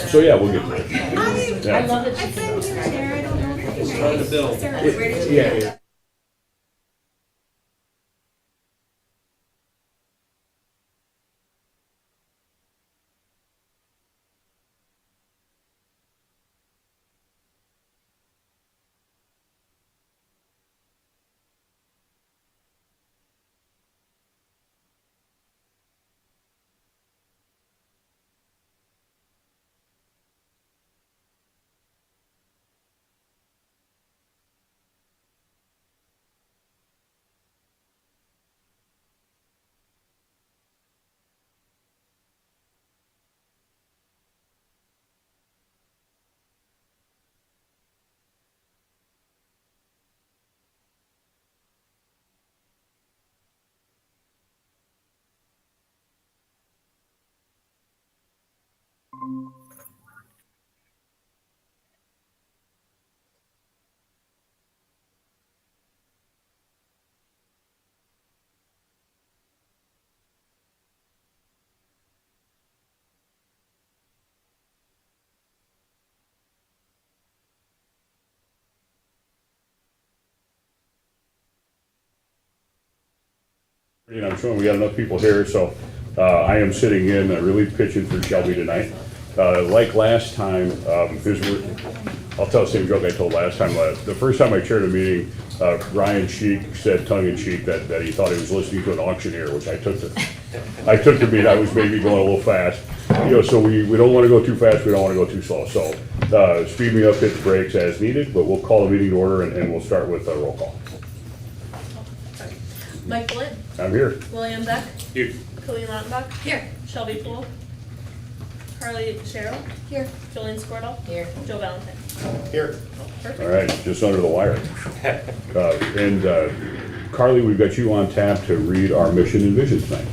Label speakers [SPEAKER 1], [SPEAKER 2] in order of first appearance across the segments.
[SPEAKER 1] So yeah, we'll get to it.
[SPEAKER 2] I love that she's there. I don't know if
[SPEAKER 3] It's hard to build.
[SPEAKER 1] Yeah. I'm showing we got enough people here, so I am sitting in, really pitching for Shelby tonight. Like last time, I'll tell the same joke I told last time. The first time I chaired a meeting, Ryan Sheik said tongue-in-cheek that he thought he was listening to an auctioneer, which I took to mean I was maybe going a little fast. So we don't want to go too fast, we don't want to go too slow. So speed me up, hit the brakes as needed, but we'll call the meeting to order and we'll start with a roll call.
[SPEAKER 2] Mike Flint,
[SPEAKER 1] I'm here.
[SPEAKER 2] William Beck,
[SPEAKER 1] Here.
[SPEAKER 2] Colleen Rottenbach, here. Shelby Poole, Carly Sherrill, here. Jolene Squirtle, here. Joe Valentine.
[SPEAKER 3] Here.
[SPEAKER 2] Perfect.
[SPEAKER 1] All right, just under the wire. Carly, we've got you on tap to read our mission and vision tonight.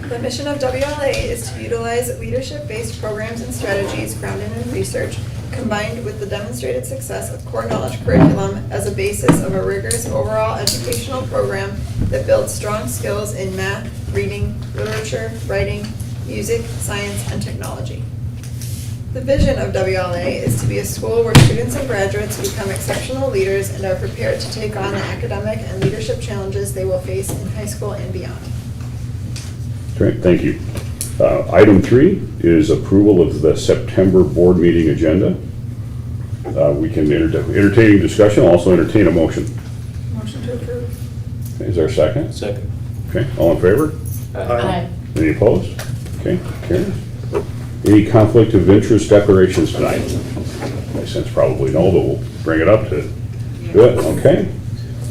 [SPEAKER 4] The mission of WLA is to utilize leadership-based programs and strategies grounded in research, combined with the demonstrated success of core knowledge curriculum as a basis of a rigorous overall educational program that builds strong skills in math, reading, literature, writing, music, science, and technology. The vision of WLA is to be a school where students and graduates become exceptional leaders and are prepared to take on the academic and leadership challenges they will face in high school and beyond.
[SPEAKER 1] Great, thank you. Item 3 is approval of the September board meeting agenda. We can entertain discussion, also entertain a motion.
[SPEAKER 4] Motion to approve.
[SPEAKER 1] Is there a second?
[SPEAKER 3] Second.
[SPEAKER 1] Okay, all in favor?
[SPEAKER 2] Aye.
[SPEAKER 1] Any opposed? Okay, carries. Any conflict of interest declarations tonight? My sense probably no, but we'll bring it up to do it, okay?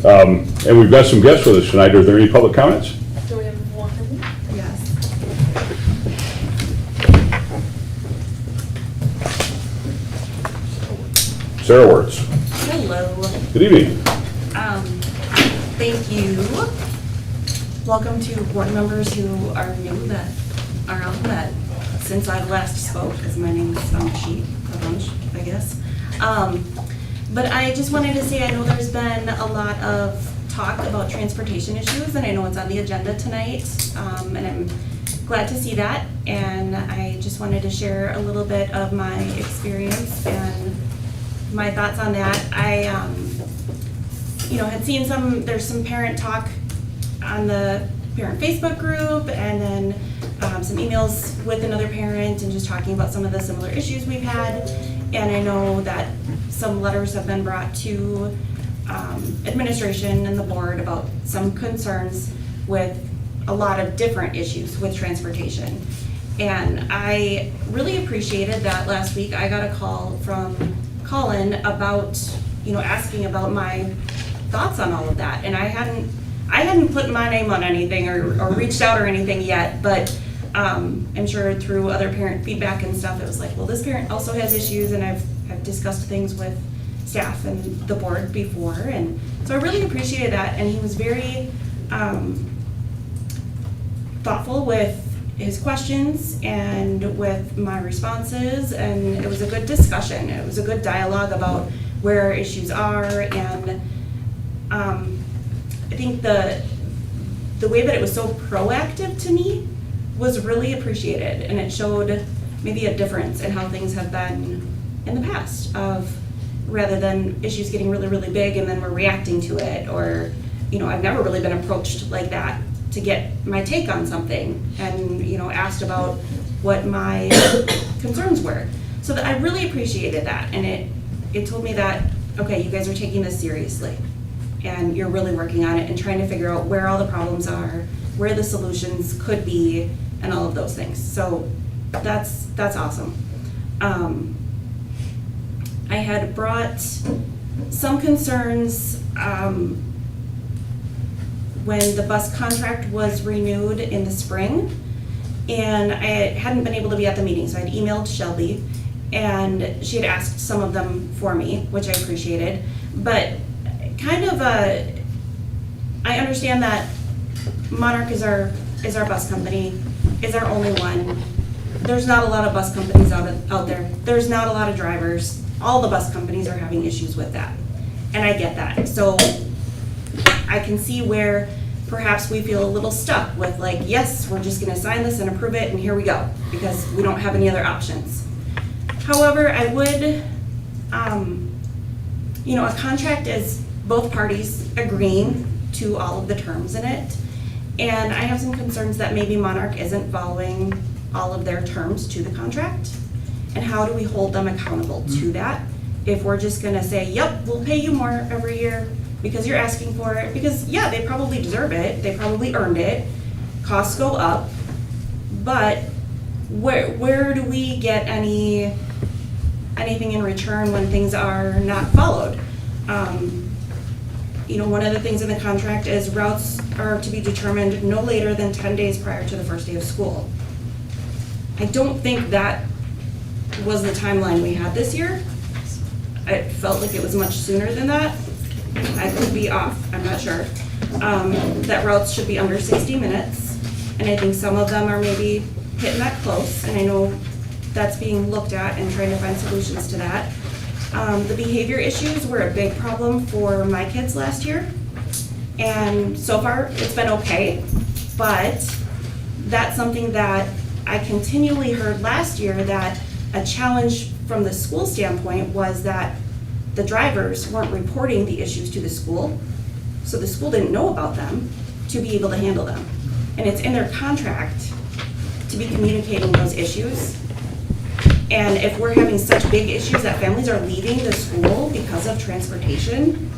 [SPEAKER 1] And we've got some guests with us tonight. Are there any public comments?
[SPEAKER 2] Do we have one?
[SPEAKER 4] Yes.
[SPEAKER 1] Sarah Wertz.
[SPEAKER 5] Hello.
[SPEAKER 1] Good evening.
[SPEAKER 5] Thank you. Welcome to board members who are new that are on that since I last spoke, because my name is on the sheet a bunch, I guess. But I just wanted to say I know there's been a lot of talk about transportation issues, and I know it's on the agenda tonight, and I'm glad to see that. And I just wanted to share a little bit of my experience and my thoughts on that. I had seen there's some parent talk on the parent Facebook group, and then some emails with another parent and just talking about some of the similar issues we've had. And I know that some letters have been brought to administration and the board about some concerns with a lot of different issues with transportation. And I really appreciated that last week I got a call from Colin about, asking about my thoughts on all of that. And I hadn't put my name on anything or reached out or anything yet, but I'm sure through other parent feedback and stuff, it was like, well, this parent also has issues, and I've discussed things with staff and the board before. And so I really appreciated that. And he was very thoughtful with his questions and with my responses, and it was a good discussion. It was a good dialogue about where our issues are, and I think the way that it was so proactive to me was really appreciated, and it showed maybe a difference in how things have been in the past of, rather than issues getting really, really big and then we're reacting to it, or, I've never really been approached like that to get my take on something and, asked about what my concerns were. So that I really appreciated that, and it told me that, okay, you guys are taking this seriously and you're really working on it and trying to figure out where all the problems are, where the solutions could be, and all of those things. So that's awesome. I had brought some concerns when the bus contract was renewed in the spring, and I hadn't been able to be at the meeting, so I had emailed Shelby, and she had asked some of them for me, which I appreciated. But I understand that Monarch is our bus company, is our only one. There's not a lot of bus companies out there. There's not a lot of drivers. All the bus companies are having issues with that, and I get that. So I can see where perhaps we feel a little stuck with, like, yes, we're just gonna sign this and approve it and here we go, because we don't have any other options. However, I would, a contract is both parties agreeing to all of the terms in it. And I have some concerns that maybe Monarch isn't following all of their terms to the contract. And how do we hold them accountable to that? If we're just gonna say, yep, we'll pay you more every year because you're asking for it, because yeah, they probably deserve it, they probably earned it, costs go up, but where do we get anything in return when things are not followed? One of the things in the contract is routes are to be determined no later than 10 days prior to the first day of school. I don't think that was the timeline we had this year. It felt like it was much sooner than that. I could be off, I'm not sure. That routes should be under 60 minutes, and I think some of them are maybe hitting that close, and I know that's being looked at and trying to find solutions to that. The behavior issues were a big problem for my kids last year, and so far it's been okay, but that's something that I continually heard last year, that a challenge from the school standpoint was that the drivers weren't reporting the issues to the school, so the school didn't know about them to be able to handle them. And it's in their contract to be communicating those issues. And if we're having such big issues that families are leaving the school because of transportation,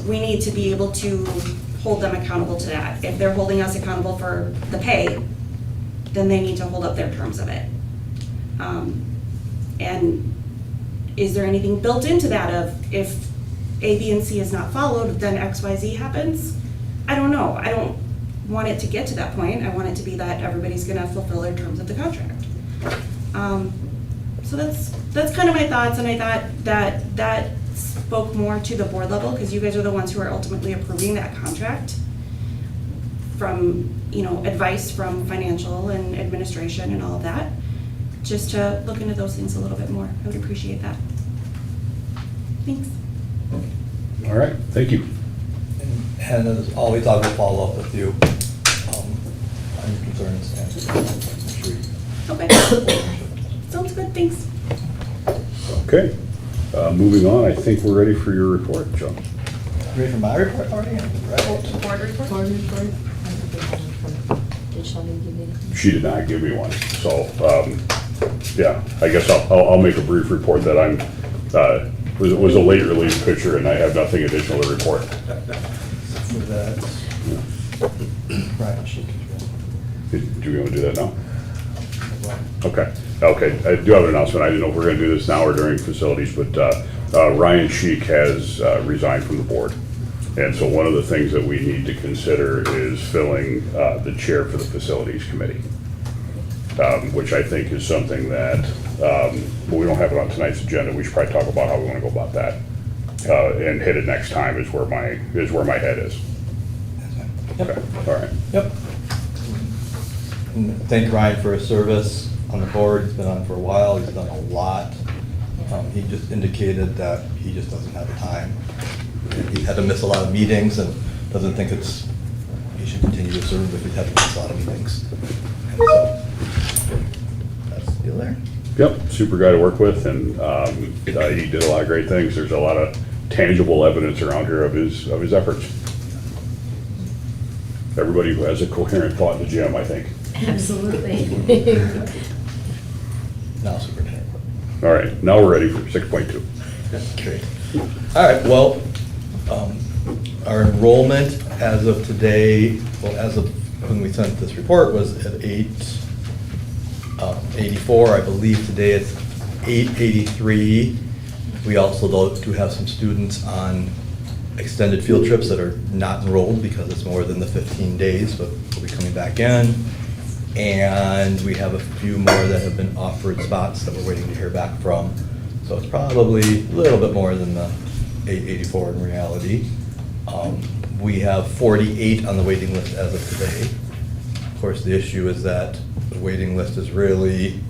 [SPEAKER 5] we need to be able to hold them accountable to that. If they're holding us accountable for the pay, then they need to hold up their terms of it. And is there anything built into that of, if A, B, and C is not followed, then X, Y, Z happens? I don't know. I don't want it to get to that point. I want it to be that everybody's gonna fulfill their terms of the contract. So that's kind of my thoughts, and I thought that spoke more to the board level, because you guys are the ones who are ultimately approving that contract from, advice from financial and administration and all of that. Just to look into those things a little bit more. I would appreciate that. Thanks.
[SPEAKER 1] All right, thank you.
[SPEAKER 3] And as always, I will follow up with you on your concerns and make sure
[SPEAKER 5] Okay. Sounds good, thanks.
[SPEAKER 1] Okay, moving on, I think we're ready for your report, Joe.
[SPEAKER 3] ready for my report already? Right.
[SPEAKER 2] Board report?
[SPEAKER 6] Did Shelby give you anything?
[SPEAKER 1] She did not give me one, so, yeah, I guess I'll make a brief report that I'm, was a late release pitcher, and I have nothing additional to report.
[SPEAKER 3] For that. Right, she can.
[SPEAKER 1] Do you want to do that now? Okay, I do have an announcement. I didn't know if we're gonna do this now or during facilities, but Ryan Sheik has resigned from the board. And so one of the things that we need to consider is filling the chair for the facilities committee, which I think is something that, we don't have it on tonight's agenda. We should probably talk about how we wanna go about that. And hit it next time is where my head is.
[SPEAKER 3] Yep.
[SPEAKER 1] Okay, all right.
[SPEAKER 3] Yep. And thank Ryan for his service on the board. He's been on it for a while. He's done a lot. He just indicated that he just doesn't have the time. He had to miss a lot of meetings and doesn't think he should continue to serve if he's had to miss a lot of meetings. And so, there?
[SPEAKER 1] Yep, super guy to work with, and he did a lot of great things. There's a lot of tangible evidence around here of his efforts. Everybody who has a coherent thought in the gym, I think.
[SPEAKER 6] Absolutely.
[SPEAKER 3] Now superintendent.
[SPEAKER 1] All right, now we're ready for 6.2.
[SPEAKER 3] Great. All right, well, our enrollment as of today, well, as of when we sent this report, was at 884. I believe today it's 883. We also do have some students on extended field trips that are not enrolled because it's more than the 15 days, but will be coming back in. And we have a few more that have been offered spots that we're waiting to hear back from. So it's probably a little bit more than the 884 in reality. We have 48 on the waiting list as of today. Of course, the issue is that the waiting list is really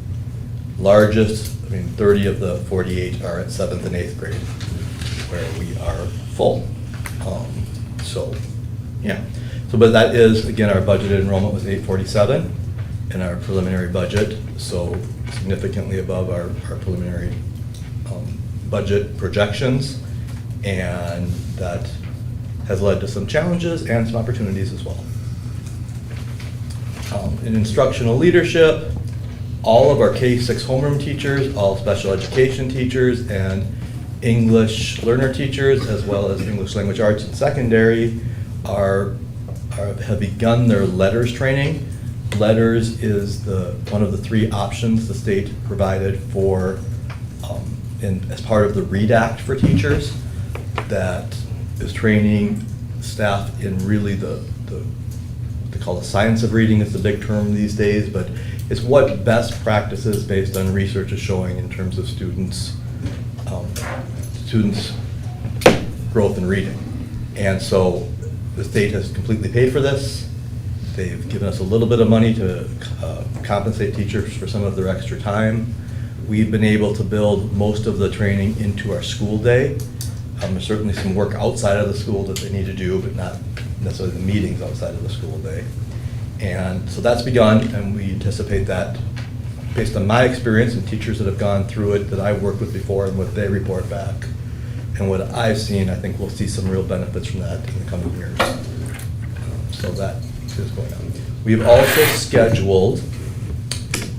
[SPEAKER 3] largest. I mean, 30 of the 48 are at 7th and 8th grade, where we are full. So, yeah. So, but that is, again, our budgeted enrollment was 847 in our preliminary budget, so significantly above our preliminary budget projections, and that has led to some challenges and some opportunities as well. In instructional leadership, all of our K-6 homeroom teachers, all special education teachers, and English learner teachers, as well as English language arts and secondary, have begun their letters training. Letters is one of the 3 options the state provided for as part of the READ Act for teachers, that is training staff in really what they call the science of reading is the big term these days, but it's what best practices based on research is showing in terms of students' growth in reading. And so the state has completely paid for this. They've given us a little bit of money to compensate teachers for some of their extra time. We've been able to build most of the training into our school day. There's certainly some work outside of the school that they need to do, but not necessarily the meetings outside of the school day. And so that's begun, and we anticipate that, based on my experience and teachers that have gone through it that I've worked with before and what they report back, and what I've seen, I think we'll see some real benefits from that in the coming years. So that is going on. We've also scheduled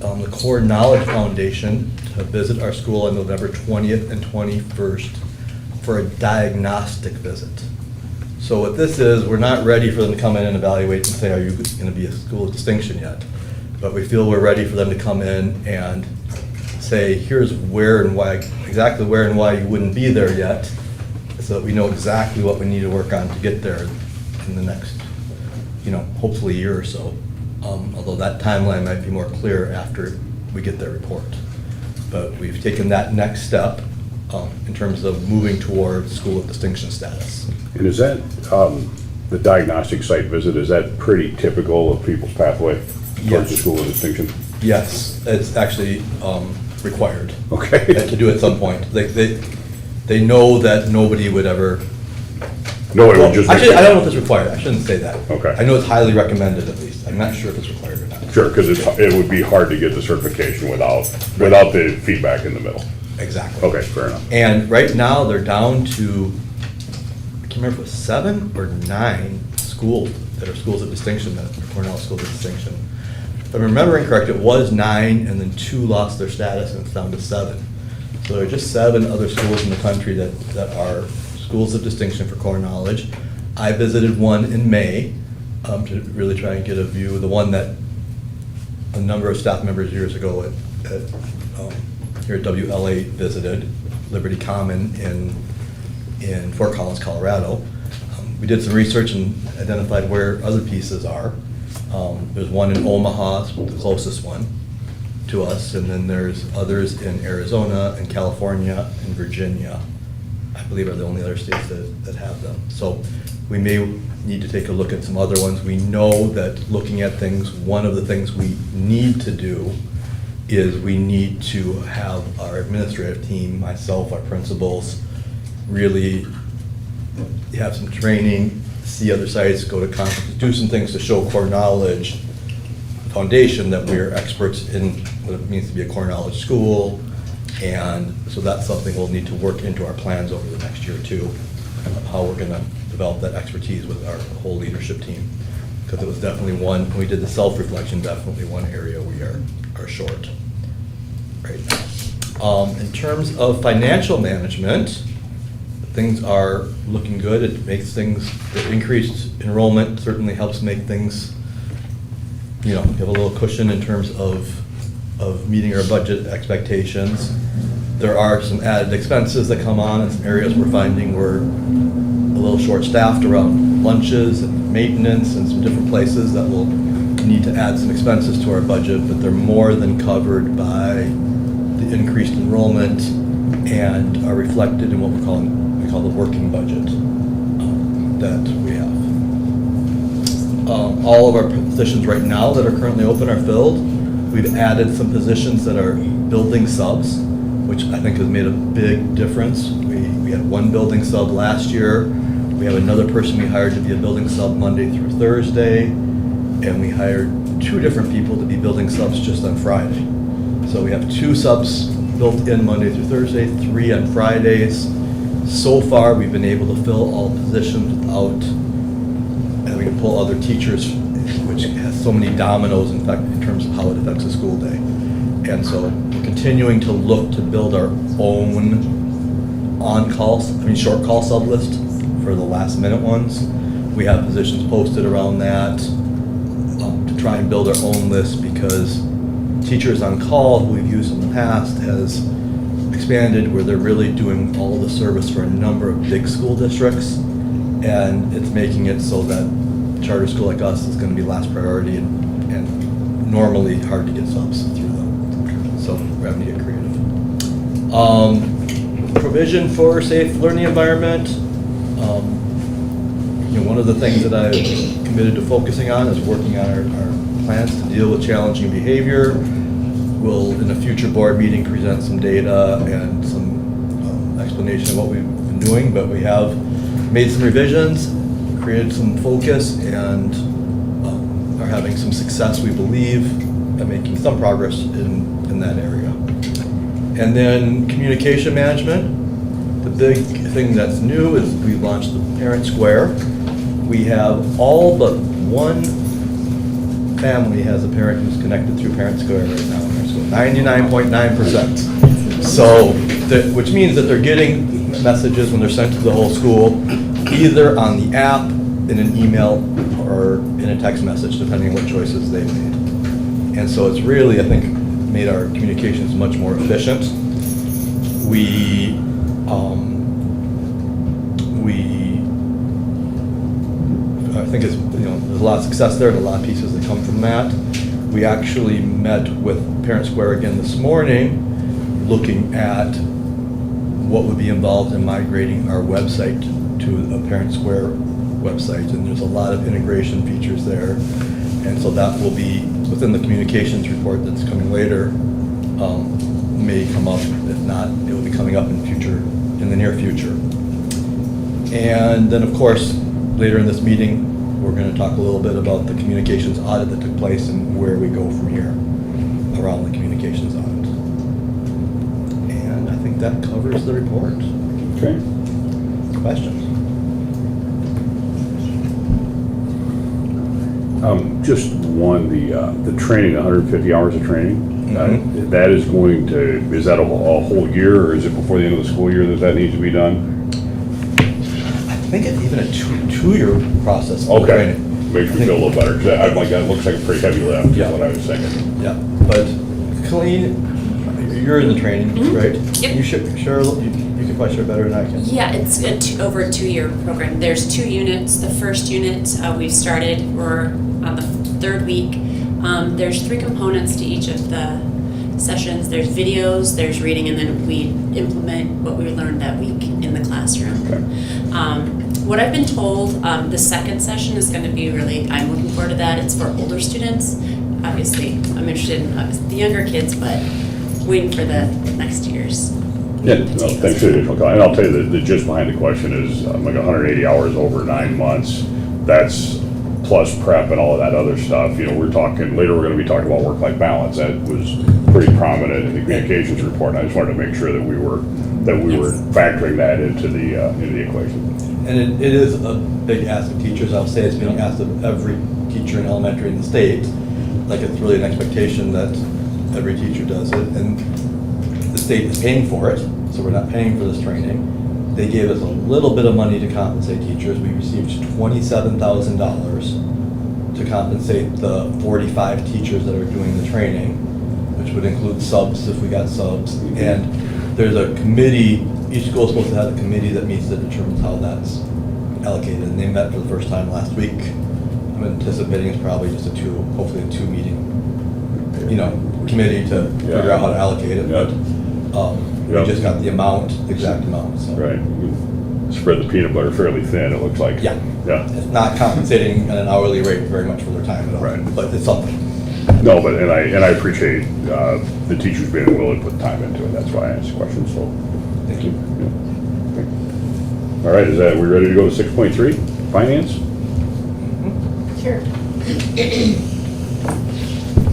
[SPEAKER 3] the Core Knowledge Foundation to visit our school on November 20th and 21st for a diagnostic visit. So what this is, we're not ready for them to come in and evaluate and say, are you going to be a school of distinction yet? But we feel we're ready for them to come in and say, here's where and why, exactly where and why you wouldn't be there yet, so that we know exactly what we need to work on to get there in the next, hopefully year or so. Although that timeline might be more clear after we get their report. But we've taken that next step in terms of moving toward school of distinction status.
[SPEAKER 1] And is that, the diagnostic site visit, is that pretty typical of people's pathway towards the
[SPEAKER 3] Yes.
[SPEAKER 1] school of distinction?
[SPEAKER 3] Yes, it's actually required.
[SPEAKER 1] Okay.
[SPEAKER 3] To do at some point. They know that nobody would ever.
[SPEAKER 1] No, it would just.
[SPEAKER 3] Actually, I don't know if it's required. I shouldn't say that.
[SPEAKER 1] Okay.
[SPEAKER 3] I know it's highly recommended at least. I'm not sure if it's required or not.
[SPEAKER 1] Sure, because it would be hard to get the certification without the feedback in the middle.
[SPEAKER 3] Exactly.
[SPEAKER 1] Okay, fair enough.
[SPEAKER 3] And right now, they're down to, I can't remember if it was 7 or 9 schools that are schools of distinction, that are Cornell schools of distinction. If I'm remembering correct, it was 9, and then 2 lost their status, and it's down to 7. So there are just 7 other schools in the country that are schools of distinction for core knowledge. I visited one in May to really try and get a view. The one that a number of staff members years ago here at WLA visited, Liberty Common in Fort Collins, Colorado. We did some research and identified where other pieces are. There's one in Omaha, the closest one to us, and then there's others in Arizona and California and Virginia, I believe, are the only other states that have them. So we may need to take a look at some other ones. We know that looking at things, one of the things we need to do is we need to have our administrative team, myself, our principals, really have some training, see other sites, go to conferences, do some things to show core knowledge foundation that we're experts in what it means to be a core knowledge school. And so that's something we'll need to work into our plans over the next year or two, of how we're gonna develop that expertise with our whole leadership team. Because it was definitely one, when we did the self-reflection, definitely one area we are short right now. In terms of financial management, things are looking good. It makes things, the increased enrollment certainly helps make things, you know, give a little cushion in terms of meeting our budget expectations. There are some added expenses that come on in some areas we're finding we're a little short-staffed around lunches and maintenance and some different places that will need to add some expenses to our budget, but they're more than covered by the increased enrollment and are reflected in what we call the working budget that we have. All of our positions right now that are currently open are filled. We've added some positions that are building subs, which I think has made a big difference. We had one building sub last year. We have another person we hired to be a building sub Monday through Thursday, and we hired 2 different people to be building subs just on Friday. So we have 2 subs built in Monday through Thursday, 3 on Fridays. So far, we've been able to fill all positions without having to pull other teachers, which has so many dominoes in fact in terms of how it affects the school day. And so we're continuing to look to build our own short call sub list for the last minute ones. We have positions posted around that to try and build our own list, because teachers on call who we've used in the past has expanded where they're really doing all the service for a number of big school districts, and it's making it so that a charter school like us is going to be last priority and normally hard to get subs through them. So we're having to get creative. Provision for safe learning environment. One of the things that I've committed to focusing on is working on our plans to deal with challenging behavior. We'll, in a future board meeting, present some data and some explanation of what we've been doing, but we have made some revisions, created some focus, and are having some success, we believe, at making some progress in that area. And then communication management. The big thing that's new is we've launched the Parent Square. We have all but one family has a parent who's connected through Parent Square right now in our school, 99.9%. So, which means that they're getting messages when they're sent to the whole school, either on the app, in an email, or in a text message, depending on what choices they've made. And so it's really, I think, made our communications much more efficient. I think it's, there's a lot of success there and a lot of pieces that come from that. We actually met with Parent Square again this morning, looking at what would be involved in migrating our website to a Parent Square website, and there's a lot of integration features there. And so that will be within the communications report that's coming later, may come up. If not, it will be coming up in the near future. And then, of course, later in this meeting, we're going to talk a little bit about the communications audit that took place and where we go from here around the communications audit. And I think that covers the report.
[SPEAKER 1] Okay.
[SPEAKER 3] Questions?
[SPEAKER 1] Just one, the training, 150 hours of training,
[SPEAKER 3] Mhm.
[SPEAKER 1] that is going to, is that a whole year, or is it before the end of the school year that needs to be done?
[SPEAKER 3] I think it's even a two-year process. of
[SPEAKER 1] Okay,
[SPEAKER 3] training.
[SPEAKER 1] makes me feel a little better, because I'm like, that looks like a pretty heavy lift, is
[SPEAKER 3] Yeah.
[SPEAKER 1] what I was thinking.
[SPEAKER 3] Yeah, but Colleen, you're in the training, right?
[SPEAKER 2] Yep.
[SPEAKER 3] You should, Cheryl, you can probably share better than I can.
[SPEAKER 6] Yeah, it's over a 2-year program. There's 2 units. The first unit we've started, we're on the 3rd week. There's 3 components to each of the sessions. There's videos, there's reading, and then we implement what we learned that week in the classroom.
[SPEAKER 1] Okay.
[SPEAKER 6] What I've been told, the second session is going to be really, I'm looking forward to that. It's for older students. Obviously, I'm interested in the younger kids, but waiting for the next year's.
[SPEAKER 1] Yeah, no, thanks for the additional comment. And I'll tell you, the gist behind the question is like 180 hours over 9 months. That's plus prep and all of that other stuff. You know, we're gonna be talking about work-life balance. That was pretty prominent in the communications report. And I just wanted to make sure that we were factoring that into the equation.
[SPEAKER 3] And it is a big ask of teachers. I'll say it's being asked of every teacher in elementary in the state. Like, it's really an expectation that every teacher does it. And the state is paying for it, so we're not paying for this training. They gave us a little bit of money to compensate teachers. We received $27,000 to compensate the 45 teachers that are doing the training, which would include subs if we got subs. And there's a committee, each school is supposed to have a committee that meets that determines how that's allocated. And they met for the first time last week. I'm anticipating it's probably just hopefully a two meeting, committee to figure out how to allocate it.
[SPEAKER 1] Yeah.
[SPEAKER 3] But we just got the exact amount, so.
[SPEAKER 1] Right. You spread the peanut butter fairly thin, it looks like.
[SPEAKER 3] Yeah.
[SPEAKER 1] Yeah.
[SPEAKER 3] It's not compensating at an hourly rate very much for their time at all.
[SPEAKER 1] Right.
[SPEAKER 3] But it's something.
[SPEAKER 1] No, but, and I appreciate the teachers being willing to put time into it. That's why I asked the question, so.
[SPEAKER 3] Thank you.
[SPEAKER 1] Okay. All right, we ready to go to 6.3, finance?
[SPEAKER 7] Sure.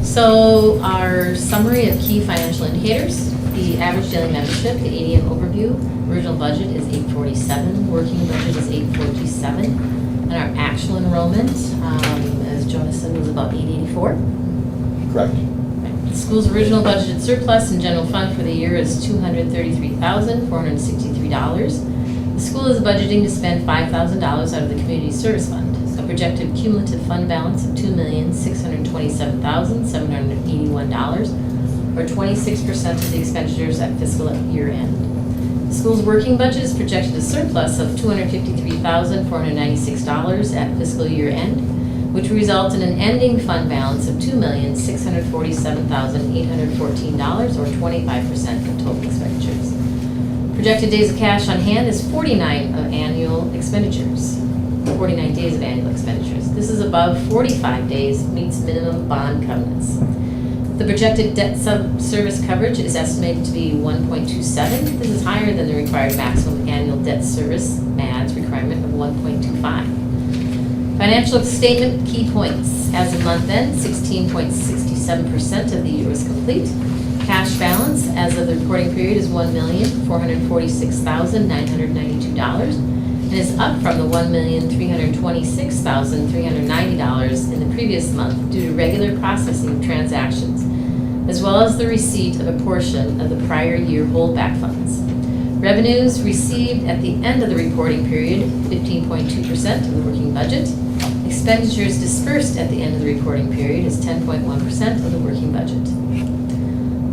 [SPEAKER 7] So our summary of key financial indicators, the average daily membership, the ADM overview, original budget is 847, working budget is 847, and our actual enrollment, as Jonas said, was about 884.
[SPEAKER 3] Correct.
[SPEAKER 7] The school's original budgeted surplus in general fund for the year is $233,463. The school is budgeting to spend $5,000 out of the community service fund. A projected cumulative fund balance of $2,627,781, or 26% of the expenditures at fiscal year end. The school's working budget is projected a surplus of $253,496 at fiscal year end, which results in an ending fund balance of $2,647,814, or 25% of total expenditures. Projected days of cash on hand is 49 days of annual expenditures. This is above 45 days, meets minimum bond covenants. The projected debt service coverage is estimated to be 1.27. This is higher than the required maximum annual debt service MADS requirement of 1.25. Financial statement key points. As of month end, 16.67% of the year was complete. Cash balance as of the reporting period is $1,446,992 and is up from the $1,326,390 in the previous month due to regular processing of transactions, as well as the receipt of a portion of the prior year holdback funds. Revenues received at the end of the reporting period, 15.2% of the working budget. Expenditures dispersed at the end of the reporting period is 10.1% of the working budget.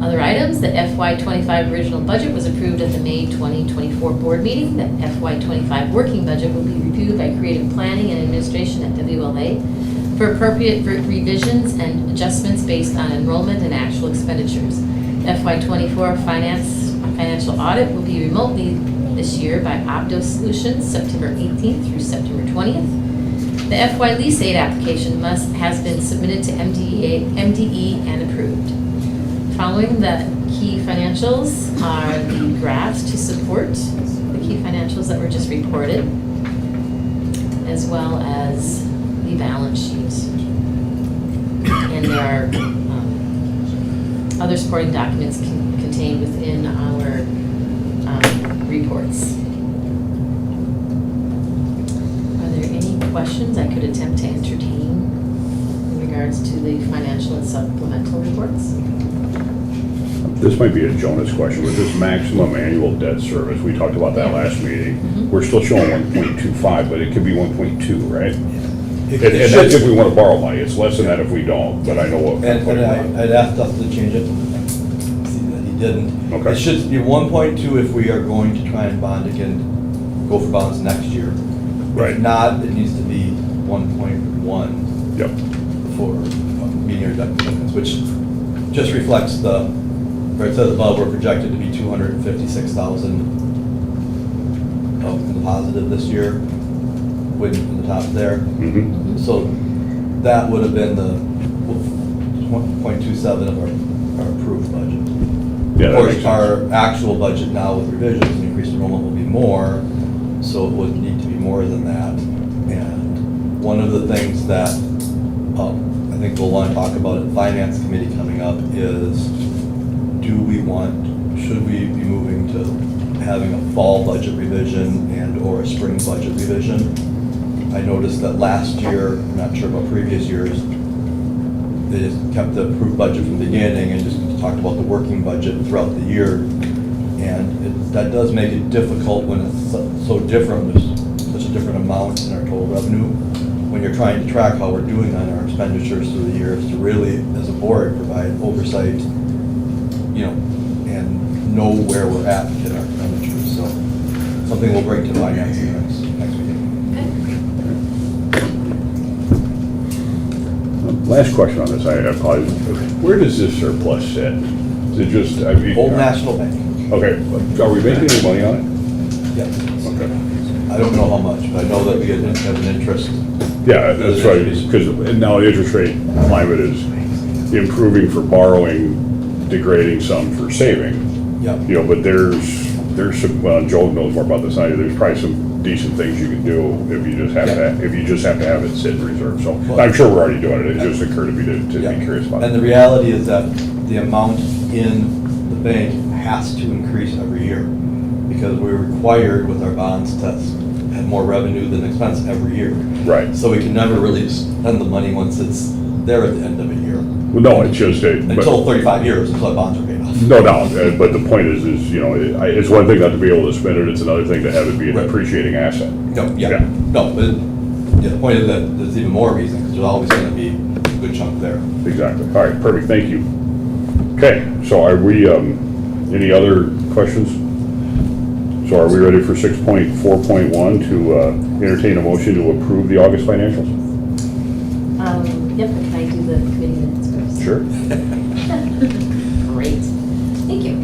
[SPEAKER 7] Other items, the FY25 original budget was approved at the May 2024 board meeting. The FY25 working budget will be reviewed by Creative Planning and Administration at WLA for appropriate revisions and adjustments based on enrollment and actual expenditures. FY24 financial audit will be remotely this year by Opto Solutions, September 18th through September 20th. The FY lease aid application has been submitted to MDE and approved. Following the key financials are the graphs to support the key financials that were just reported, as well as the balance sheet. And there are other supporting documents contained within our reports. Are there any questions I could attempt to entertain in regards to the financial and supplemental reports?
[SPEAKER 1] This might be a Jonas question. With this maximum annual debt service, we talked about that last meeting.
[SPEAKER 7] Mhm.
[SPEAKER 1] We're still showing 1.25, but it could be 1.2, right?
[SPEAKER 3] It
[SPEAKER 1] And
[SPEAKER 3] should-
[SPEAKER 1] that's if we want to borrow money. It's less than that if we don't, but I know what.
[SPEAKER 3] And I'd asked Dustin to change it, see that he didn't.
[SPEAKER 1] Okay.
[SPEAKER 3] It should be 1.2 if we are going to try and bond again, go for bonds next year.
[SPEAKER 1] Right.
[SPEAKER 3] If not, it needs to be 1.1
[SPEAKER 1] Yep.
[SPEAKER 3] for meeting our debt commitments, which just reflects where it says above, we're projected to be 256,000 in the positive this year, with in the top there.
[SPEAKER 1] Mm-hmm.
[SPEAKER 3] So that would have been the 1.27 of our approved budget.
[SPEAKER 1] Yeah,
[SPEAKER 3] Of
[SPEAKER 1] that makes
[SPEAKER 3] course, our
[SPEAKER 1] sense.
[SPEAKER 3] actual budget now with revisions and increased enrollment will be more, so it would need to be more than that. And one of the things that I think we'll want to talk about at Finance Committee coming up is, should we be moving to having a fall budget revision and or a spring budget revision? I noticed that last year, I'm not sure about previous years, they just kept the approved budget from the beginning and just talked about the working budget throughout the year. And that does make it difficult when it's so different, there's such a different amount in our total revenue. When you're trying to track how we're doing on our expenditures through the years, to really, as a board, provide oversight, and know where we're at in our expenditures. So something we'll bring to finance next meeting.
[SPEAKER 1] Last question on this, I apologize. Where does this surplus sit? Is it just, I mean?
[SPEAKER 3] Old National Bank.
[SPEAKER 1] Okay, are we making any money on it?
[SPEAKER 3] Yes.
[SPEAKER 1] Okay.
[SPEAKER 3] I don't know how much, but I know that we have an interest.
[SPEAKER 1] Yeah, that's right, because now the interest rate climate is improving for borrowing, degrading some for saving.
[SPEAKER 3] Yep.
[SPEAKER 1] But there's some, well, Joel knows more about this than I do, there's probably some decent things you can do if you just have to have it sit in reserve. So I'm sure we're already doing it, it just occurred to me to be curious about it.
[SPEAKER 3] And the reality is that the amount in the bank has to increase every year because we're required with our bonds to have more revenue than expense every year.
[SPEAKER 1] Right.
[SPEAKER 3] So we can never really spend the money once it's there at the end of a year.
[SPEAKER 1] Well, no, it's just
[SPEAKER 3] Until 35 years, until our bonds are paid off.
[SPEAKER 1] no doubt, but the point is, it's one thing not to be able to spend it, it's another thing to have it be an
[SPEAKER 3] Right.
[SPEAKER 1] appreciating asset.
[SPEAKER 3] No,
[SPEAKER 1] Yeah.
[SPEAKER 3] no, but the point is that there's even more reason because there's always going to be a good chunk there.
[SPEAKER 1] Exactly. All right, perfect, thank you. Okay, so are we, any other questions? So are we ready for 6.4.1 to entertain a motion to approve the August financials?
[SPEAKER 7] Yep, can I do the committee minutes first?
[SPEAKER 1] Sure.
[SPEAKER 7] Great, thank you.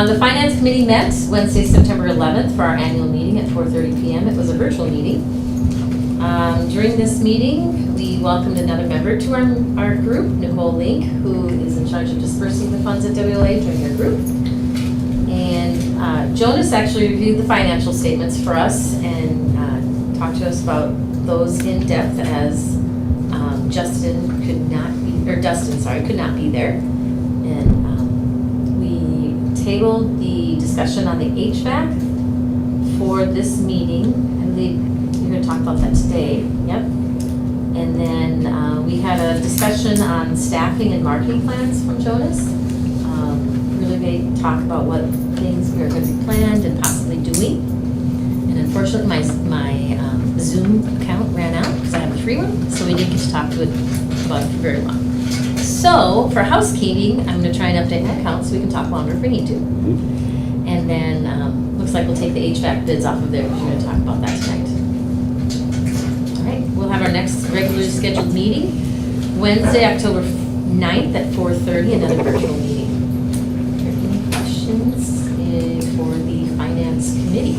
[SPEAKER 7] The Finance Committee met Wednesday, September 11th for our annual meeting at 4:30 PM. It was a virtual meeting. During this meeting, we welcomed another member to our group, Nicole Link, who is in charge of dispersing the funds at WLA during our group. And Jonas actually reviewed the financial statements for us and talked to us about those in depth as Dustin could not be there. And we tabled the discussion on the HVAC for this meeting. I believe we're going to talk about that today. Yep. And then we had a discussion on staffing and marketing plans from Jonas. Really big talk about what things we are going to be planned and possibly doing. And unfortunately, my Zoom account ran out because I have a free one, so we didn't get to talk to it about it for very long. So for housekeeping, I'm going to try and update my account so we can talk longer if we need to. And then looks like we'll take the HVAC bids off of there. We're going to talk about that tonight. All right, we'll have our next regularly scheduled meeting Wednesday, October 9th at 4:30, another virtual meeting. Are there any questions for the Finance Committee?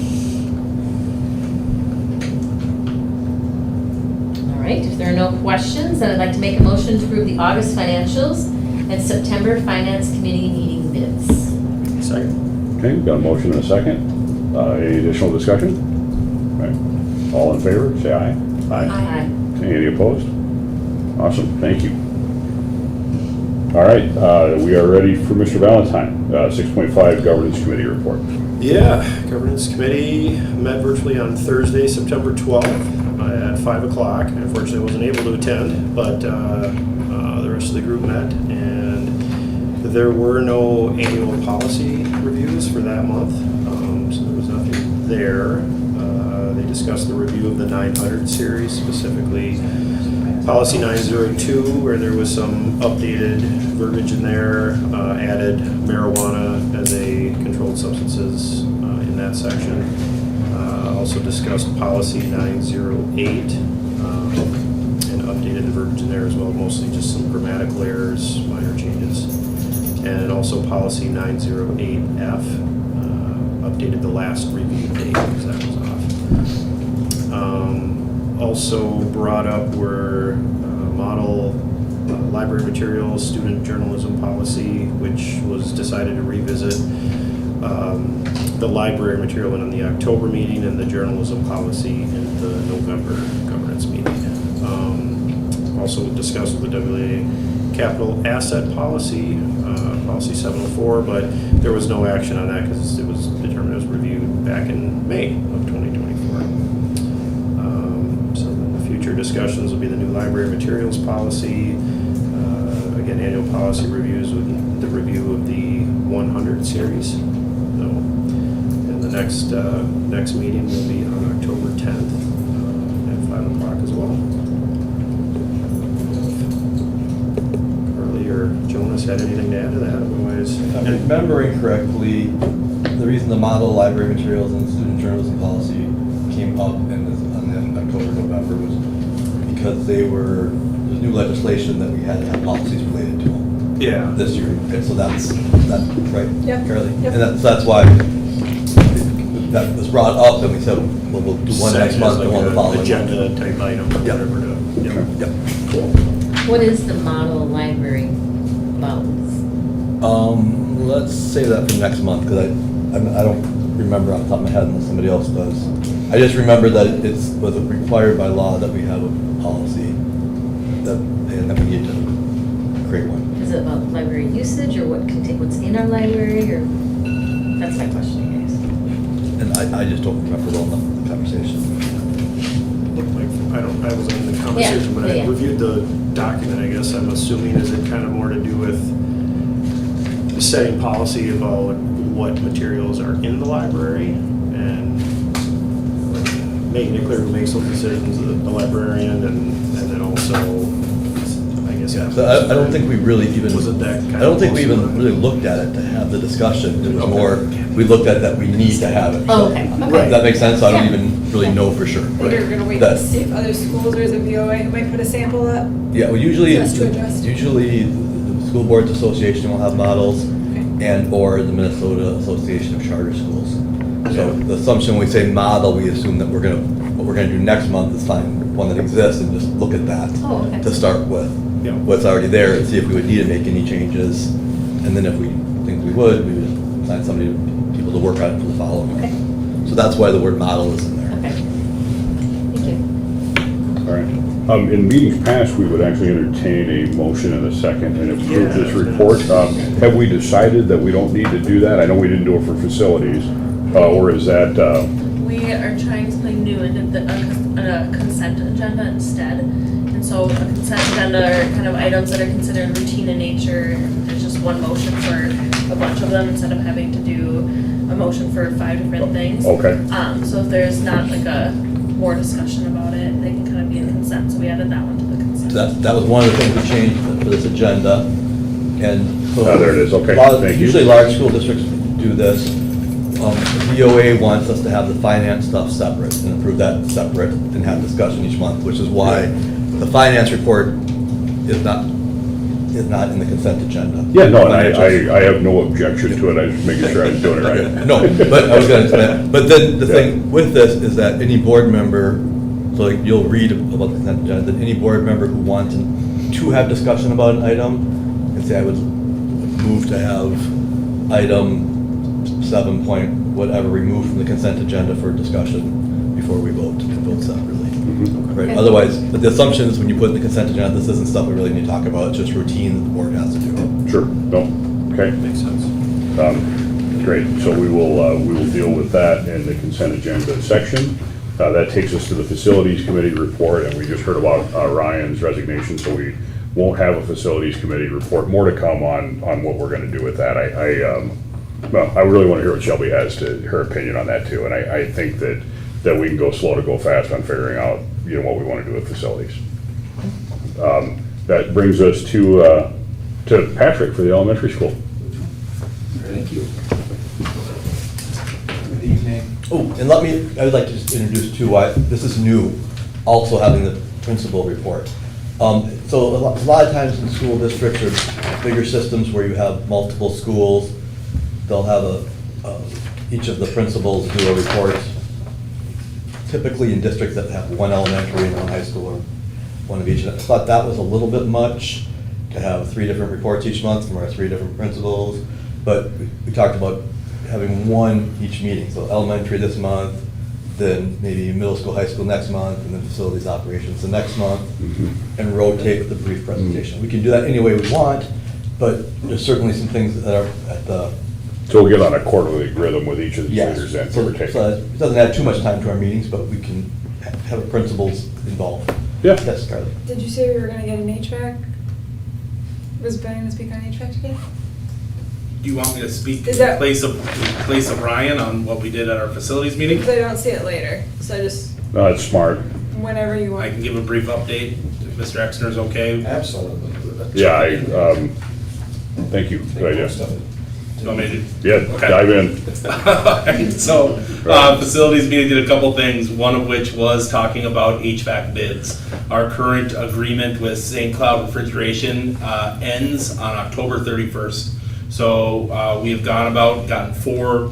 [SPEAKER 7] All right, if there are no questions, then I'd like to make a motion to approve the August financials and September Finance Committee meeting minutes.
[SPEAKER 8] Second.
[SPEAKER 1] Okay, we've got a motion and a second. Any additional discussion? All right. All in favor, say aye.
[SPEAKER 7] Aye.
[SPEAKER 1] Okay, any opposed? Awesome, thank you. All right, we are ready for Mr. Valentine, 6.5 Governance Committee report.
[SPEAKER 8] Yeah, Governance Committee met virtually on Thursday, September 12th at 5 o'clock. Unfortunately, I wasn't able to attend, but the rest of the group met, and there were no annual policy reviews for that month, so there was nothing there. They discussed the review of the 900 series, specifically Policy 902, where there was some updated verbiage in there, added marijuana as a controlled substances in that section. Also discussed Policy 908 and updated the verbiage in there as well, mostly just some grammatical errors, minor changes. And also Policy 908F, updated the last review date because that was off. Also brought up were model library materials, student journalism policy, which was decided to revisit. The library material went on the October meeting and the journalism policy in the November governance meeting. Also discussed with the WA capital asset policy, policy 704, but there was no action on that because it was determined as reviewed back in May of 2024. So the future discussions will be the new library materials policy, again, annual policy reviews with the review of the 100 series. So, and the next meeting will be on October 10th at 5 o'clock as well. Carly or Jonas had anything to add to that? Otherwise,
[SPEAKER 3] If I'm remembering correctly, the reason the model library materials and student journalism policy came up in October, November was because there's new legislation that we had to have policies related to them
[SPEAKER 8] yeah.
[SPEAKER 3] this year. Okay, so that's right,
[SPEAKER 4] Yep.
[SPEAKER 3] Carly?
[SPEAKER 4] Yep.
[SPEAKER 3] And that's why that was brought up, and we said, well, we'll do one next
[SPEAKER 8] Set
[SPEAKER 3] month
[SPEAKER 8] as
[SPEAKER 3] and one the
[SPEAKER 8] like
[SPEAKER 3] following
[SPEAKER 8] an agenda
[SPEAKER 3] month.
[SPEAKER 8] type item or
[SPEAKER 3] Yep.
[SPEAKER 8] whatever to, yep.
[SPEAKER 3] Yep.
[SPEAKER 7] What is the model library about?
[SPEAKER 3] Let's save that for next month, because I don't remember off the top of my head unless somebody else does. I just remember that was required by law that we have a policy and that we need to create one.
[SPEAKER 7] Is it about library usage or what's in our library, or, that's my question, I guess.
[SPEAKER 3] And I just don't remember well enough the conversation.
[SPEAKER 8] Looked like, I wasn't in the conversation, but I
[SPEAKER 7] yeah.
[SPEAKER 8] reviewed the document, I guess. I'm assuming is it kind of more to do with setting policy about what materials are in the library and making it clear who makes those decisions, the librarian, and then also, I guess.
[SPEAKER 3] Yeah, so I don't think we really even.
[SPEAKER 8] Was it that kind
[SPEAKER 3] I don't think we
[SPEAKER 8] of-
[SPEAKER 3] even really looked at it to have the discussion. It was
[SPEAKER 8] Okay.
[SPEAKER 3] more, we looked at that we need to have it.
[SPEAKER 7] Oh, okay, okay.
[SPEAKER 3] Does that make sense? I don't
[SPEAKER 7] Yeah.
[SPEAKER 3] even really know for sure.
[SPEAKER 4] But you're gonna wait to
[SPEAKER 3] That-
[SPEAKER 4] see if other schools or is it BOA who might put a sample up?
[SPEAKER 3] Yeah, well, usually,
[SPEAKER 4] Just to adjust.
[SPEAKER 3] usually the School Boards Association will have models
[SPEAKER 4] Okay.
[SPEAKER 3] and/or the Minnesota Association of Charter Schools. So
[SPEAKER 8] Yeah.
[SPEAKER 3] the assumption when we say model, we assume that what we're gonna do next month is find one that exists and just look at that
[SPEAKER 7] Oh, okay.
[SPEAKER 3] to start with.
[SPEAKER 8] Yeah.
[SPEAKER 3] What's already there and see if we would need to make any changes. And then if we think we would assign people to work on it for the following.
[SPEAKER 7] Okay.
[SPEAKER 3] So that's why the word model is in there.
[SPEAKER 7] Okay. Thank you.
[SPEAKER 1] All right. In meetings past, we would actually entertain a motion and a second and approve this report. Have we decided that we don't need to do that? I know we didn't do it for facilities, or is that,
[SPEAKER 2] We are trying something new and did a consent agenda instead. And so a consent agenda are kind of items that are considered routine in nature. There's just one motion for a bunch of them instead of having to do a motion for 5 different things.
[SPEAKER 1] okay.
[SPEAKER 2] So if there's not like a more discussion about it, they can kind of be in consent. So we added that one to the consent.
[SPEAKER 3] That was one of the things we changed for this agenda. And so.
[SPEAKER 1] There it is. Okay, thank you.
[SPEAKER 3] Usually large school districts do this. The BOA wants us to have the finance stuff separate and approve that separate and have discussion each month, which is why the finance report is not in the consent agenda.
[SPEAKER 1] Yeah, no, and I have no objection to it. I was just making sure I was doing it right.
[SPEAKER 3] Okay. No, but I was gonna explain, but then the thing with this is that any board member, so like you'll read about the consent agenda, that any board member who wants to have discussion about an item, can say I would move to have item 7 point whatever removed from the consent agenda for discussion before we vote separately. Right,
[SPEAKER 7] Okay.
[SPEAKER 3] otherwise, but the assumption is when you put in the consent agenda, this isn't stuff we really need to talk about, it's just routine that the board has to do.
[SPEAKER 1] Sure, no, okay.
[SPEAKER 8] Makes sense.
[SPEAKER 1] Great, so we will deal with that in the consent agenda section. That takes us to the facilities committee report, and we just heard about Ryan's resignation, so we won't have a facilities committee report. More to come on what we're gonna do with that. Well, I really wanna hear what Shelby has her opinion on that too, and I think that we can go slow to go fast on figuring out, what we wanna do with facilities. That brings us to Patrick for the elementary school.
[SPEAKER 9] Thank you. Good evening.
[SPEAKER 3] Oh, and I would like to just introduce too, why this is new, also having the principal report. So a lot of times in school districts or bigger systems where you have multiple schools, they'll have each of the principals do a report, typically in districts that have one elementary and one high school or one of each. I thought that was a little bit much to have 3 different reports each month from our 3 different principals, but we talked about having one each meeting. So elementary this month, then maybe middle school, high school next month, and then facilities operations the next month, and rotate with the brief presentation. We can do that any way we want, but there's certainly some things that are at the.
[SPEAKER 1] So we'll get on a quarterly rhythm with each of these
[SPEAKER 3] Yes.
[SPEAKER 1] leaders then.
[SPEAKER 3] So
[SPEAKER 1] we're taking-
[SPEAKER 3] so it doesn't add too much time to our meetings, but we can have the principals involved.
[SPEAKER 1] Yeah.
[SPEAKER 3] Yes, Carly.
[SPEAKER 4] Did you say we were gonna get an HVAC? Was Ben gonna speak on HVAC today?
[SPEAKER 10] Do you want me to speak
[SPEAKER 4] Is
[SPEAKER 10] in
[SPEAKER 4] that-
[SPEAKER 10] place of Ryan on what we did at our facilities meeting?
[SPEAKER 4] Because I don't see it later, so I just,
[SPEAKER 1] No, that's smart.
[SPEAKER 4] whenever you
[SPEAKER 10] I
[SPEAKER 4] want.
[SPEAKER 10] can give a brief update, if Mr. Exner's okay.
[SPEAKER 9] Absolutely.
[SPEAKER 1] Yeah, thank you, good idea.
[SPEAKER 10] You want me to?
[SPEAKER 1] Yeah,
[SPEAKER 10] Okay.
[SPEAKER 1] dive in.
[SPEAKER 10] Alright, so, facilities meeting did a couple things, one of which was talking about HVAC bids. Our current agreement with St. Cloud Refrigeration ends on October 31st. So, we have gotten 4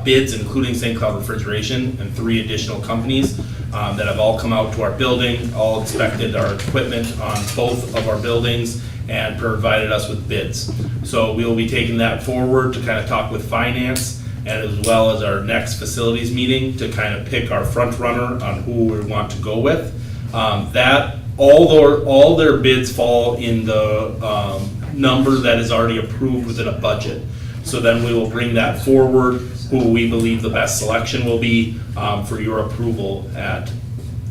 [SPEAKER 10] bids, including St. Cloud Refrigeration, and 3 additional companies that have all come out to our building, all inspected our equipment on both of our buildings, and provided us with bids. So we will be taking that forward to kind of talk with finance, and as well as our next facilities meeting to kind of pick our front runner on who we want to go with. That, all their bids fall in the number that is already approved within a budget. So then we will bring that forward, who we believe the best selection will be for your approval at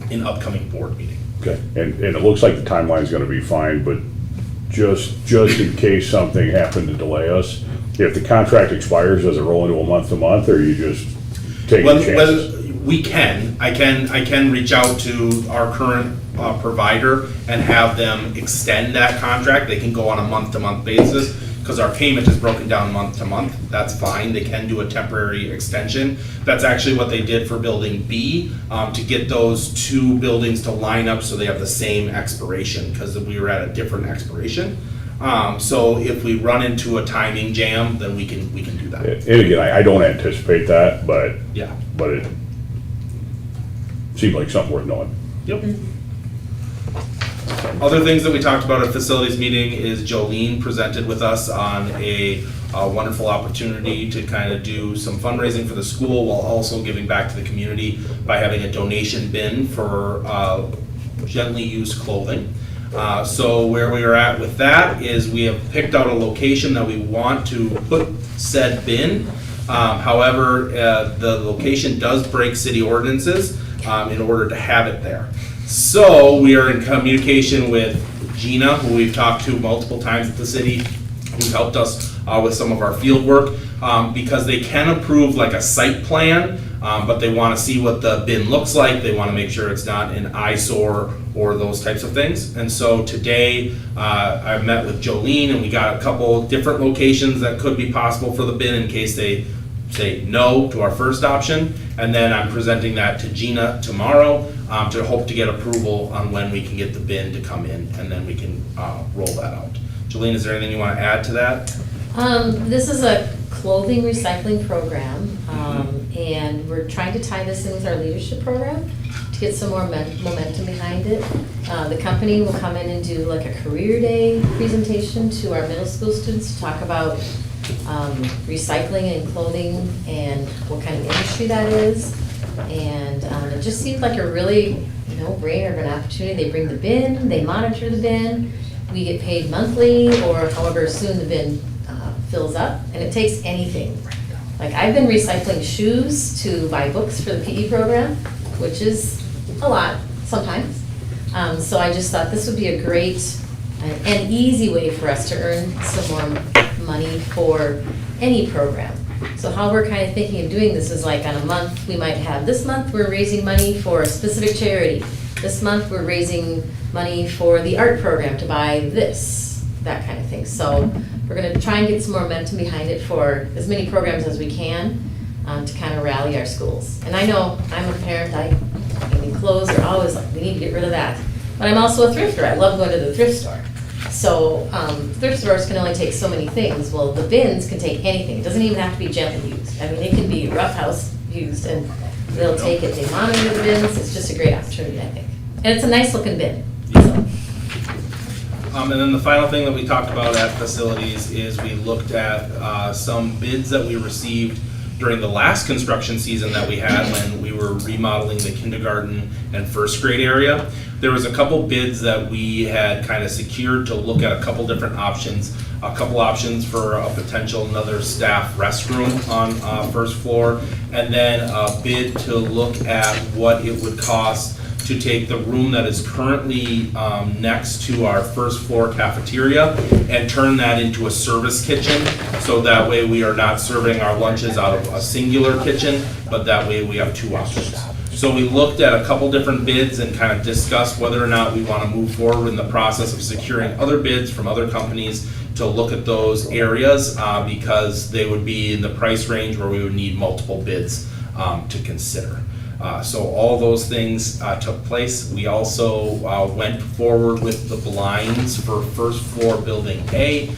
[SPEAKER 10] an upcoming board meeting.
[SPEAKER 1] Okay, and it looks like the timeline's gonna be fine, but just in case something happened to delay us, if the contract expires, does it roll into a month-to-month, or you just taking chances?
[SPEAKER 10] We can. I can reach out to our current provider and have them extend that contract. They can go on a month-to-month basis, because our payment is broken down month to month. That's fine. They can do a temporary extension. That's actually what they did for Building B, to get those 2 buildings to line up so they have the same expiration, because we were at a different expiration. So if we run into a timing jam, then we can do that.
[SPEAKER 1] And again, I don't anticipate that, but
[SPEAKER 10] Yeah.
[SPEAKER 1] it seemed like something worth knowing.
[SPEAKER 10] Yep. Other things that we talked about at facilities meeting is Jolene presented with us on a wonderful opportunity to kind of do some fundraising for the school while also giving back to the community by having a donation bin for gently used clothing. So where we are at with that is we have picked out a location that we want to put said bin. However, the location does break city ordinances in order to have it there. So we are in communication with Gina, who we've talked to multiple times at the city, who's helped us with some of our field work, because they can approve like a site plan, but they want to see what the bin looks like. They want to make sure it's not an eyesore or those types of things. And so today, I met with Jolene, and we got a couple different locations that could be possible for the bin in case they say no to our first option. And then I'm presenting that to Gina tomorrow to hope to get approval on when we can get the bin to come in, and then we can roll that out. Jolene, is there anything you want to add to that?
[SPEAKER 7] This is a clothing recycling program, and we're trying to tie this in with our leadership program to get some more momentum behind it. The company will come in and do like a career day presentation to our middle school students to talk about recycling and clothing and what kind of industry that is. And it just seemed like a really no-brainer of an opportunity. They bring the bin, they monitor the bin, we get paid monthly or however soon the bin fills up, and it takes anything. Like I've been recycling shoes to buy books for the PE program, which is a lot sometimes. So I just thought this would be a great and easy way for us to earn some more money for any program. So how we're kind of thinking of doing this is like on a month, we might have, this month we're raising money for a specific charity. This month we're raising money for the art program to buy this, that kind of thing. So we're gonna try and get some more momentum behind it for as many programs as we can to kind of rally our schools. And I know I'm a parent, I mean clothes are always like, we need to get rid of that. But I'm also a thrifter, I love going to the thrift store. So thrift stores can only take so many things. Well, the bins can take anything. It doesn't even have to be gently used. I mean, it can be roughhouse used, and they'll take it. They monitor the bins. It's just a great opportunity, I think. And it's a nice looking bin. So.
[SPEAKER 10] And then the final thing that we talked about at facilities is we looked at some bids that we received during the last construction season that we had when we were remodeling the kindergarten and first grade area. There was a couple bids that we had kind of secured to look at a couple different options. A couple options for a potential another staff restroom on first floor, and then a bid to look at what it would cost to take the room that is currently next to our first floor cafeteria and turn that into a service kitchen. So that way we are not serving our lunches out of a singular kitchen, but that way we have two options. So we looked at a couple different bids and kind of discussed whether or not we want to move forward in the process of securing other bids from other companies to look at those areas because they would be in the price range where we would need multiple bids to consider. So all those things took place. We also went forward with the blinds for first floor building A.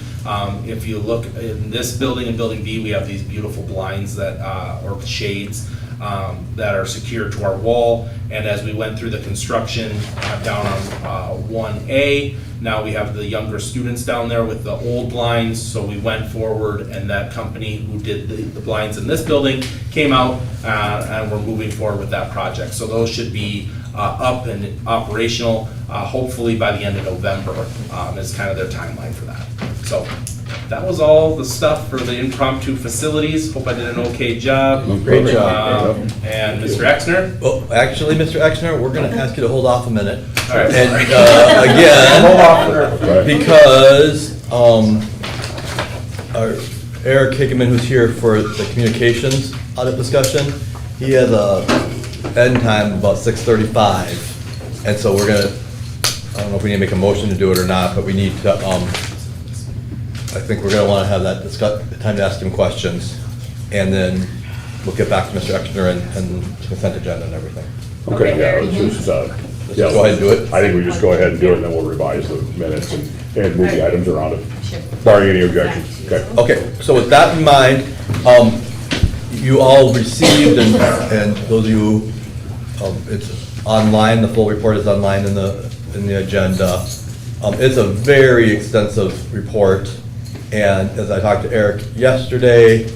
[SPEAKER 10] If you look in this building and building B, we have these beautiful blinds that, or shades that are secured to our wall. And as we went through the construction down on 1A, now we have the younger students down there with the old blinds. So we went forward, and that company who did the blinds in this building came out and we're moving forward with that project. So those should be up and operational hopefully by the end of November is kind of their timeline for that. So that was all the stuff for the impromptu facilities. Hope I did an okay job.
[SPEAKER 3] Great job.
[SPEAKER 10] And Mr. Exner?
[SPEAKER 3] Well, actually, Mr. Exner, we're gonna ask you to hold off a minute.
[SPEAKER 10] All right.
[SPEAKER 3] And,
[SPEAKER 10] Hold
[SPEAKER 3] again, because, our Eric Hickman, who's here for the communications audit discussion, he has a end time of about 6:35. And so we're gonna, I don't know if we need to make a motion to do it or not, but we need to, I think we're gonna wanna have that time to ask him questions. And then we'll get back to Mr. Exner and consent agenda and everything.
[SPEAKER 1] Okay, yeah, let's just, yeah.
[SPEAKER 3] Go ahead and do it.
[SPEAKER 1] I think we just go ahead and do it, and then we'll revise the minutes and move the items around it,
[SPEAKER 7] Sure.
[SPEAKER 1] barring any objections. Okay.
[SPEAKER 3] Okay, so with that in mind, you all received, and those of you, it's online, the full report is online in the agenda. It's a very extensive report, and as I talked to Eric yesterday,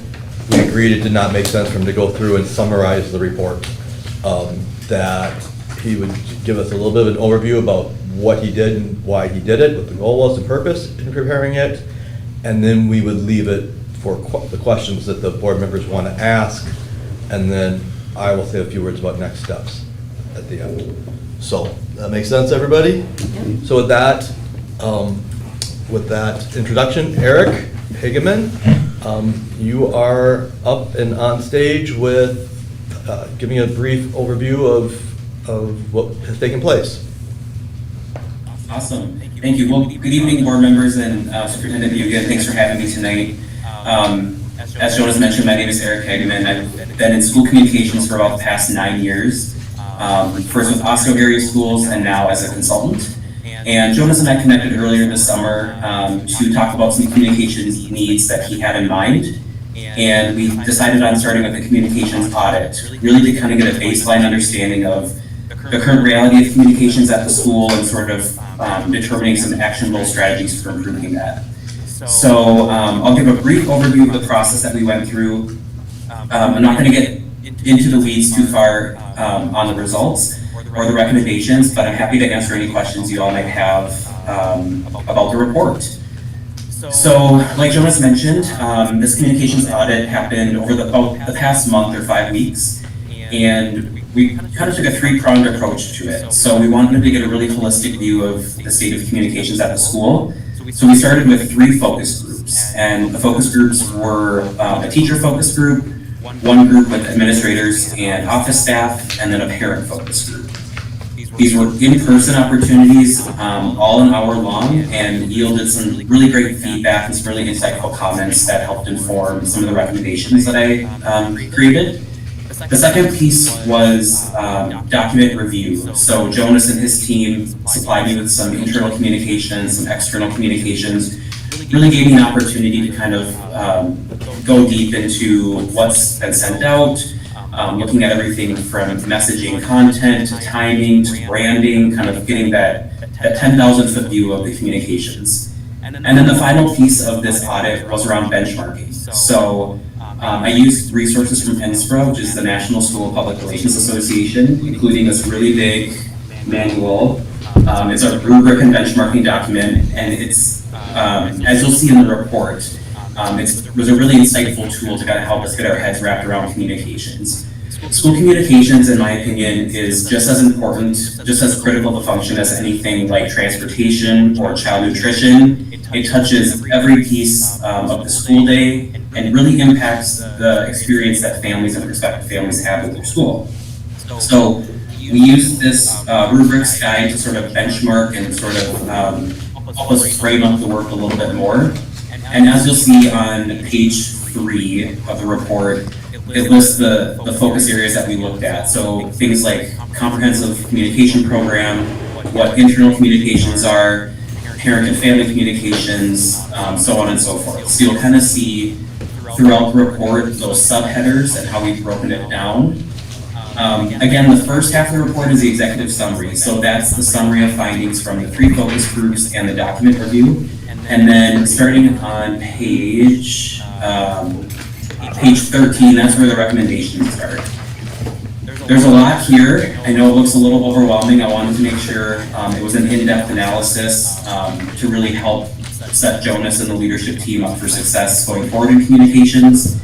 [SPEAKER 3] we agreed it did not make sense for him to go through and summarize the report. That he would give us a little bit of an overview about what he did and why he did it, what the goal was and purpose in preparing it, and then we would leave it for the questions that the board members want to ask, and then I will say a few words about next steps at the end. So, that makes sense, everybody? So with that introduction, Eric Hageman, you are up and on stage with giving a brief overview of what has taken place.
[SPEAKER 11] Awesome. Thank you. Well, good evening, board members and Superintendent Bugan. Thanks for having me tonight. As Jonas mentioned, my name is Eric Hageman. I've been in school communications for about the past 9 years, first with Osco area schools and now as a consultant. And Jonas and I connected earlier this summer to talk about some communications needs that he had in mind. And we decided on starting with a communications audit, really to kind of get a baseline understanding of the current reality of communications at the school and sort of determining some actionable strategies for improving that. So I'll give a brief overview of the process that we went through. I'm not going to get into the weeds too far on the results or the recommendations, but I'm happy to answer any questions you all might have about the report. So, like Jonas mentioned, this communications audit happened over the past month or 5 weeks, and we kind of took a three-pronged approach to it. So we wanted to get a really holistic view of the state of communications at the school. So we started with 3 focus groups, and the focus groups were a teacher focus group, one group with administrators and office staff, and then a parent focus group. These were in-person opportunities, all an hour long, and yielded some really great feedback and some really insightful comments that helped inform some of the recommendations that I created. The second piece was document review. So Jonas and his team supplied me with some internal communications, some external communications, really gave me an opportunity to kind of go deep into what's been sent out, looking at everything from messaging content to timing to branding, kind of getting that 10,000-foot view of the communications. And then the final piece of this audit was around benchmarking. So I used resources from NSPRO, which is the National School Public Relations Association, including this really big manual. It's a rubric and benchmarking document, and it's, as you'll see in the report, it was a really insightful tool to kind of help us get our heads wrapped around communications. School communications, in my opinion, is just as important, just as critical of a function as anything like transportation or child nutrition. It touches every piece of the school day and really impacts the experience that families and prospective families have with their school. So we use this rubrics guide to sort of benchmark and sort of help us frame up the work a little bit more. And as you'll see on page 3 of the report, it lists the focus areas that we looked at. So things like comprehensive communication program, what internal communications are, parent and family communications, so on and so forth. So you'll kind of see throughout the report those subheaders and how we've broken it down. Again, the first half of the report is the executive summary. So that's the summary of findings from the 3 focus groups and the document review. And then starting on page 13, that's where the recommendations start. There's a lot here. I know it looks a little overwhelming. I wanted to make sure it was an in-depth analysis to really help set Jonas and the leadership team up for success going forward in communications.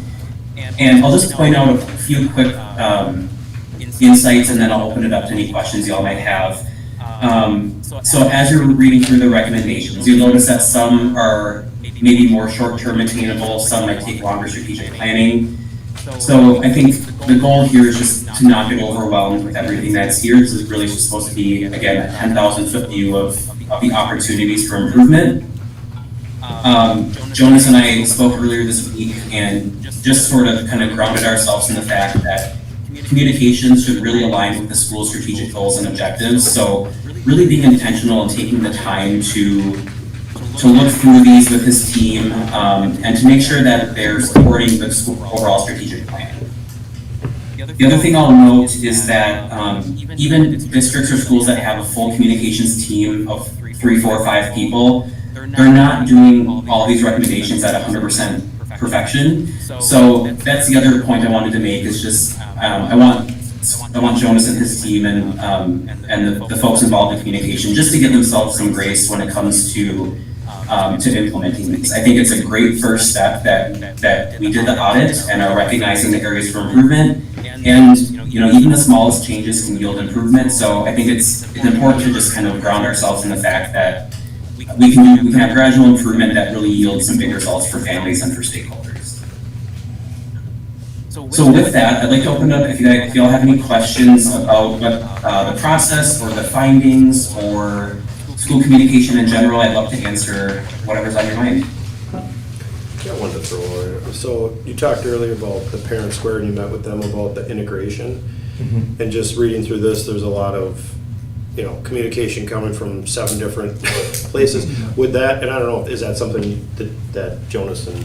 [SPEAKER 11] And I'll just point out a few quick insights, and then I'll open it up to any questions y'all might have. So as you're reading through the recommendations, you'll notice that some are maybe more short-term attainable, some might take longer strategic planning. So I think the goal here is just to not get overwhelmed with everything that's here. This is really just supposed to be, again, a 10,000-foot view of the opportunities for improvement. Jonas and I spoke earlier this week and just sort of kind of grounded ourselves in the fact that communications should really align with the school's strategic goals and objectives. So really being intentional and taking the time to look through these with his team and to make sure that they're supporting the school overall strategic plan. The other thing I'll note is that even districts or schools that have a full communications team of 3, 4, 5 people, they're not doing all these recommendations at 100% perfection. So that's the other point I wanted to make is just I want Jonas and his team and the folks involved in communication just to give themselves some grace when it comes to implementing these. I think it's a great first step that we did the audit and are recognizing the areas for improvement. And even the smallest changes can yield improvement. So I think it's important to just kind of ground ourselves in the fact that we can have gradual improvement that really yields some big results for families and for stakeholders. So with that, I'd like to open it up if y'all have any questions about what the process or the findings or school communication in general. I'd love to answer whatever's on your mind.
[SPEAKER 8] Got one to throw in. So you talked earlier about the parent square and you met with them about the integration.
[SPEAKER 3] Mm-hmm.
[SPEAKER 8] And just reading through this, there's a lot of, communication coming from 7 different places. Would that, and I don't know, is that something that Jonas and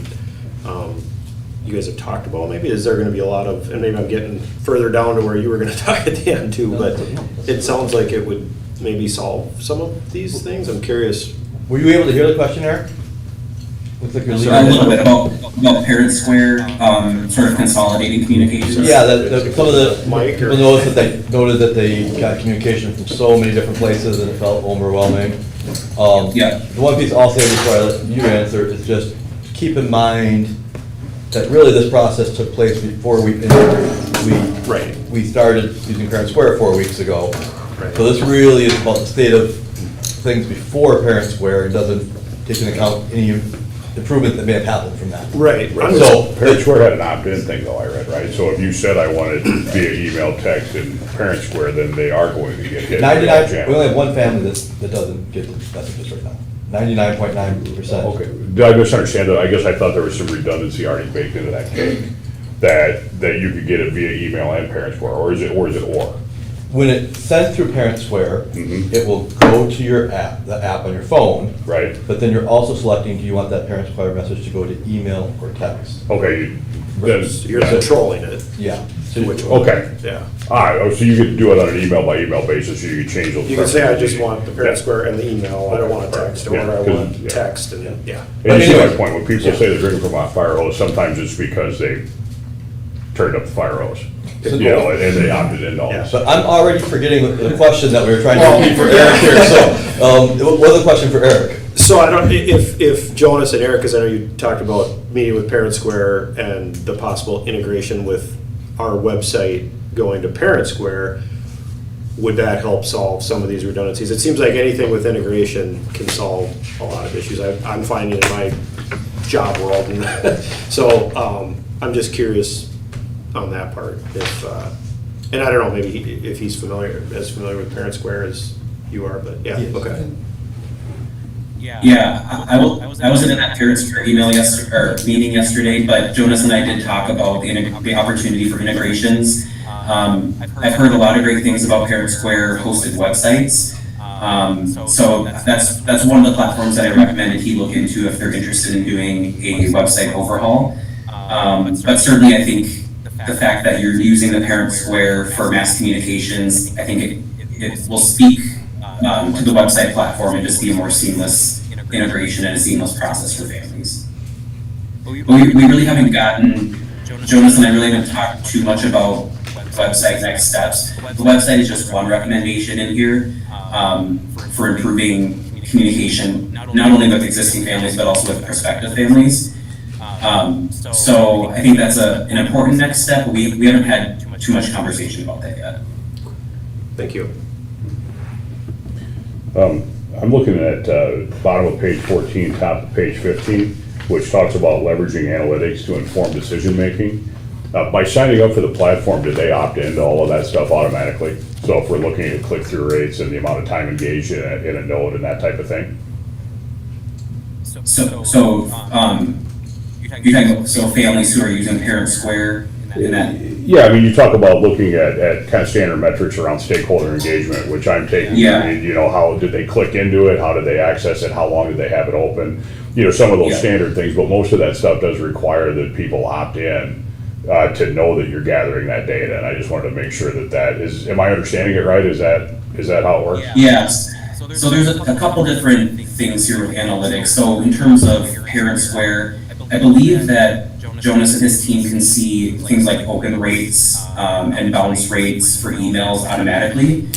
[SPEAKER 8] you guys have talked about? Maybe is there gonna be a lot of, and maybe I'm getting further down to where you were gonna talk at the end too, but it sounds like it would maybe solve some of these things. I'm curious.
[SPEAKER 3] Were you able to hear the question, Eric? Looks like you're
[SPEAKER 11] A
[SPEAKER 3] leaving.
[SPEAKER 11] little bit about Parent Square, sort of consolidating communications.
[SPEAKER 3] Yeah, some of the
[SPEAKER 8] Mike, or-
[SPEAKER 3] people noted that they got communication from so many different places and it felt overwhelming.
[SPEAKER 11] Yeah.
[SPEAKER 3] The one piece I'll say before I let you answer is just keep in mind that really this process took place before we started using Parent Square 4 weeks ago.
[SPEAKER 8] Right.
[SPEAKER 3] So this really is about the state of things before Parent Square. It doesn't take into account any improvement that may have happened from that.
[SPEAKER 8] Right.
[SPEAKER 3] So
[SPEAKER 1] Parent Square had an opt-in thing though, I read, right? So if you said I wanted via email, text, and Parent Square, then they are going to get hit.
[SPEAKER 3] 99, we only have one family that doesn't get messages right now. 99.9%.
[SPEAKER 1] Okay, did I misunderstand that? I guess I thought there was some redundancy already baked into that cake, that you could get it via email and Parent Square, or is it or?
[SPEAKER 3] When it's sent through Parent Square,
[SPEAKER 1] Mhm.
[SPEAKER 3] it will go to your app, the app on your phone.
[SPEAKER 1] Right.
[SPEAKER 3] But then you're also selecting, do you want that Parent Square message to go to email or text?
[SPEAKER 1] Okay, then.
[SPEAKER 8] You're controlling it.
[SPEAKER 3] Yeah. So
[SPEAKER 8] Which one?
[SPEAKER 1] Okay.
[SPEAKER 8] Yeah.
[SPEAKER 1] So you could do it on an email by email basis, so you could change those.
[SPEAKER 8] You can say, I just
[SPEAKER 1] preferences.
[SPEAKER 8] want the Parent Square and the email. I don't want a text, or
[SPEAKER 1] Yeah,
[SPEAKER 8] I
[SPEAKER 1] 'cause-
[SPEAKER 8] want
[SPEAKER 1] yeah.
[SPEAKER 8] text, and, yeah.
[SPEAKER 1] And you see my
[SPEAKER 3] Anyway.
[SPEAKER 1] point, when people say they're drinking from a fire hose, sometimes it's because turned up the fire hose.
[SPEAKER 3] So-
[SPEAKER 1] You know, and they opted into all
[SPEAKER 8] Yeah.
[SPEAKER 1] this.
[SPEAKER 3] So I'm already forgetting the question that we were trying to keep for Eric here, so, what was the question for Eric?
[SPEAKER 8] So I don't, if Jonas and Eric, because I know you talked about meeting with Parent Square and the possible integration with our website going to Parent Square, would that help solve some of these redundancies? It seems like anything with integration can solve a lot of issues I'm finding in my job world. And so I'm just curious on that part. If and I don't know, maybe if he's as familiar with Parent Square as you are, but yeah,
[SPEAKER 3] Yes.
[SPEAKER 8] okay.
[SPEAKER 11] Yeah, I wasn't in that parents' email yesterday, or meeting yesterday, but Jonas and I did talk about the opportunity for integrations. I've heard a lot of great things about Parent Square hosted websites. So that's one of the platforms that I recommended he look into if they're interested in doing a website overhaul. But certainly I think the fact that you're using the Parent Square for mass communications, I think it will speak to the website platform and just be a more seamless integration and a seamless process for families. We really haven't gotten, Jonas and I really haven't talked too much about website next steps. The website is just one recommendation in here for improving communication, not only with existing families, but also with prospective families. So I think that's an important next step. We haven't had too much conversation about that yet.
[SPEAKER 8] Thank you.
[SPEAKER 1] I'm looking at bottom of page 14, top of page 15, which talks about leveraging analytics to inform decision-making. By signing up for the platform, did they opt into all of that stuff automatically? So if we're looking at click-through rates and the amount of time engaged in a node and that type of thing?
[SPEAKER 11] You're talking about, so families who are using Parent Square in that?
[SPEAKER 1] Yeah, I mean, you talk about looking at kind of standard metrics around stakeholder engagement, which I'm taking,
[SPEAKER 11] Yeah.
[SPEAKER 1] you know, how did they click into it? How did they access it? How long did they have it open? You know, some of those
[SPEAKER 11] Yeah.
[SPEAKER 1] standard things, but most of that stuff does require that people opt in to know that you're gathering that data. And I just wanted to make sure that is, am I understanding it right? Is that how it works?
[SPEAKER 11] Yes. So there's a couple different things here with analytics. So in terms of Parent Square, I believe that Jonas and his team can see things like open rates and bounce rates for emails automatically.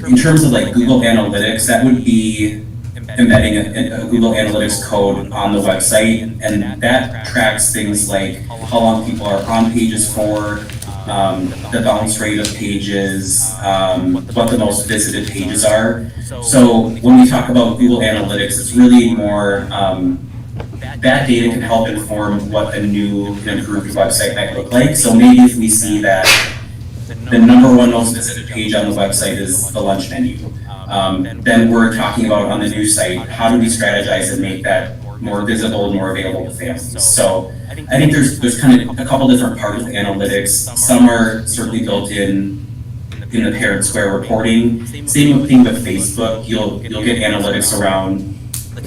[SPEAKER 11] In terms of like Google Analytics, that would be embedding a Google Analytics code on the website, and that tracks things like how long people are on pages for, the bounce rate of pages, what the most visited pages are. So when we talk about Google Analytics, it's really more, that data can help inform what a new and improved website might look like. So maybe if we see that the number one most visited page on the website is the lunch menu, then we're talking about on the new site, how do we strategize and make that more visible and more available to families? So I think there's kind of a couple different parts of analytics. Some are certainly built in the Parent Square reporting. Same thing with Facebook. You'll get analytics around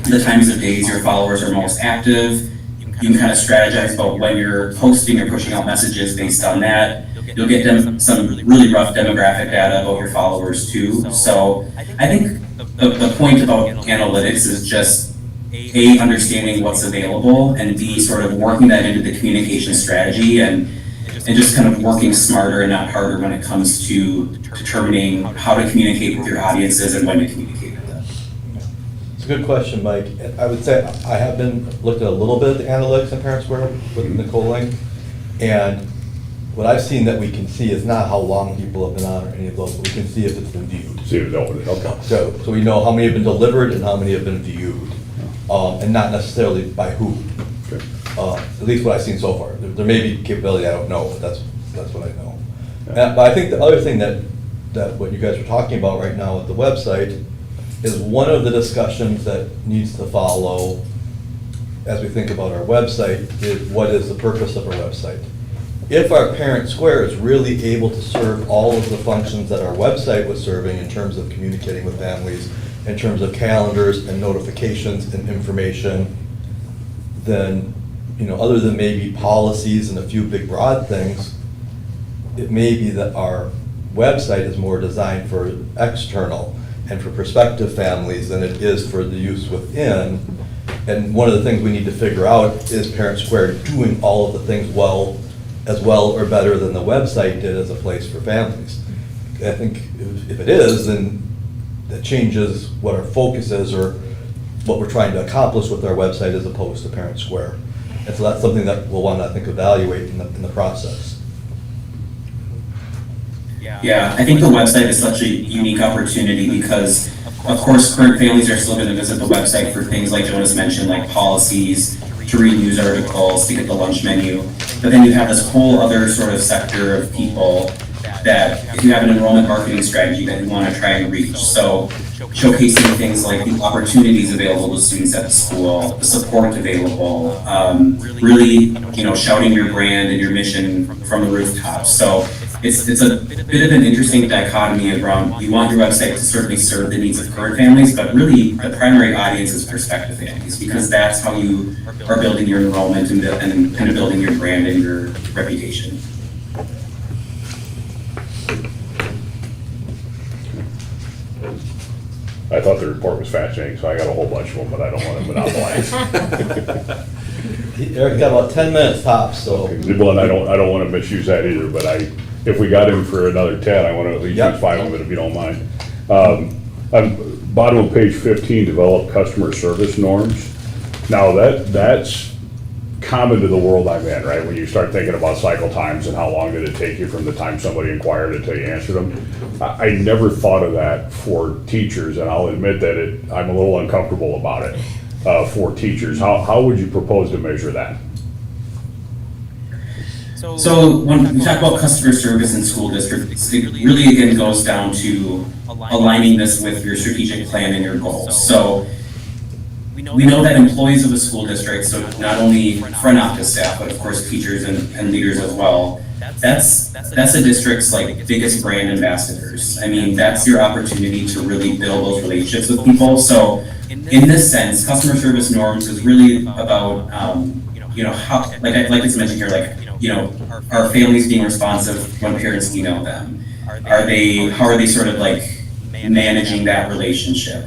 [SPEAKER 11] the times of days your followers are most active. You can kind of strategize about when you're posting or pushing out messages based on that. You'll get some really rough demographic data about your followers too. So I think the point about analytics is just A, understanding what's available, and B, sort of working that into the communication strategy and just kind of working smarter and not harder when it comes to determining how to communicate with your audiences and when to communicate with them.
[SPEAKER 3] It's a good question, Mike. I would say I have been looked at a little bit at the analytics in Parent Square with Nicole Link, and what I've seen that we can see is not how long people have been on or any of those, but we can see if it's been viewed.
[SPEAKER 1] See if it's open, okay.
[SPEAKER 3] So we know how many have been delivered and how many have been viewed, and not necessarily by who.
[SPEAKER 1] Okay.
[SPEAKER 3] At least what I've seen so far. There may be capability I don't know, but that's what I know. But I think the other thing that what you guys are talking about right now with the website is one of the discussions that needs to follow as we think about our website is what is the purpose of our website. If our Parent Square is really able to serve all of the functions that our website was serving in terms of communicating with families, in terms of calendars and notifications and information, then, you know, other than maybe policies and a few big broad things, it may be that our website is more designed for external and for prospective families than it is for the use within. And one of the things we need to figure out is Parent Square doing all of the things well as well or better than the website did as a place for families. I think if it is, then that changes what our focus is or what we're trying to accomplish with our website as opposed to Parent Square. And so that's something that we'll want to, I think, evaluate in the process.
[SPEAKER 11] Yeah, I think the website is such a unique opportunity because, of course, current families are still going to visit the website for things like Jonas mentioned, like policies, to read news articles, to get the lunch menu. But then you have this whole other sort of sector of people that if you have an enrollment marketing strategy that you want to try and reach. So showcasing things like the opportunities available to students at the school, the support available, really, shouting your brand and your mission from the rooftops. So it's a bit of an interesting dichotomy around, you want your website to certainly serve the needs of current families, but really the primary audience is prospective families, because that's how you are building your enrollment and kind of building your brand and your reputation.
[SPEAKER 1] I thought the report was fascinating, so I got a whole bunch of them, but I don't want to monopolize.
[SPEAKER 3] Eric got about 10 minutes tops, so.
[SPEAKER 1] Well, and I don't want to misuse that either, but if we got him for another 10, I want to at least use 5 of it if you don't mind. On bottom of page 15, develop customer service norms. Now that's common to the world I'm in, right? When you start thinking about cycle times and how long did it take you from the time somebody inquired until you answered them. I never thought of that for teachers, and I'll admit that I'm a little uncomfortable about it for teachers. How would you propose to measure that?
[SPEAKER 11] So when we talk about customer service in school districts, it really again goes down to aligning this with your strategic plan and your goals. So we know that employees of a school district, so not only front office staff, but of course teachers and leaders as well, that's the district's biggest brand ambassadors. I mean, that's your opportunity to really build those relationships with people. So in this sense, customer service norms is really about, how, like it's mentioned here, are families being responsive when parents email them? How are they sort of managing that relationship?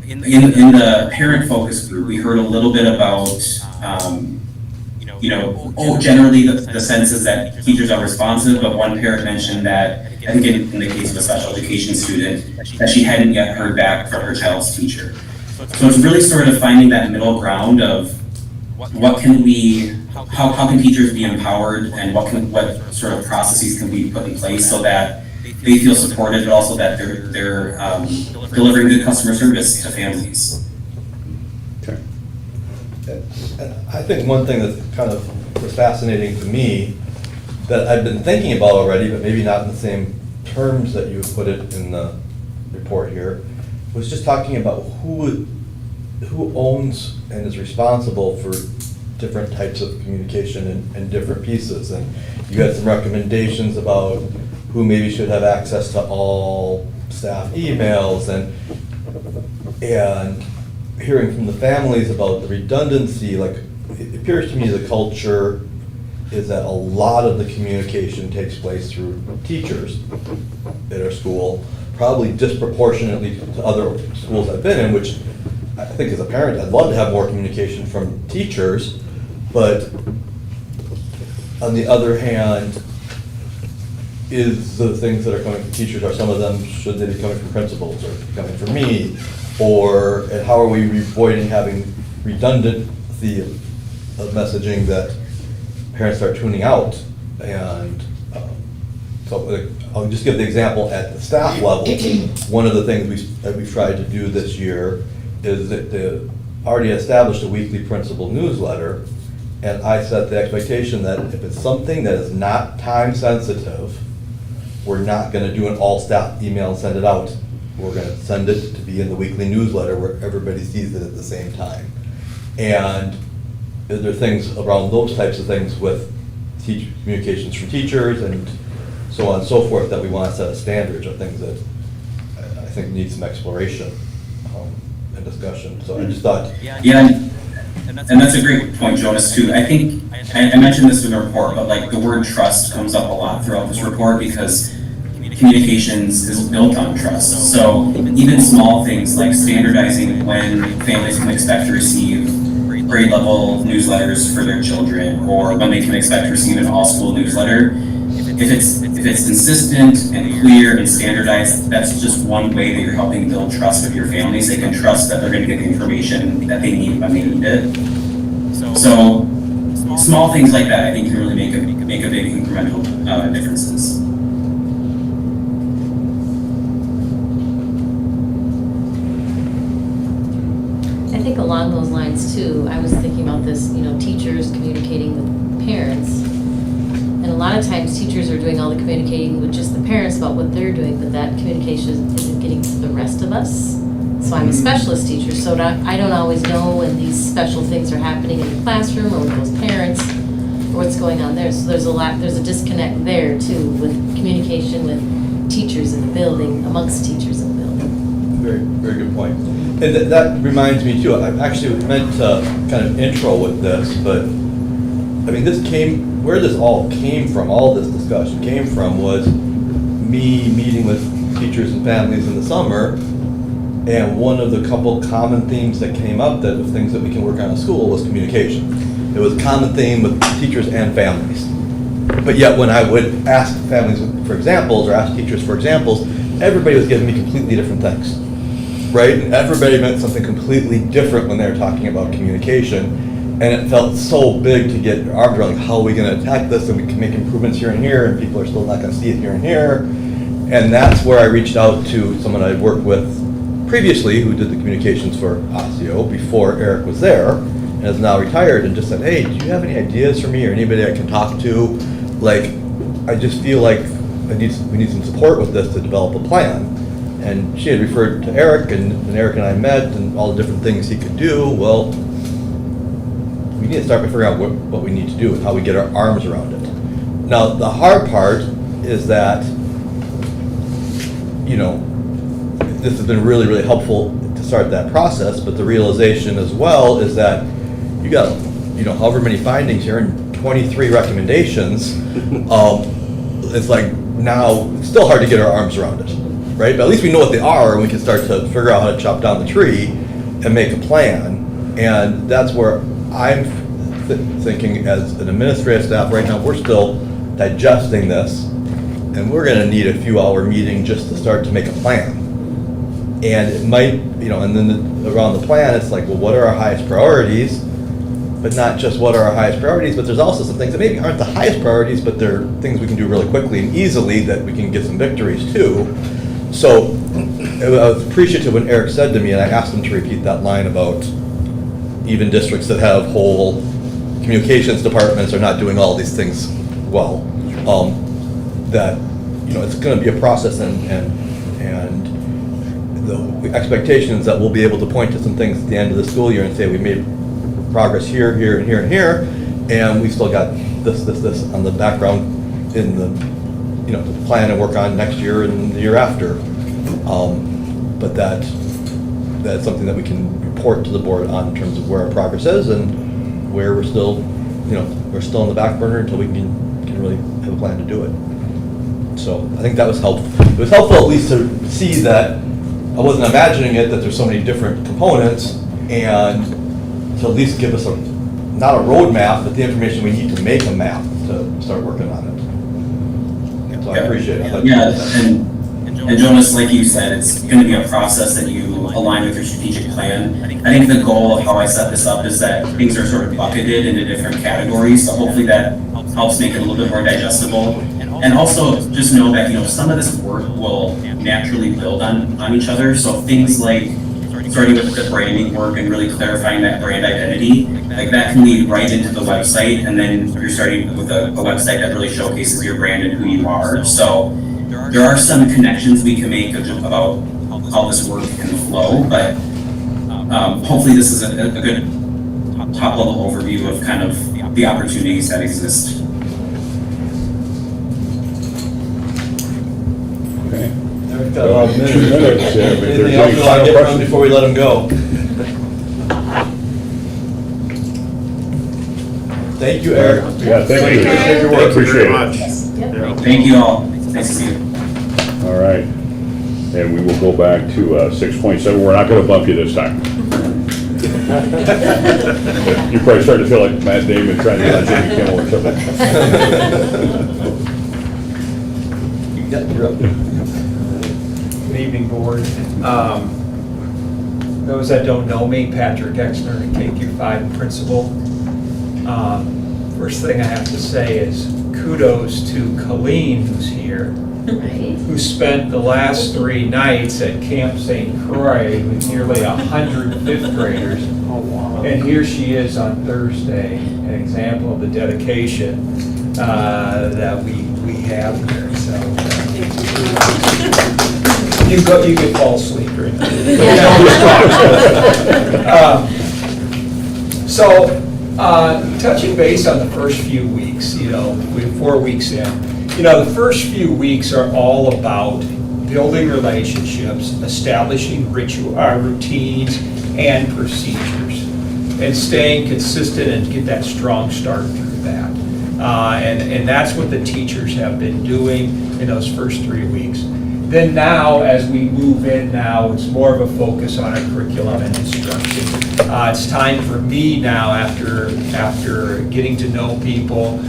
[SPEAKER 11] In the parent focus group, we heard a little bit about, generally the sense is that teachers are responsive, but one parent mentioned that, I think in the case of a special education student, that she hadn't yet heard back from her child's teacher. So it's really sort of finding that middle ground of how can teachers be empowered, and what sort of processes can be put in place so that they feel supported, but also that they're delivering good customer service to families.
[SPEAKER 1] Okay.
[SPEAKER 3] And I think one thing that kind of was fascinating to me that I've been thinking about already, but maybe not in the same terms that you put it in the report here, was just talking about who owns and is responsible for different types of communication and different pieces. And you had some recommendations about who maybe should have access to all staff emails, and hearing from the families about the redundancy. It appears to me the culture is that a lot of the communication takes place through teachers at our school, probably disproportionately to other schools I've been in, which I think as a parent, I'd love to have more communication from teachers, but on the other hand, is the things that are coming from teachers, are some of them, should they be coming from principals or coming from me? And how are we avoiding having redundancy of messaging that parents start tuning out? And so I'll just give the example at the staff level. One of the things that we've tried to do this year is that they already established a weekly principal newsletter, and I set the expectation that if it's something that is not time sensitive, we're not going to do an all staff email and send it out. We're going to send it to be in the weekly newsletter where everybody sees it at the same time. And there are things around those types of things with communications from teachers and so on and so forth that we want to set as standards, or things that I think need some exploration and discussion. So I just thought.
[SPEAKER 11] Yeah, and that's a great point, Jonas, too. I think, I mentioned this in the report, but the word trust comes up a lot throughout this report, because communications is built on trust. So even small things like standardizing when families can expect to receive grade level newsletters for their children, or when they can expect to receive an all-school newsletter. If it's consistent and clear and standardized, that's just one way that you're helping build trust with your families. They can trust that they're going to get the information that they need when they need it. So small things like that, I think, can really make a big incremental differences.
[SPEAKER 7] I think along those lines too, I was thinking about this, teachers communicating with parents. And a lot of times teachers are doing all the communicating with just the parents about what they're doing, but that communication isn't getting to the rest of us. So I'm a specialist teacher, so I don't always know when these special things are happening in the classroom or with those parents or what's going on there. So there's a disconnect there too with communication with teachers in the building, amongst teachers in the building.
[SPEAKER 3] Very, very good point. And that reminds me too, I actually meant to kind of intro with this, but I mean, where this all came from, all this discussion came from was me meeting with teachers and families in the summer, and one of the couple common themes that came up that of things that we can work on in school was communication. It was a common theme with teachers and families. But yet when I would ask families for examples or ask teachers for examples, everybody was giving me completely different things, right? And everybody meant something completely different when they were talking about communication. And it felt so big to get your arms around, like, how are we gonna attack this? And we can make improvements here and here, and people are still not gonna see it here and here. And that's where I reached out to someone I'd worked with previously who did the communications for Osseo before Eric was there, and is now retired, and just said, hey, do you have any ideas for me or anybody I can talk to? Like, I just feel like we need some support with this to develop a plan. And she had referred to Eric, and Eric and I met, and all the different things he could do. Well, we need to start by figuring out what we need to do and how we get our arms around it. Now, the hard part is that, this has been really, really helpful to start that process, but the realization as well is that you got, however many findings here and 23 recommendations, it's like now it's still hard to get our arms around it, right? But at least we know what they are, and we can start to figure out how to chop down the tree and make a plan. And that's where I'm thinking as an administrative staff right now, we're still digesting this, and we're gonna need a few hour meeting just to start to make a plan. And it might, and then around the plan, it's like, well, what are our highest priorities? But not just what are our highest priorities, but there's also some things that maybe aren't the highest priorities, but they're things we can do really quickly and easily that we can get some victories too. So I was appreciative when Eric said to me, and I asked him to repeat that line about even districts that have whole communications departments are not doing all these things well. That, it's gonna be a process, and the expectation is that we'll be able to point to some things at the end of the school year and say we made progress here, here, and here, and here, and we still got this on the background in the, to plan and work on next year and the year after. But that's something that we can report to the board on in terms of where our progress is and where we're still, we're still on the back burner until we can really have a plan to do it. So I think that was helpful. It was helpful at least to see that I wasn't imagining it, that there's so many different components, and to at least give us not a roadmap, but the information we need to make a map to start working on it. So I appreciate it.
[SPEAKER 11] Yeah, and Jonas, like you said, it's going to be a process that you align with your strategic plan. I think the goal of how I set this up is that things are sort of bucketed into different categories, so hopefully that helps make it a little bit more digestible. And also just know that, some of this work will naturally build on each other. So things like starting with the branding work and really clarifying that brand identity, like that can lead right into the website, and then you're starting with a website that really showcases your brand and who you are. So there are some connections we can make about how this work can flow, but hopefully this is a good top-level overview of kind of the opportunities that exist.
[SPEAKER 1] Okay.
[SPEAKER 3] We've got about a minute.
[SPEAKER 1] 2 minutes, yeah, if there's
[SPEAKER 3] Anything else
[SPEAKER 1] any
[SPEAKER 3] you want
[SPEAKER 1] final
[SPEAKER 3] to get from
[SPEAKER 1] questions?
[SPEAKER 3] before we let them go? Thank you, Eric.
[SPEAKER 1] Yeah, thank you.
[SPEAKER 3] Appreciate your work.
[SPEAKER 8] Thank you
[SPEAKER 1] Appreciate
[SPEAKER 8] very
[SPEAKER 1] it.
[SPEAKER 8] much.
[SPEAKER 7] Yep.
[SPEAKER 8] Yeah.
[SPEAKER 11] Thank you all. Nice to see you.
[SPEAKER 1] All right. And we will go back to 6.7. We're not gonna bump you this time. You probably started to feel like Matt Damon trying to get on Jimmy Kimmel or something.
[SPEAKER 3] You're up.
[SPEAKER 9] Good evening, board. Those that don't know me, Patrick Exner, KQ5 principal. First thing I have to say is kudos to Colleen, who's here,
[SPEAKER 7] Right?
[SPEAKER 9] who spent the last 3 nights at Camp St. Croix with nearly 100 fifth graders. And here she is on Thursday, an example of the dedication that we have here. So you could fall asleep right touching base on the first few weeks, we're 4 weeks in. The first few weeks are all about building relationships, establishing routines and procedures, and staying consistent and get that strong start through that. And that's what the teachers have been doing in those first 3 weeks. Then now, as we move in now, it's more of a focus on our curriculum and instruction. It's time for me now, after getting to know people,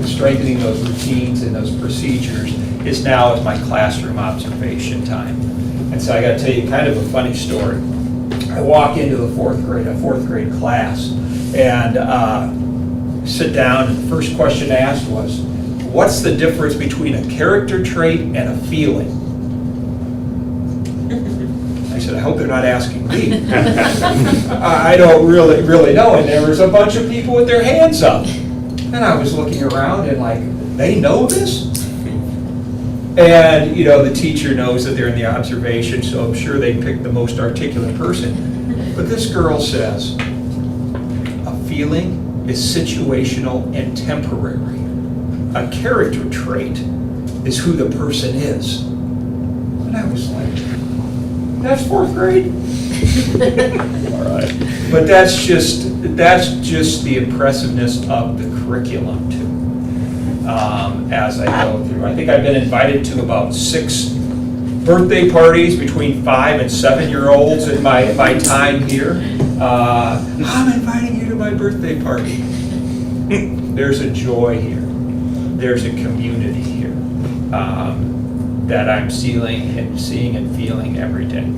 [SPEAKER 9] strengthening those routines and those procedures, is my classroom observation time. And so I got to tell you kind of a funny story. I walk into a fourth grade class, and sit down, and the first question asked was, what's the difference between a character trait and a feeling? I said, I hope they're not asking me. I don't really know. And there was a bunch of people with their hands up. And I was looking around and like, they know this? And, the teacher knows that they're in the observation, so I'm sure they picked the most articulate person. But this girl says, a feeling is situational and temporary. A character trait is who the person is. And I was like, that's fourth grade?
[SPEAKER 1] All right.
[SPEAKER 9] But that's just the impressiveness of the curriculum too. As I go through, I think I've been invited to about 6 birthday parties between 5 and 7-year-olds in my time here. I'm inviting you to my birthday party. There's a joy here. There's a community here that I'm seeing and feeling every day.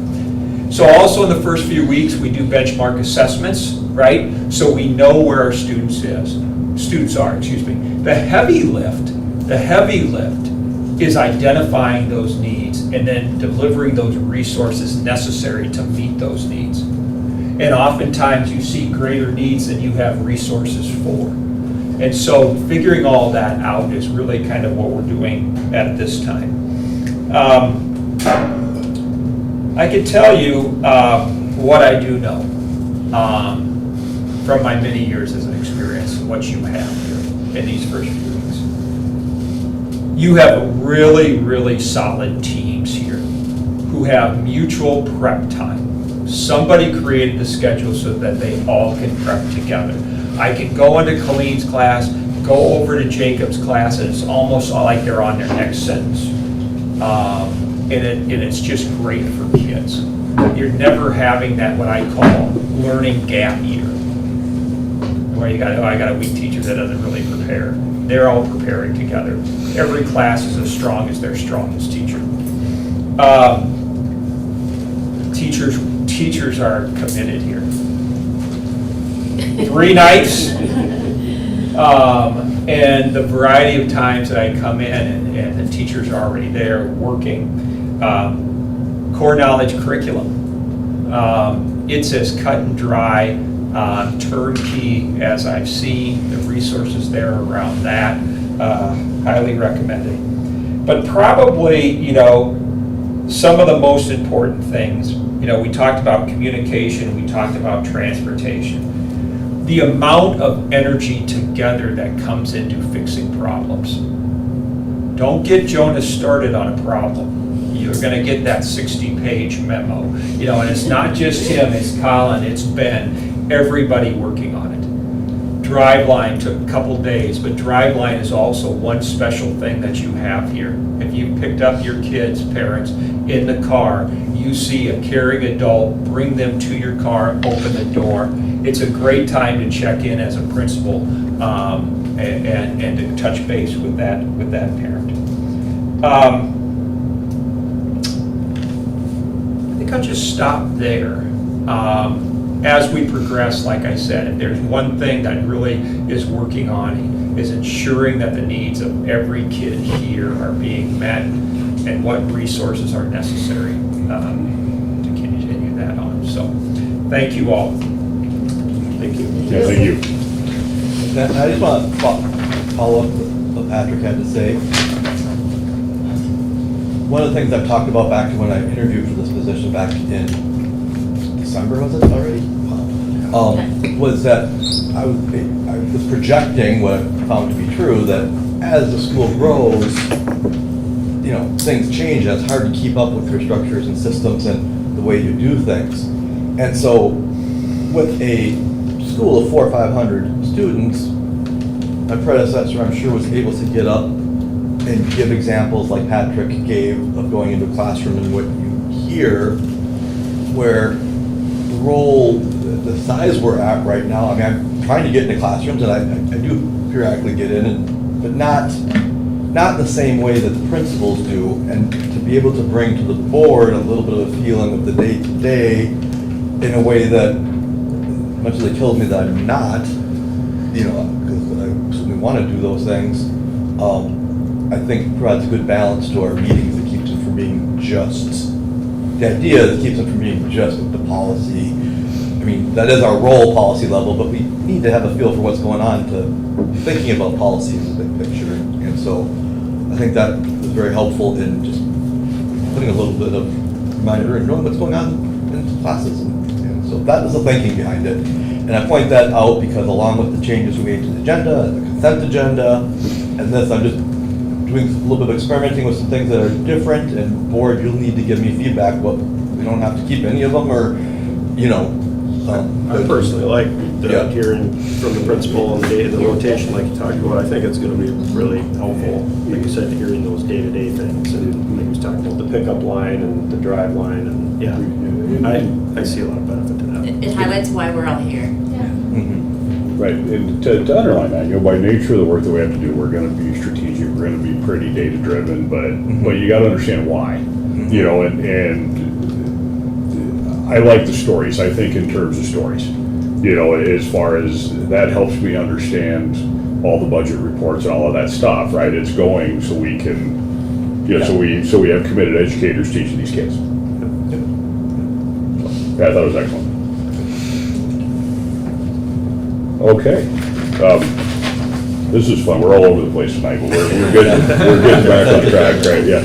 [SPEAKER 9] So also in the first few weeks, we do benchmark assessments, right? So we know where our students are. The heavy lift is identifying those needs and then delivering those resources necessary to meet those needs. And oftentimes you see greater needs than you have resources for. And so figuring all that out is really kind of what we're doing at this time. I can tell you what I do know from my many years as an experience, what you have here in these first few weeks. You have really, really solid teams here who have mutual prep time. Somebody created the schedule so that they all can prep together. I can go into Colleen's class, go over to Jacob's class, and it's almost like they're on their next sentence. And it's just great for kids. You're never having that, what I call, learning gap year, where I got a weak teacher that doesn't really prepare. They're all preparing together. Every class is as strong as their strongest teacher. Teachers are committed here. 3 nights, and the variety of times that I come in and the teachers are already there working. Core knowledge curriculum. It's as cut and dry, turnkey as I've seen. The resources there around that, highly recommended. But probably, some of the most important things, we talked about communication, we talked about transportation. The amount of energy together that comes into fixing problems. Don't get Jonas started on a problem. You're going to get that 60-page memo. And it's not just him, it's Colin, it's Ben, everybody working on it. Driveline took a couple days, but Driveline is also one special thing that you have here. If you picked up your kids, parents, in the car, you see a caring adult, bring them to your car, open the door. It's a great time to check in as a principal and to touch base with that parent. I think I'll just stop there. As we progress, like I said, if there's one thing that really is working on is ensuring that the needs of every kid here are being met and what resources are necessary to continue that on. So, thank you all.
[SPEAKER 8] Thank you.
[SPEAKER 1] Yeah, thank you.
[SPEAKER 3] And I just want to follow up what Patrick had to say. One of the things I've talked about back to when I interviewed for this position back in December, was it already? Was that I was projecting what I found to be true, that as the school grows, you know, things change. It's hard to keep up with your structures and systems and the way you do things. And so with a school of 400 or 500 students, my predecessor, I'm sure, was able to get up and give examples like Patrick gave of going into a classroom and what you hear, where the role, the size we're at right now, I mean, I'm trying to get into classrooms, and I do periodically get in, but not the same way that the principals do, and to be able to bring to the board a little bit of a feeling of the day-to-day in a way that, much as it kills me that I'm not, you know, because I certainly want to do those things, I think provides a good balance to our meetings that keeps them from being just, the idea that keeps them from being just the policy. I mean, that is our role, policy level, but we need to have a feel for what's going on to thinking about policy in the big picture. And so I think that was very helpful in just putting a little bit of reminder and knowing what's going on in classes. And so that was the thinking behind it. And I point that out because along with the changes we made to the agenda, the consent agenda, and this, I'm just doing a little bit of experimenting with some things that are different, and board, you'll need to give me feedback, but we don't have to keep any of them, or, you know.
[SPEAKER 8] I personally like hearing from the principal and the rotation like you talked about. I think it's going to be really helpful, like you said, hearing those day-to-day things, and like he was talking about the pickup line and the drive line, and yeah, I see a lot of benefit to that.
[SPEAKER 6] It highlights why we're all here.
[SPEAKER 1] Right, and to underline that, you know, by nature of the work that we have to do, we're gonna be strategic, we're gonna be pretty data-driven, but you gotta understand why. You know, and I like the stories, I think in terms of stories. You know, as far as, that helps me understand all the budget reports and all of that stuff, right? It's going so we can, you know, so we have committed educators teaching these kids. Yeah, I thought it was excellent. Okay. This is fun. We're all over the place tonight, but we're getting back on track, right? Yeah.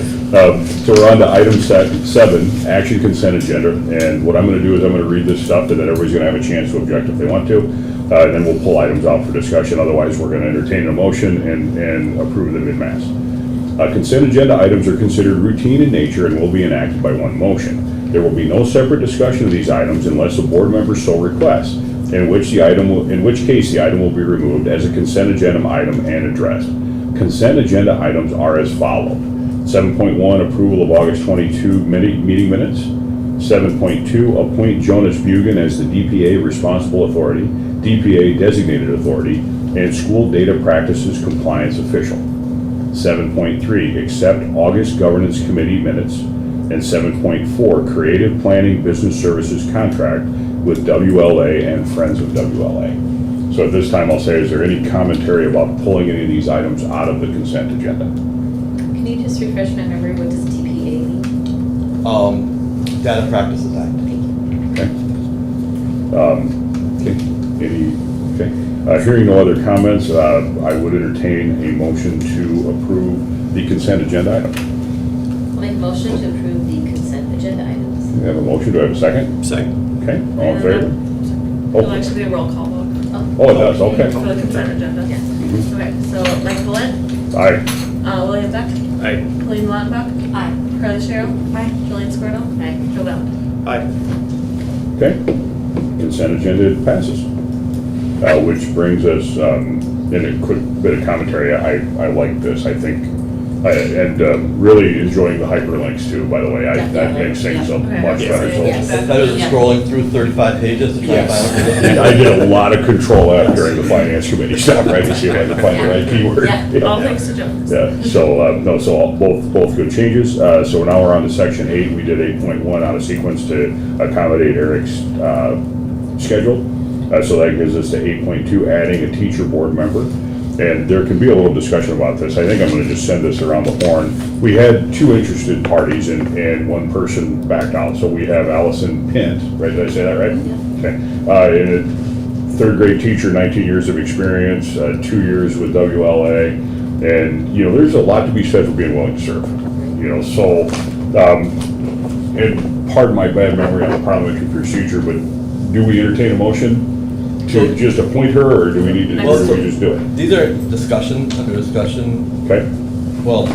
[SPEAKER 1] So we're on to item 7, action consent agenda. And what I'm going to do is I'm going to read this stuff, and then everybody's going to have a chance to object if they want to. And then we'll pull items out for discussion. Otherwise, we're going to entertain a motion and approve them en masse. Consent agenda items are considered routine in nature and will be enacted by one motion. There will be no separate discussion of these items unless a board member so requests, in which case the item will be removed as a consent agenda item and addressed. Consent agenda items are as follows. 7.1, approval of August 22 meeting minutes. 7.2, appoint Jonas Bugan as the DPA responsible authority, DPA designated authority, and school data practices compliance official. 7.3, accept August governance committee minutes. And 7.4, creative planning business services contract with WLA and Friends of WLA. So at this time, I'll say, is there any commentary about pulling any of these items out of the consent agenda?
[SPEAKER 7] Can you just refresh my memory, what does DPA mean?
[SPEAKER 3] Data Practices Act.
[SPEAKER 1] Okay. Hearing no other comments, I would entertain a motion to approve the consent agenda item.
[SPEAKER 7] I'll make a motion to approve the consent agenda items.
[SPEAKER 1] We have a motion. Do I have a second?
[SPEAKER 8] Second.
[SPEAKER 1] Okay, all in favor?
[SPEAKER 2] It'll actually be a roll call vote
[SPEAKER 1] Oh, it does, okay.
[SPEAKER 2] for the consent agenda.
[SPEAKER 7] Yeah.
[SPEAKER 2] Okay, so Mike Bullitt,
[SPEAKER 1] Aye.
[SPEAKER 2] William Beck,
[SPEAKER 8] Aye.
[SPEAKER 2] Colleen Lautenbach,
[SPEAKER 6] Aye.
[SPEAKER 2] Carly Sherrill, Julian Squirtle, Joe Bell.
[SPEAKER 8] Aye.
[SPEAKER 1] Okay, consent agenda passes. which brings us, in a quick bit of commentary, I like this, I think, and really enjoying the hyperlinks too, by the way, that makes things so
[SPEAKER 2] Okay.
[SPEAKER 1] much better. So
[SPEAKER 7] Yes.
[SPEAKER 3] Better than scrolling through 35 pages to try to find what you're looking
[SPEAKER 1] I
[SPEAKER 3] for.
[SPEAKER 1] did a lot of control F during the finance committee stuff, right, to see if I could find the right keyword.
[SPEAKER 7] Yeah.
[SPEAKER 2] All thanks to Joe.
[SPEAKER 1] Yeah, so, no, so both good changes. So now we're on to section 8. We did 8.1 out of sequence to accommodate Eric's schedule. So that gives us to 8.2, adding a teacher board member. And there can be a little discussion about this. I think I'm gonna just send this around the horn. We had 2 interested parties and 1 person backed out. So we have Allison Pint, right, did I say that right? Okay. And a 3rd grade teacher, 19 years of experience, 2 years with WLA. And, there's a lot to be said for being willing to serve, so, and pardon my bad memory on the parliamentary procedure, but do we entertain a motion to just appoint her, or do we need to, or do we just do it?
[SPEAKER 3] These are under discussion.
[SPEAKER 1] Okay,
[SPEAKER 3] Well,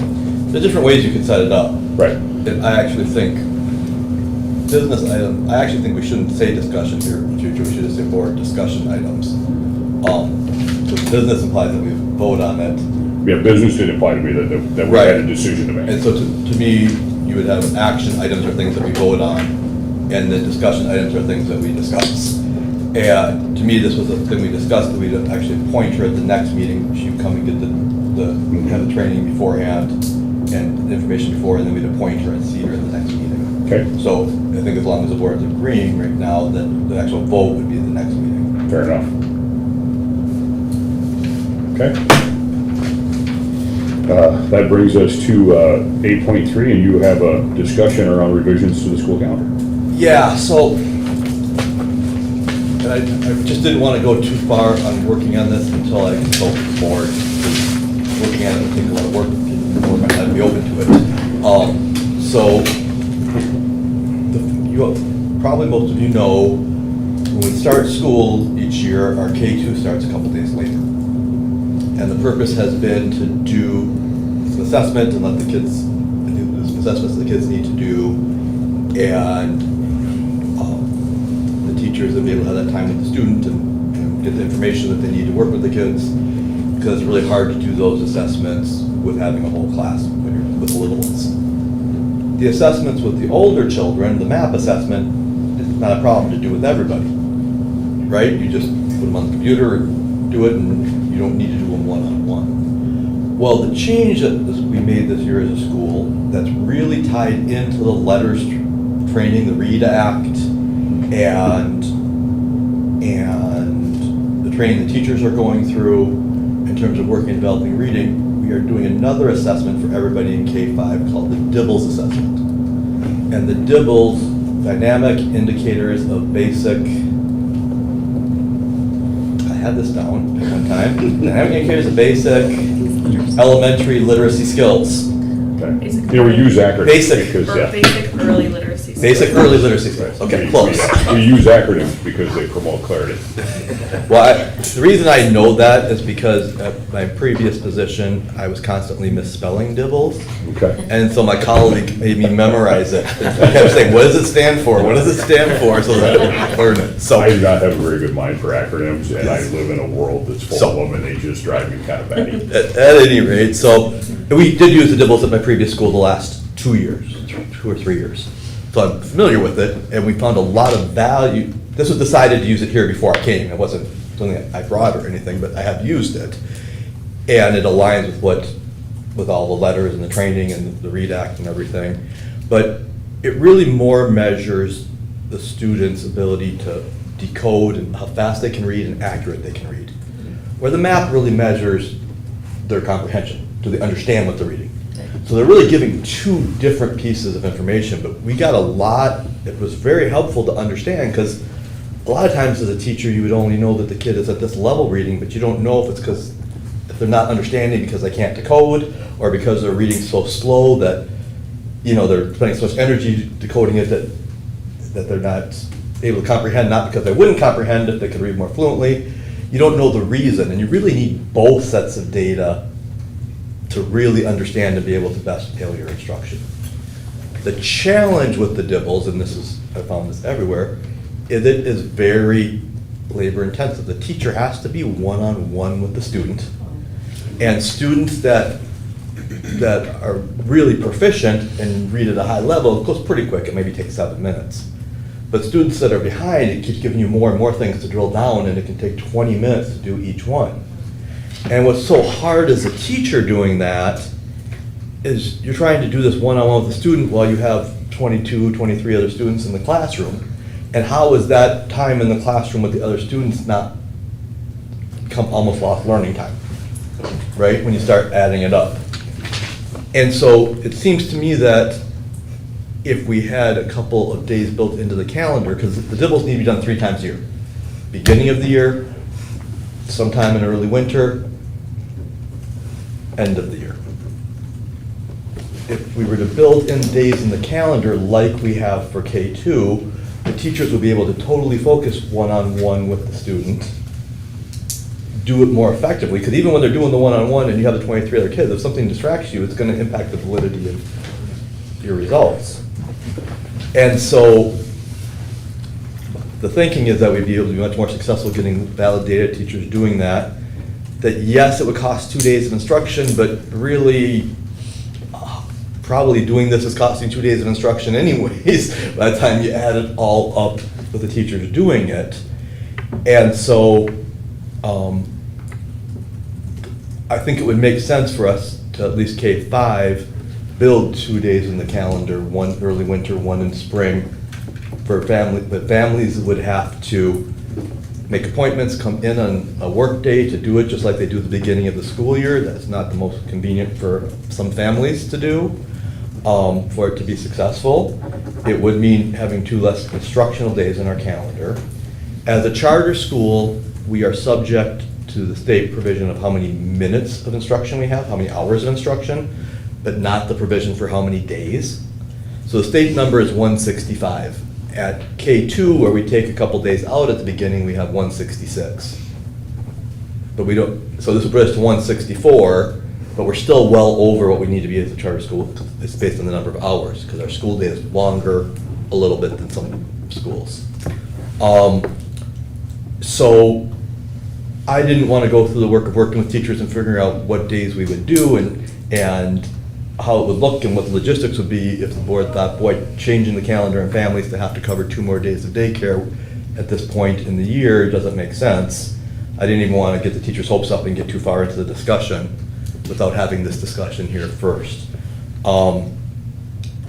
[SPEAKER 3] there's different ways you can set it up.
[SPEAKER 1] right,
[SPEAKER 3] And I actually think business item, I actually think we shouldn't say discussion here in future, we should just say board discussion items. Because business implies that we vote on it.
[SPEAKER 1] yeah, business did imply to me that we had a decision to
[SPEAKER 3] And
[SPEAKER 1] make.
[SPEAKER 3] so to me, you would have action items or things that we vote on, and then discussion items are things that we discuss. And to me, this was a thing we discussed, that we'd actually appoint her at the next meeting. She'd come and get have the training beforehand and the information before, and then we'd appoint her and see her at the next meeting.
[SPEAKER 1] Okay,
[SPEAKER 3] So I think as long as the board's agreeing right now, then the actual vote would be at the next meeting.
[SPEAKER 1] fair enough. Okay. That brings us to 8.3, and you have a discussion around revisions to the school calendar.
[SPEAKER 3] Yeah, so, and I just didn't want to go too far on working on this until I consult with the board. Working on it would take a lot of work, the board might not be open to it. So, probably most of you know, when we start school each year, our K-2 starts a couple days later. And the purpose has been to do some assessment and let the kids, do some assessments the kids need to do, and the teachers will be able to have that time with the student and get the information that they need to work with the kids, because it's really hard to do those assessments with having a whole class when you're with the little ones. The assessments with the older children, the MAP assessment, is not a problem to do with everybody, right? You just put them on the computer and do it, and you don't need to do them one-on-one. Well, the change that we made this year as a school that's really tied into the letters training, the READ Act, and the training the teachers are going through in terms of working and developing reading, we are doing another assessment for everybody in K-5 called the DIBELS assessment. And the DIBELS, Dynamic Indicators of Basic, I had this down at one time, Dynamic Indicators of Basic Elementary Literacy Skills.
[SPEAKER 1] Okay. We use acronyms.
[SPEAKER 3] Basic.
[SPEAKER 1] Because,
[SPEAKER 2] Or
[SPEAKER 1] yeah.
[SPEAKER 2] basic early literacy. skills.
[SPEAKER 3] Basic Early Literacy Skills, okay, close.
[SPEAKER 1] We use acronyms because they promote clarity.
[SPEAKER 3] Well, the reason I know that is because at my previous position, I was constantly misspelling DIBELS.
[SPEAKER 1] Okay.
[SPEAKER 3] And so my colleague made me memorize it. I kept saying, what does it stand for? What does it stand for? So that I could learn it.
[SPEAKER 1] So I do not have a very good mind for acronyms, and I live in a world that's full of them, and they just drive me kind of batty.
[SPEAKER 3] At any rate, so we did use the DIBELS at my previous school the last 2 years, 2 or 3 years. So I'm familiar with it, and we found a lot of value. This was decided to use it here before I came. It wasn't something that I brought or anything, but I have used it. And it aligns with all the letters and the training and the READ Act and everything. But it really more measures the student's ability to decode and how fast they can read and accurate they can read. Where the MAP really measures their comprehension. Do they understand what they're reading? So they're really giving 2 different pieces of information, but we got a lot. It was very helpful to understand, because a lot of times as a teacher, you would only know that the kid is at this level reading, but you don't know if it's because if they're not understanding because they can't decode, or because they're reading so slow that, they're spending so much energy decoding it that they're not able to comprehend, not because they wouldn't comprehend if they could read more fluently. You don't know the reason, and you really need both sets of data to really understand and be able to best tailor your instruction. The challenge with the DIBELS, and I found this everywhere, is it is very labor intensive. The teacher has to be one-on-one with the student. And students that are really proficient and read at a high level, it goes pretty quick, it maybe takes 7 minutes. But students that are behind, it keeps giving you more and more things to drill down, and it can take 20 minutes to do each one. And what's so hard as a teacher doing that is you're trying to do this one-on-one with the student while you have 22, 23 other students in the classroom. And how is that time in the classroom with the other students not become almost lost learning time, right? When you start adding it up. And so it seems to me that if we had a couple of days built into the calendar, because the dibbles need to be done 3 times a year. Beginning of the year, sometime in early winter, end of the year. If we were to build in days in the calendar like we have for K2, the teachers would be able to totally focus one-on-one with the student, do it more effectively, because even when they're doing the one-on-one and you have the 23 other kids, if something distracts you, it's going to impact the validity of your results. And so the thinking is that we'd be able to be much more successful getting validated teachers doing that. That yes, it would cost 2 days of instruction, but really probably doing this is costing 2 days of instruction anyways by the time you add it all up with the teachers doing it. And so I think it would make sense for us to at least K5 build 2 days in the calendar, one early winter, one in spring for family. But families would have to make appointments, come in on a work day to do it just like they do at the beginning of the school year. That's not the most convenient for some families to do. For it to be successful, it would mean having 2 less instructional days in our calendar. As a charter school, we are subject to the state provision of how many minutes of instruction we have, how many hours of instruction, but not the provision for how many days. So the state number is 165. At K2, where we take a couple days out at the beginning, we have 166. But we don't, so this would bring us to 164, but we're still well over what we need to be as a charter school. It's based on the number of hours, because our school day is longer a little bit than some schools. So I didn't want to go through the work of working with teachers and figuring out what days we would do and how it would look and what the logistics would be if the board thought, boy, changing the calendar and families to have to cover 2 more days of daycare at this point in the year doesn't make sense. I didn't even want to get the teachers' hopes up and get too far into the discussion without having this discussion here first.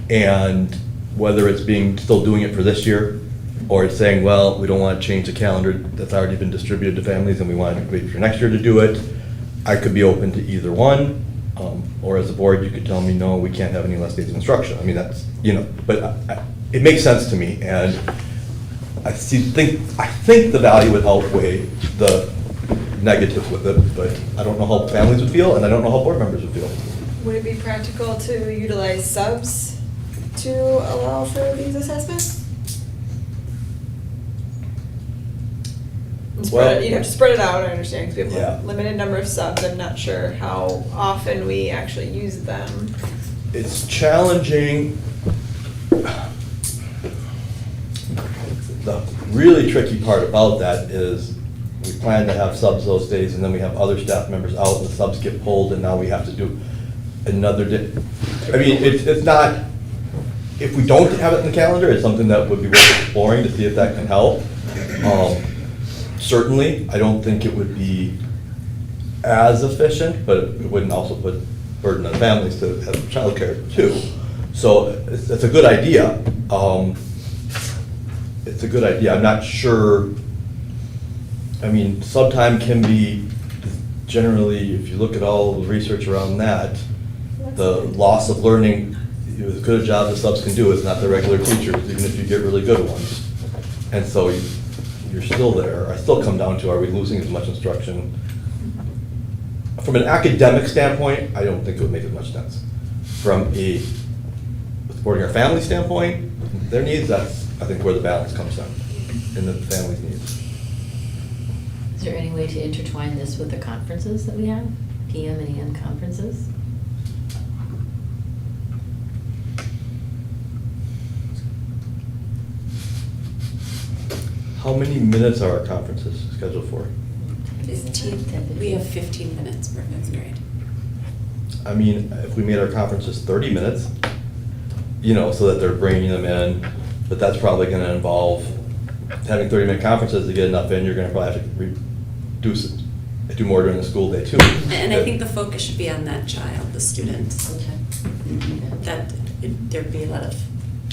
[SPEAKER 3] And whether it's still doing it for this year, or it's saying, well, we don't want to change the calendar that's already been distributed to families and we want to wait for next year to do it, I could be open to either one. Or as a board, you could tell me, no, we can't have any less days of instruction. I mean, that's, but it makes sense to me, and I think the value would outweigh the negatives with it, but I don't know how families would feel, and I don't know how board members would feel.
[SPEAKER 4] Would it be practical to utilize subs to allow for these assessments?
[SPEAKER 3] Well,
[SPEAKER 4] You have to spread it out, I understand, because we have
[SPEAKER 3] Yeah.
[SPEAKER 4] a limited number of subs. I'm not sure how often we actually use them.
[SPEAKER 3] It's challenging. The really tricky part about that is we plan to have subs those days, and then we have other staff members out, and the subs get pulled, and now we have to do another day. I mean, it's not, if we don't have it in the calendar, it's something that would be worth exploring to see if that can help. Certainly, I don't think it would be as efficient, but it wouldn't also put burden on families to have childcare too. So it's a good idea. It's a good idea. I'm not sure. I mean, subtime can be generally, if you look at all the research around that, the loss of learning, as good a job the subs can do is not the regular teachers, even if you get really good ones. And so you're still there. I still come down to, are we losing as much instruction? From an academic standpoint, I don't think it would make as much sense. From a supporting our family standpoint, their needs, that's, I think, where the balance comes down, in the family's needs.
[SPEAKER 7] Is there any way to intertwine this with the conferences that we have, PM and AM conferences?
[SPEAKER 3] How many minutes are our conferences scheduled for?
[SPEAKER 6] 15, we have 15 minutes per fifth grade.
[SPEAKER 3] I mean, if we made our conferences 30 minutes, you know, so that they're bringing them in, but that's probably gonna involve having 30-minute conferences to get enough in, you're gonna probably have to reduce it, do more during the school day too.
[SPEAKER 6] And I think the focus should be on that child, the student, that there'd be a lot of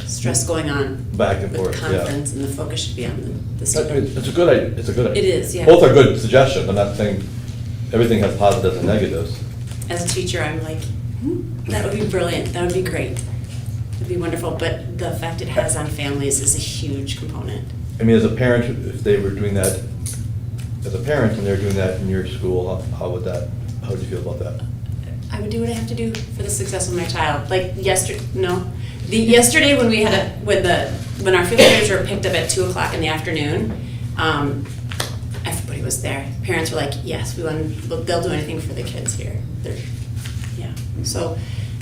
[SPEAKER 6] stress going on
[SPEAKER 3] Back and
[SPEAKER 6] with
[SPEAKER 3] forth, yeah.
[SPEAKER 6] conference, and the focus should be on the
[SPEAKER 3] I mean,
[SPEAKER 6] student.
[SPEAKER 3] it's a good idea, it's a good idea.
[SPEAKER 6] It is, yeah.
[SPEAKER 3] Both are good suggestions, I'm not saying everything has positives and negatives.
[SPEAKER 6] As a teacher, I'm like, that would be brilliant, that would be great, it'd be wonderful, but the effect it has on families is a huge component.
[SPEAKER 3] I mean, as a parent, if they were doing that, as a parent and they're doing that in your school, how would you feel about that?
[SPEAKER 6] I would do what I have to do for the success of my child. Like yesterday when we had when our fifth graders were picked up at 2:00 in the afternoon, everybody was there. Parents were like, yes, they'll do anything for the kids here. Yeah. So,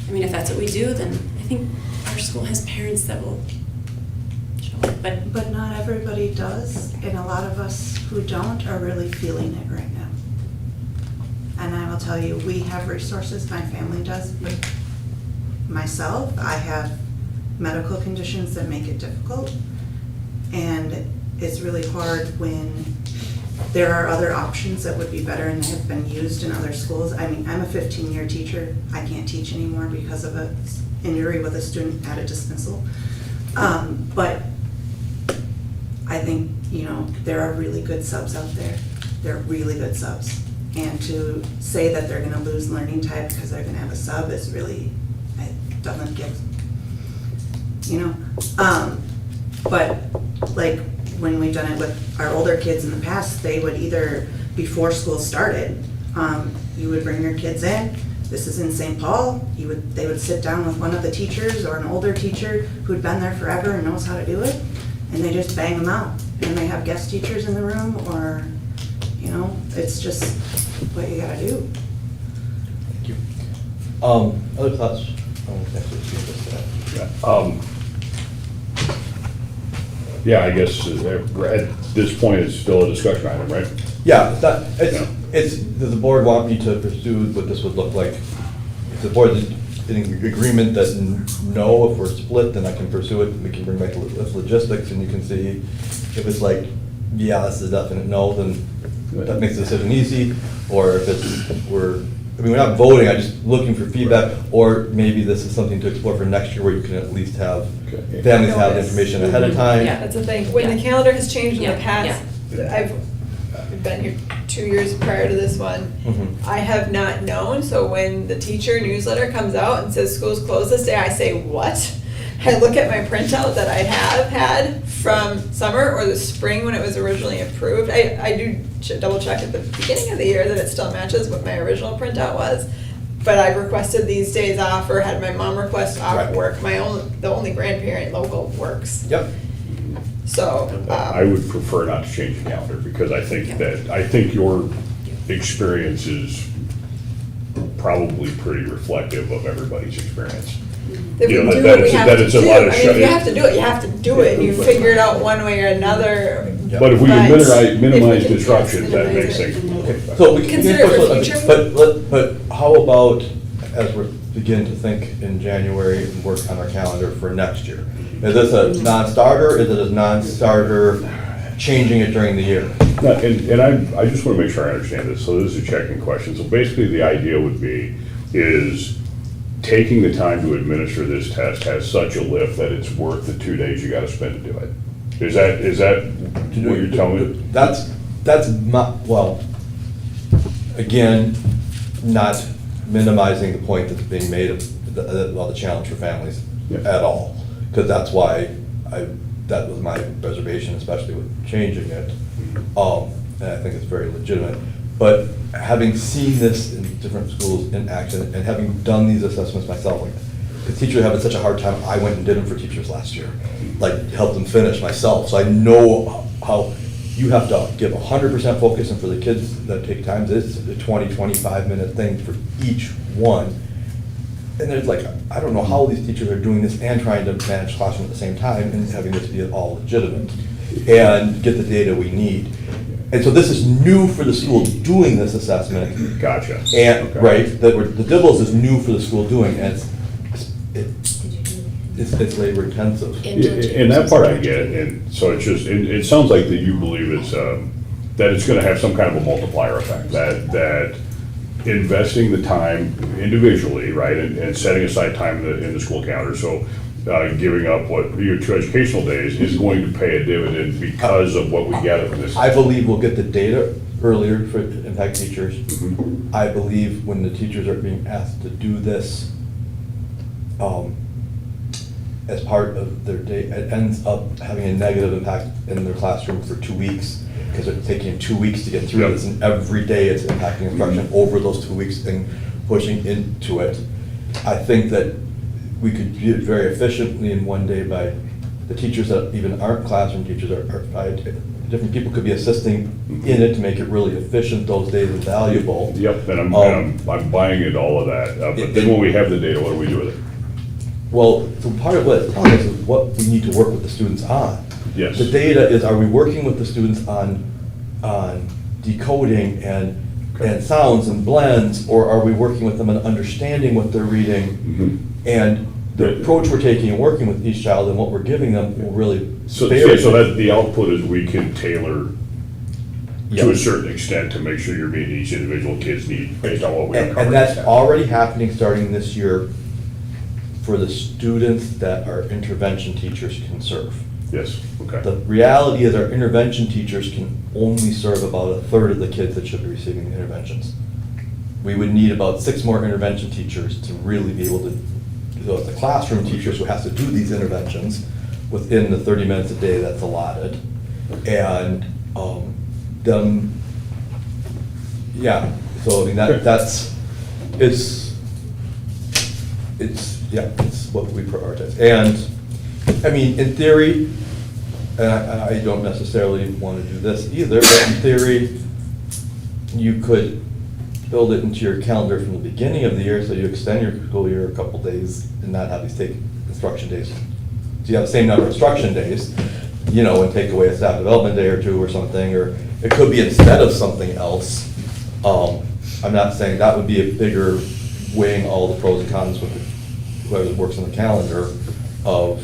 [SPEAKER 6] I mean, if that's what we do, then I think our school has parents that will show up.
[SPEAKER 5] But not everybody does, and a lot of us who don't are really feeling it right now. And I will tell you, we have resources, my family does, but myself, I have medical conditions that make it difficult. And it's really hard when there are other options that would be better and have been used in other schools. I mean, I'm a 15-year teacher. I can't teach anymore because of an injury with a student at a dismissal. But I think, you know, there are really good subs out there. They're really good subs. And to say that they're gonna lose learning time because they're gonna have a sub is really, it doesn't give, you know? But like when we've done it with our older kids in the past, they would either, before school started, you would bring your kids in. This is in St. Paul. They would sit down with one of the teachers or an older teacher who'd been there forever and knows how to do it, and they just bang them out. And they have guest teachers in the room, or, you know, it's just what you gotta do.
[SPEAKER 3] Thank you. Other thoughts?
[SPEAKER 1] Yeah, I guess at this point, it's still a discussion item, right?
[SPEAKER 3] Yeah, does the board want me to pursue what this would look like? If the board is in agreement that no, if we're split, then I can pursue it, we can bring back the logistics, and you can see if it's like, yeah, this is a definite no, then that makes the decision easy, or if it's, we're not voting, I'm just looking for feedback, or maybe this is something to explore for next year where you can at least have families have the information ahead of time.
[SPEAKER 6] Yeah.
[SPEAKER 4] That's the thing, when the calendar has changed in the
[SPEAKER 6] Yeah,
[SPEAKER 4] past, I've been here 2 years prior to this one, I have not known, so when the teacher newsletter comes out and says school's closed this day, I say, what? I look at my printout that I have had from summer or the spring when it was originally approved. I do double check at the beginning of the year that it still matches what my original printout was. But I've requested these days off or had my mom request off
[SPEAKER 3] Right.
[SPEAKER 4] work. The only grandparent local works.
[SPEAKER 3] Yep.
[SPEAKER 4] So.
[SPEAKER 1] I would prefer not to change the calendar, because I think your experience is probably pretty reflective of everybody's experience.
[SPEAKER 4] That we
[SPEAKER 1] You know,
[SPEAKER 4] do
[SPEAKER 1] that
[SPEAKER 4] what we
[SPEAKER 1] it's-
[SPEAKER 4] have
[SPEAKER 1] that
[SPEAKER 4] to
[SPEAKER 1] it's a
[SPEAKER 4] do.
[SPEAKER 1] lot of
[SPEAKER 4] I mean, if
[SPEAKER 1] shutting-
[SPEAKER 4] you have to do it, you have to do it. You figure it out one way or another.
[SPEAKER 1] But if we can
[SPEAKER 4] But
[SPEAKER 1] minimize
[SPEAKER 4] if we can-
[SPEAKER 1] disruptions, that
[SPEAKER 4] minimize
[SPEAKER 1] makes
[SPEAKER 4] it.
[SPEAKER 1] things.
[SPEAKER 3] So we can
[SPEAKER 4] Consider it for future.
[SPEAKER 3] But how about, as we're beginning to think in January and work on our calendar for next year? Is this a non-starter, is it a non-starter, changing it during the year?
[SPEAKER 1] No, and I just want to make sure I understand this, so this is a checking question. So basically, the idea would be, is taking the time to administer this test has such a lift that it's worth the 2 days you gotta spend to do it. Is that what you're telling me?
[SPEAKER 3] That's well, again, not minimizing the point that's being made of the challenge for families
[SPEAKER 1] Yeah.
[SPEAKER 3] at all. Because that's why that was my reservation, especially with changing it. And I think it's very legitimate. But having seen this in different schools in action and having done these assessments myself, like the teachers having such a hard time, I went and did them for teachers last year, like helped them finish myself. So I know how you have to give 100% focus, and for the kids that take time, it's a 20, 25-minute thing for each one. And there's like, I don't know how these teachers are doing this and trying to manage classroom at the same time and having this be all legitimate. and get the data we need. And so this is new for the school doing this assessment.
[SPEAKER 1] Gotcha.
[SPEAKER 3] And,
[SPEAKER 1] Okay.
[SPEAKER 3] right, the Dibbles is new for the school doing, and it's labor intensive.
[SPEAKER 1] And that part I get, and so it's just, it sounds like that you believe it's, that it's gonna have some kind of a multiplier effect, that investing the time individually, right, and setting aside time in the school calendar, so giving up your 2 educational days is going to pay a dividend because of what we gather from this.
[SPEAKER 3] I believe we'll get the data earlier for impact teachers.
[SPEAKER 1] Mhm.
[SPEAKER 3] I believe when the teachers are being asked to do this, as part of their day, it ends up having a negative impact in their classroom for 2 weeks, because they're taking 2 weeks to get through
[SPEAKER 1] Yep.
[SPEAKER 3] this, and every day it's impacting instruction over those 2 weeks and pushing into it. I think that we could do it very efficiently in one day by the teachers that even aren't classroom teachers different people could be assisting in it to make it really efficient those days and valuable.
[SPEAKER 1] Yep, and I'm buying into all of that, but then when we have the data, what do we do with it?
[SPEAKER 3] Well, so part of what it's telling us is what we need to work with the students on.
[SPEAKER 1] Yes.
[SPEAKER 3] The data is, are we working with the students on decoding and sounds and blends, or are we working with them on understanding what they're reading?
[SPEAKER 1] Mhm.
[SPEAKER 3] And the approach we're taking and working with each child and what we're giving them will really
[SPEAKER 1] So
[SPEAKER 3] vary.
[SPEAKER 1] that the output is we can tailor to a
[SPEAKER 3] Yes.
[SPEAKER 1] certain extent to make sure you're meeting each individual kid's need based on what we
[SPEAKER 3] And
[SPEAKER 1] uncovered.
[SPEAKER 3] that's already happening starting this year for the students that our intervention teachers can serve.
[SPEAKER 1] Yes, okay.
[SPEAKER 3] The reality is our intervention teachers can only serve about a third of the kids that should be receiving the interventions. We would need about 6 more intervention teachers to really be able to, so it's the classroom teachers who has to do these interventions within the 30 minutes a day that's allotted. And yeah, so I mean, that's, it's what we prioritize. And, I mean, in theory, and I don't necessarily want to do this either, but in theory, you could build it into your calendar from the beginning of the year, so you extend your school year a couple days and not have these take instruction days. So you have the same number of instruction days, and take away a staff development day or 2 or something, or it could be instead of something else. I'm not saying that would be a bigger weighing all the pros and cons with whoever works on the calendar of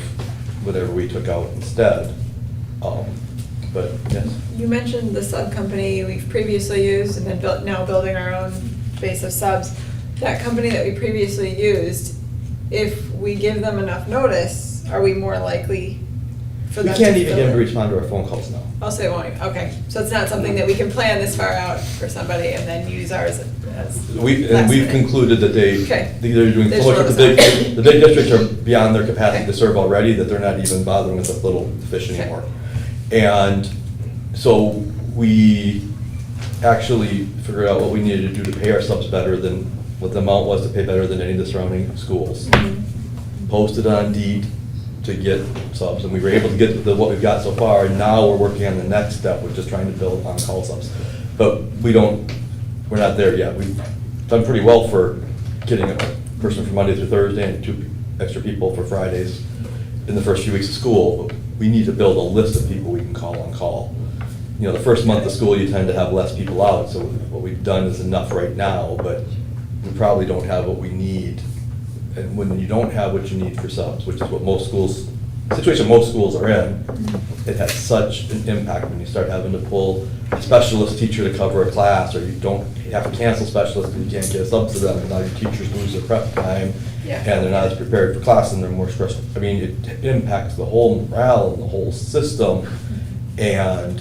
[SPEAKER 3] whatever we took out instead. But yes.
[SPEAKER 4] You mentioned the sub company we've previously used and then now building our own base of subs. That company that we previously used, if we give them enough notice, are we more likely for
[SPEAKER 3] We
[SPEAKER 4] them
[SPEAKER 3] can't
[SPEAKER 4] to
[SPEAKER 3] even
[SPEAKER 4] fill
[SPEAKER 3] get them to
[SPEAKER 4] it?
[SPEAKER 3] respond to our phone calls now.
[SPEAKER 4] I'll say won't, okay. So it's not something that we can plan this far out for somebody and then use ours as
[SPEAKER 3] We've
[SPEAKER 4] last minute.
[SPEAKER 3] concluded that
[SPEAKER 4] Okay.
[SPEAKER 3] they're doing
[SPEAKER 4] There's
[SPEAKER 3] so much with
[SPEAKER 4] roads
[SPEAKER 3] the big districts are beyond their capacity
[SPEAKER 4] Okay.
[SPEAKER 3] to serve already, that they're not even bothering with the little fish
[SPEAKER 4] Okay.
[SPEAKER 3] anymore. And so we actually figured out what we needed to do to pay our subs better than, what the amount was to pay better than any of the surrounding schools. Posted on Indeed to get subs, and we were able to get what we've got so far, and now we're working on the next step, which is trying to build on-call subs. But we're not there yet. We've done pretty well for getting a person from Monday through Thursday and 2 extra people for Fridays in the first few weeks of school. But we need to build a list of people we can call on call. The first month of school, you tend to have less people out, so what we've done is enough right now, but we probably don't have what we need. And when you don't have what you need for subs, which is what most schools are in, it has such an impact when you start having to pull a specialist teacher to cover a class, or you have to cancel specialists and you can't get a sub to them, and now your teachers lose their prep time,
[SPEAKER 4] Yeah.
[SPEAKER 3] and they're not as prepared for class, and they're more stressed. I mean, it impacts the whole morale and the whole system, and,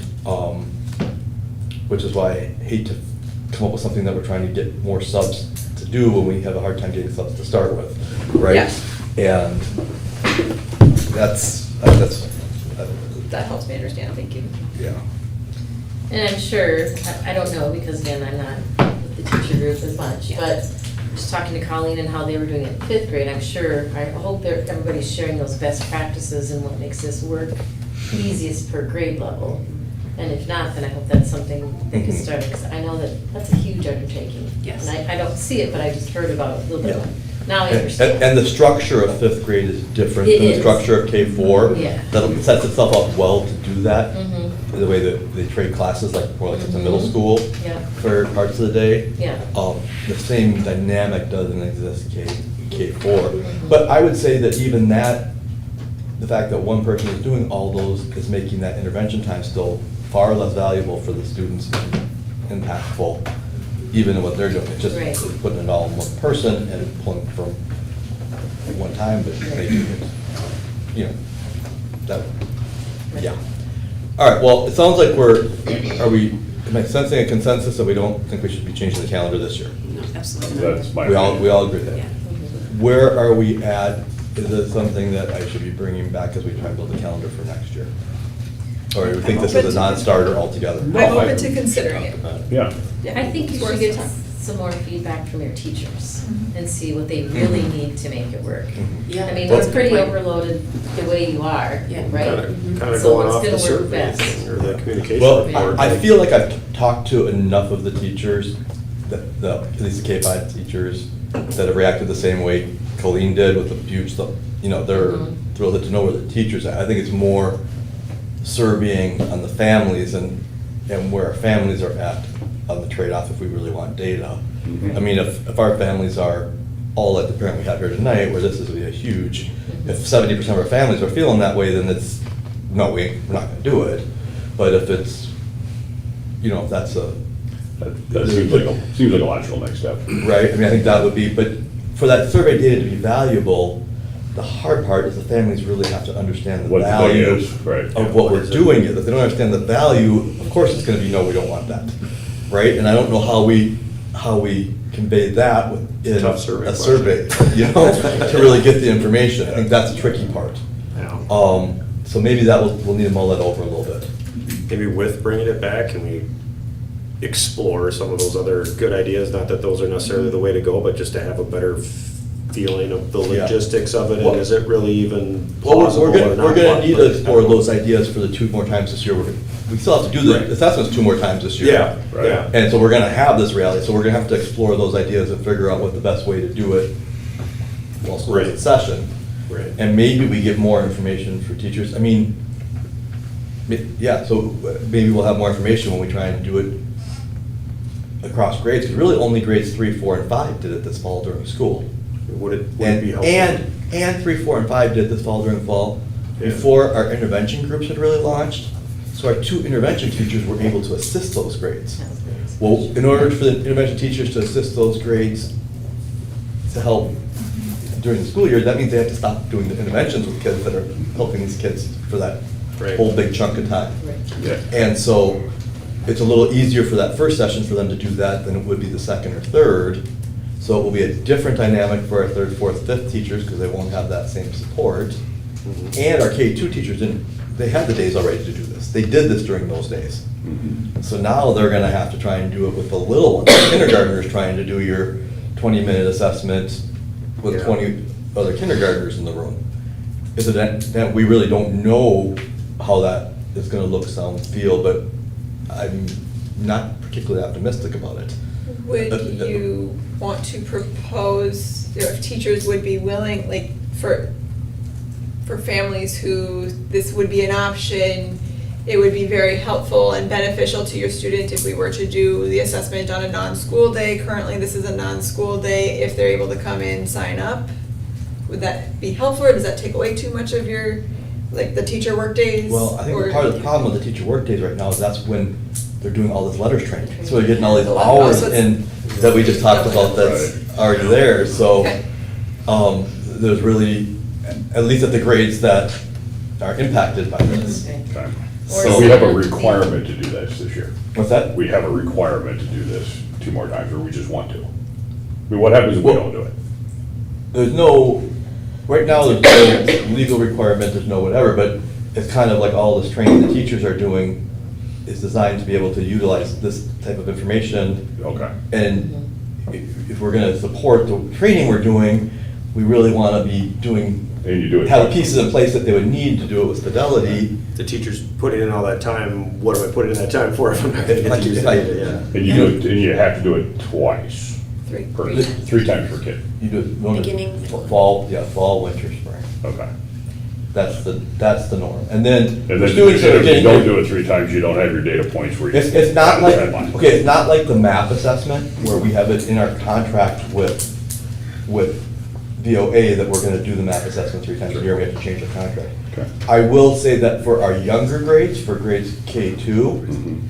[SPEAKER 3] which is why I hate to come up with something that we're trying to get more subs to do when we have a hard time getting subs to start with, right?
[SPEAKER 4] Yeah.
[SPEAKER 3] And that's,
[SPEAKER 4] That helps me understand, thank you.
[SPEAKER 3] yeah.
[SPEAKER 7] And I'm sure, I don't know, because again, I'm not with the teacher group as much, but just talking to Colleen and how they were doing it in 5th grade, I'm sure, I hope everybody's sharing those best practices and what makes this work easiest per grade level. And if not, then I hope that's something they could start, because I know that that's a huge undertaking.
[SPEAKER 5] Yes.
[SPEAKER 7] And I don't see it, but I just heard about it a little bit. Now I understand.
[SPEAKER 3] And the structure of fifth grade is different
[SPEAKER 7] It
[SPEAKER 3] than the
[SPEAKER 7] is.
[SPEAKER 3] structure of K-4.
[SPEAKER 7] Yeah.
[SPEAKER 3] That sets itself up well to do that.
[SPEAKER 7] Mhm.
[SPEAKER 3] The way that they trade classes, like more like it's a middle
[SPEAKER 7] Mhm.
[SPEAKER 3] school
[SPEAKER 7] Yeah.
[SPEAKER 3] for parts of the day.
[SPEAKER 7] Yeah.
[SPEAKER 3] The same dynamic doesn't exist K-4.
[SPEAKER 7] Mhm.
[SPEAKER 3] But I would say that even that, the fact that one person is doing all those is making that intervention time still far less valuable for the students, impactful, even in what they're doing. It's just
[SPEAKER 7] Right.
[SPEAKER 3] putting it all in one person and pulling from one time, but making it, you know, that, yeah. All right, well, it sounds like am I sensing a consensus that we don't think we should be changing the calendar this year?
[SPEAKER 6] No, absolutely not.
[SPEAKER 1] That's my
[SPEAKER 3] We
[SPEAKER 1] opinion.
[SPEAKER 3] all agree that.
[SPEAKER 6] Yeah.
[SPEAKER 3] Where are we at? Is it something that I should be bringing back as we try and build a calendar for next year? Or do we think this is a non-starter altogether?
[SPEAKER 4] I'm open to considering it.
[SPEAKER 1] Yeah.
[SPEAKER 4] Yeah.
[SPEAKER 7] I think you
[SPEAKER 4] It's worth
[SPEAKER 7] should get
[SPEAKER 4] time.
[SPEAKER 7] some more feedback from your teachers
[SPEAKER 4] Mhm.
[SPEAKER 7] and see what they really need to make it work.
[SPEAKER 6] Yeah.
[SPEAKER 7] I mean,
[SPEAKER 3] Well-
[SPEAKER 7] it's pretty overloaded the way you are,
[SPEAKER 6] Yeah.
[SPEAKER 7] right?
[SPEAKER 8] Kind of
[SPEAKER 7] So
[SPEAKER 8] going
[SPEAKER 7] what's
[SPEAKER 8] off the
[SPEAKER 7] gonna work
[SPEAKER 8] survey
[SPEAKER 7] best?
[SPEAKER 8] thing or the communication
[SPEAKER 3] Well,
[SPEAKER 8] report.
[SPEAKER 3] I feel like I've talked to enough of the teachers, at least the K-5 teachers, that have reacted the same way Colleen did with the huge stuff. You know, they're
[SPEAKER 7] Mhm.
[SPEAKER 3] thrilled to know where the teachers are. I think it's more surveying on the families and where our families are at on the trade-off if we really want data.
[SPEAKER 1] Mhm.
[SPEAKER 3] I mean, if our families are all like the parent we have here tonight, where this is a huge, if 70% of our families are feeling that way, then it's, no, we're not gonna do it. But if it's, you know, if that's a,
[SPEAKER 1] That seems like a logical next step.
[SPEAKER 3] right, I mean, I think that would be, but for that survey data to be valuable, the hard part is the families really have to understand the
[SPEAKER 1] What the thing
[SPEAKER 3] value
[SPEAKER 1] is, right.
[SPEAKER 3] of what we're doing. If they don't understand the value, of course it's gonna be, no, we don't want that, right? And I don't know how we convey that in
[SPEAKER 8] Tough survey
[SPEAKER 3] a survey, you know, to really get the information. I think that's the tricky part.
[SPEAKER 8] Yeah.
[SPEAKER 3] So maybe that we'll need to mull that over a little bit.
[SPEAKER 8] Maybe with bringing it back, can we explore some of those other good ideas? Not that those are necessarily the way to go, but just to have a better feeling of the
[SPEAKER 3] Yeah.
[SPEAKER 8] logistics of it,
[SPEAKER 3] Well-
[SPEAKER 8] and is it really even
[SPEAKER 3] Well,
[SPEAKER 8] plausible or not?
[SPEAKER 3] we're gonna need to explore
[SPEAKER 8] But-
[SPEAKER 3] those ideas for the 2 more times this year. We still have to do the
[SPEAKER 8] Right.
[SPEAKER 3] assessments 2 more times this year.
[SPEAKER 8] Yeah,
[SPEAKER 1] Right.
[SPEAKER 8] yeah.
[SPEAKER 3] And so we're gonna have this reality, so we're gonna have to explore those ideas and figure out what the best way to do it while school is in
[SPEAKER 8] Right.
[SPEAKER 3] session.
[SPEAKER 8] Right.
[SPEAKER 3] And maybe we get more information for teachers. I mean, yeah, so maybe we'll have more information when we try and do it across grades, because really only grades 3, 4, and 5 did it this fall during school.
[SPEAKER 8] Would it be
[SPEAKER 3] And,
[SPEAKER 8] helpful?
[SPEAKER 3] and 3, 4, and 5 did this fall during fall,
[SPEAKER 8] Yeah.
[SPEAKER 3] before our intervention groups had really launched. So our 2 intervention teachers were able to assist those grades. Well, in order for the intervention teachers to assist those grades to help during the school year, that means they have to stop doing the interventions with kids that are helping these kids for that
[SPEAKER 8] Right.
[SPEAKER 3] whole big chunk of time.
[SPEAKER 1] Yeah.
[SPEAKER 3] And so it's a little easier for that first session for them to do that than it would be the second or third. So it will be a different dynamic for our third, fourth, fifth teachers because they won't have that same support.
[SPEAKER 8] Mhm.
[SPEAKER 3] And our K2 teachers they had the days already to do this. They did this during those days.
[SPEAKER 1] Mhm.
[SPEAKER 3] So now they're gonna have to try and do it with the little ones. Kindergartners trying to do your 20-minute assessment with
[SPEAKER 8] Yeah.
[SPEAKER 3] 20 other kindergartners in the room. Is it that we really don't know how that is gonna look, sound, feel, but I'm not particularly optimistic about it.
[SPEAKER 4] Would you want to propose, if teachers would be willing, like, for families who this would be an option, it would be very helpful and beneficial to your student if we were to do the assessment on a non-school day. Currently, this is a non-school day. If they're able to come in, sign up, would that be helpful, or does that take away too much of your, like, the teacher work days?
[SPEAKER 3] Well, I think
[SPEAKER 4] Or-
[SPEAKER 3] part of the problem with the teacher work days right now is that's when they're doing all this letters training. So they're getting all these
[SPEAKER 4] Oh,
[SPEAKER 3] hours
[SPEAKER 4] so it's-
[SPEAKER 3] in that we just talked about that's already there. So,
[SPEAKER 4] Okay.
[SPEAKER 3] there's really, at least at the grades that are impacted by this.
[SPEAKER 1] Okay.
[SPEAKER 7] Or
[SPEAKER 3] So-
[SPEAKER 1] So we have a requirement to do this year.
[SPEAKER 3] What's that?
[SPEAKER 1] We have a requirement to do this 2 more times, or we just want to. I mean, what happens if we don't do it?
[SPEAKER 3] There's no, right now, there's no legal requirement, there's no whatever, but it's kind of like all this training the teachers are doing is designed to be able to utilize this type of information.
[SPEAKER 1] Okay.
[SPEAKER 3] And if we're gonna support the training we're doing, we really wanna be doing,
[SPEAKER 1] And you do it.
[SPEAKER 3] have the pieces in place that they would need to do it with fidelity.
[SPEAKER 8] The teacher's putting in all that time, what am I putting in that time for if I'm not gonna get to use
[SPEAKER 3] If I-
[SPEAKER 8] it? Yeah.
[SPEAKER 1] And you do it, and you have to do it twice.
[SPEAKER 4] Three.
[SPEAKER 1] 3 times per kid.
[SPEAKER 3] You do it normally
[SPEAKER 6] Beginning.
[SPEAKER 3] fall, winter, spring.
[SPEAKER 1] Okay.
[SPEAKER 3] That's the norm. And then
[SPEAKER 1] And
[SPEAKER 3] for
[SPEAKER 1] then
[SPEAKER 3] students that are
[SPEAKER 1] if you
[SPEAKER 3] getting.
[SPEAKER 1] don't do it 3 times, you don't have your data points where you.
[SPEAKER 3] It's not like,
[SPEAKER 1] Deadline.
[SPEAKER 3] okay, it's not like the MAP assessment where we have it in our contract with VOA that we're gonna do the MAP assessment 3 times a year, we have to change the contract.
[SPEAKER 1] Okay.
[SPEAKER 3] I will say that for our younger grades, for grades K2,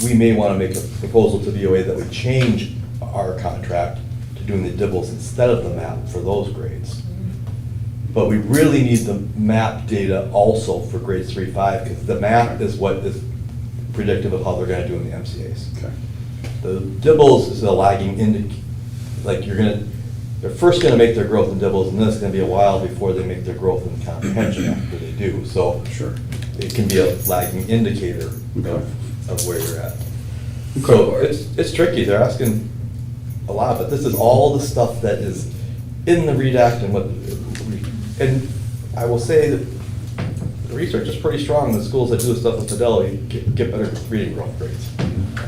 [SPEAKER 3] we may wanna make a proposal to VOA that we change our contract to doing the dibbles instead of the MAP for those grades. But we really need the MAP data also for grades 3, 5, because the MAP is what is predictive of how they're gonna do in the MCAs.
[SPEAKER 1] Okay.
[SPEAKER 3] The dibbles is a lagging like they're first gonna make their growth in dibbles, and then it's gonna be a while before they make their growth in comprehension after they do. So
[SPEAKER 1] Sure.
[SPEAKER 3] it can be a lagging indicator
[SPEAKER 1] Okay.
[SPEAKER 3] of where you're at. So it's tricky, they're asking a lot, but this is all the stuff that is in the READ Act and I will say that the research is pretty strong, the schools that do this stuff with fidelity get better reading growth rates.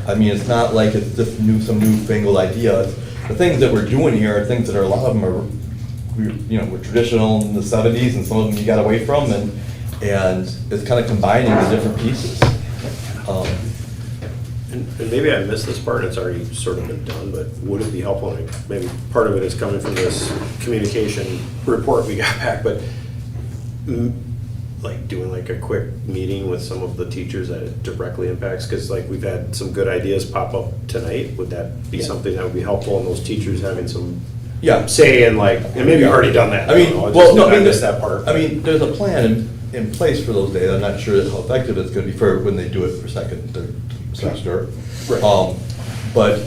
[SPEAKER 3] I mean, it's not like it's just some newfangled idea. The things that we're doing here are things that a lot of them are, we're traditional in the 70s, and some of them you got away from, and it's kind of combining the different pieces.
[SPEAKER 8] And maybe I missed this part, it's already sort of been done, but would it be helpful, and maybe part of it is coming from this communication report we got back, but like doing like a quick meeting with some of the teachers that it directly impacts, because like we've had some good ideas pop up tonight, would that be something that would be helpful, and those teachers having some say in like, and maybe you've already done that.
[SPEAKER 3] I mean,
[SPEAKER 8] don't know,
[SPEAKER 3] well, no,
[SPEAKER 8] I missed that part.
[SPEAKER 3] I mean, there's a plan in place for those days. I'm not sure how effective it's gonna be for when they do it for second, third semester.
[SPEAKER 8] Right.
[SPEAKER 3] But,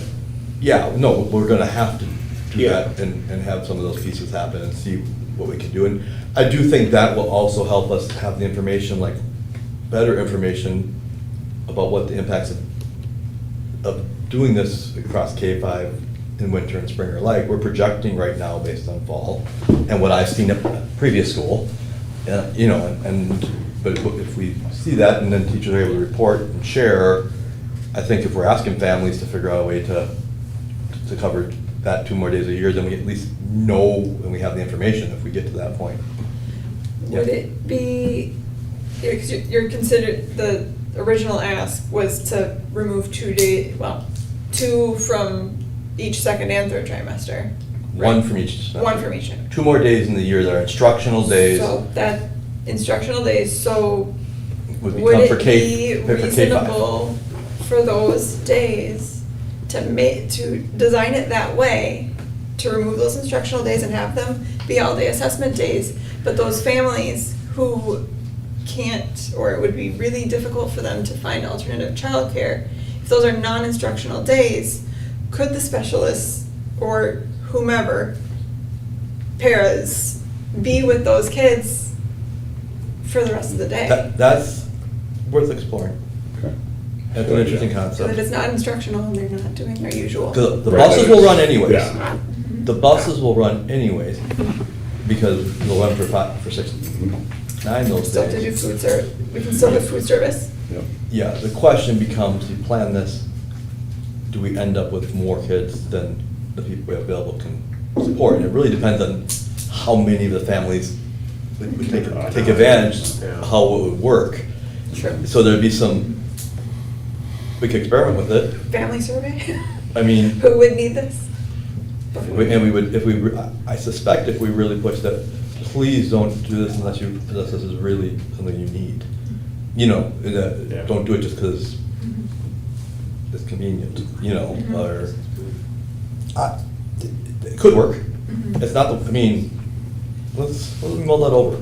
[SPEAKER 3] yeah, no, we're gonna have to do
[SPEAKER 8] Yeah.
[SPEAKER 3] that and have some of those pieces happen and see what we can do. And I do think that will also help us have the information, like, better information about what the impacts of doing this across K-5 in winter and spring are like. We're projecting right now based on fall and what I've seen at previous school. But if we see that and then teachers are able to report and share, I think if we're asking families to figure out a way to cover that 2 more days a year, then we at least know and we have the information if we get to that point.
[SPEAKER 4] Would it be, because you're considered, the original ask was to remove 2 from each second and third trimester.
[SPEAKER 3] One from each.
[SPEAKER 4] One from each.
[SPEAKER 3] 2 more days in the year that are instructional days.
[SPEAKER 4] So that instructional days, so
[SPEAKER 3] Would
[SPEAKER 4] would
[SPEAKER 3] become for
[SPEAKER 4] it
[SPEAKER 3] K,
[SPEAKER 4] be
[SPEAKER 3] for K-5.
[SPEAKER 4] reasonable for those days to design it that way, to remove those instructional days and have them be all-day assessment days, but those families who can't, or it would be really difficult for them to find alternative childcare, if those are non-instructional days, could the specialists or whomever, paras, be with those kids for the rest of the day?
[SPEAKER 3] That's worth exploring.
[SPEAKER 1] Okay.
[SPEAKER 3] That's an interesting
[SPEAKER 4] So that
[SPEAKER 3] concept.
[SPEAKER 4] it's not instructional and they're not doing their usual.
[SPEAKER 3] The
[SPEAKER 1] Right,
[SPEAKER 3] buses will run anyways.
[SPEAKER 1] Yeah.
[SPEAKER 3] The buses will run anyways, because we'll run for 6, 9 those
[SPEAKER 4] Still have to do
[SPEAKER 3] days.
[SPEAKER 4] food service, we can still have food service.
[SPEAKER 1] Yep.
[SPEAKER 3] Yeah, the question becomes, you plan this, do we end up with more kids than the people we have available can support? And it really depends on how many of the families would take advantage,
[SPEAKER 8] Yeah.
[SPEAKER 3] how it would work.
[SPEAKER 4] Sure.
[SPEAKER 3] So there'd be we could experiment with it.
[SPEAKER 4] Family survey?
[SPEAKER 3] I mean,
[SPEAKER 4] Who would need this?
[SPEAKER 3] I suspect if we really push that, please don't do this unless this is really something you need.
[SPEAKER 8] Yeah.
[SPEAKER 3] Don't do it just because it's convenient, or, it could work. It's not, let's mull that over,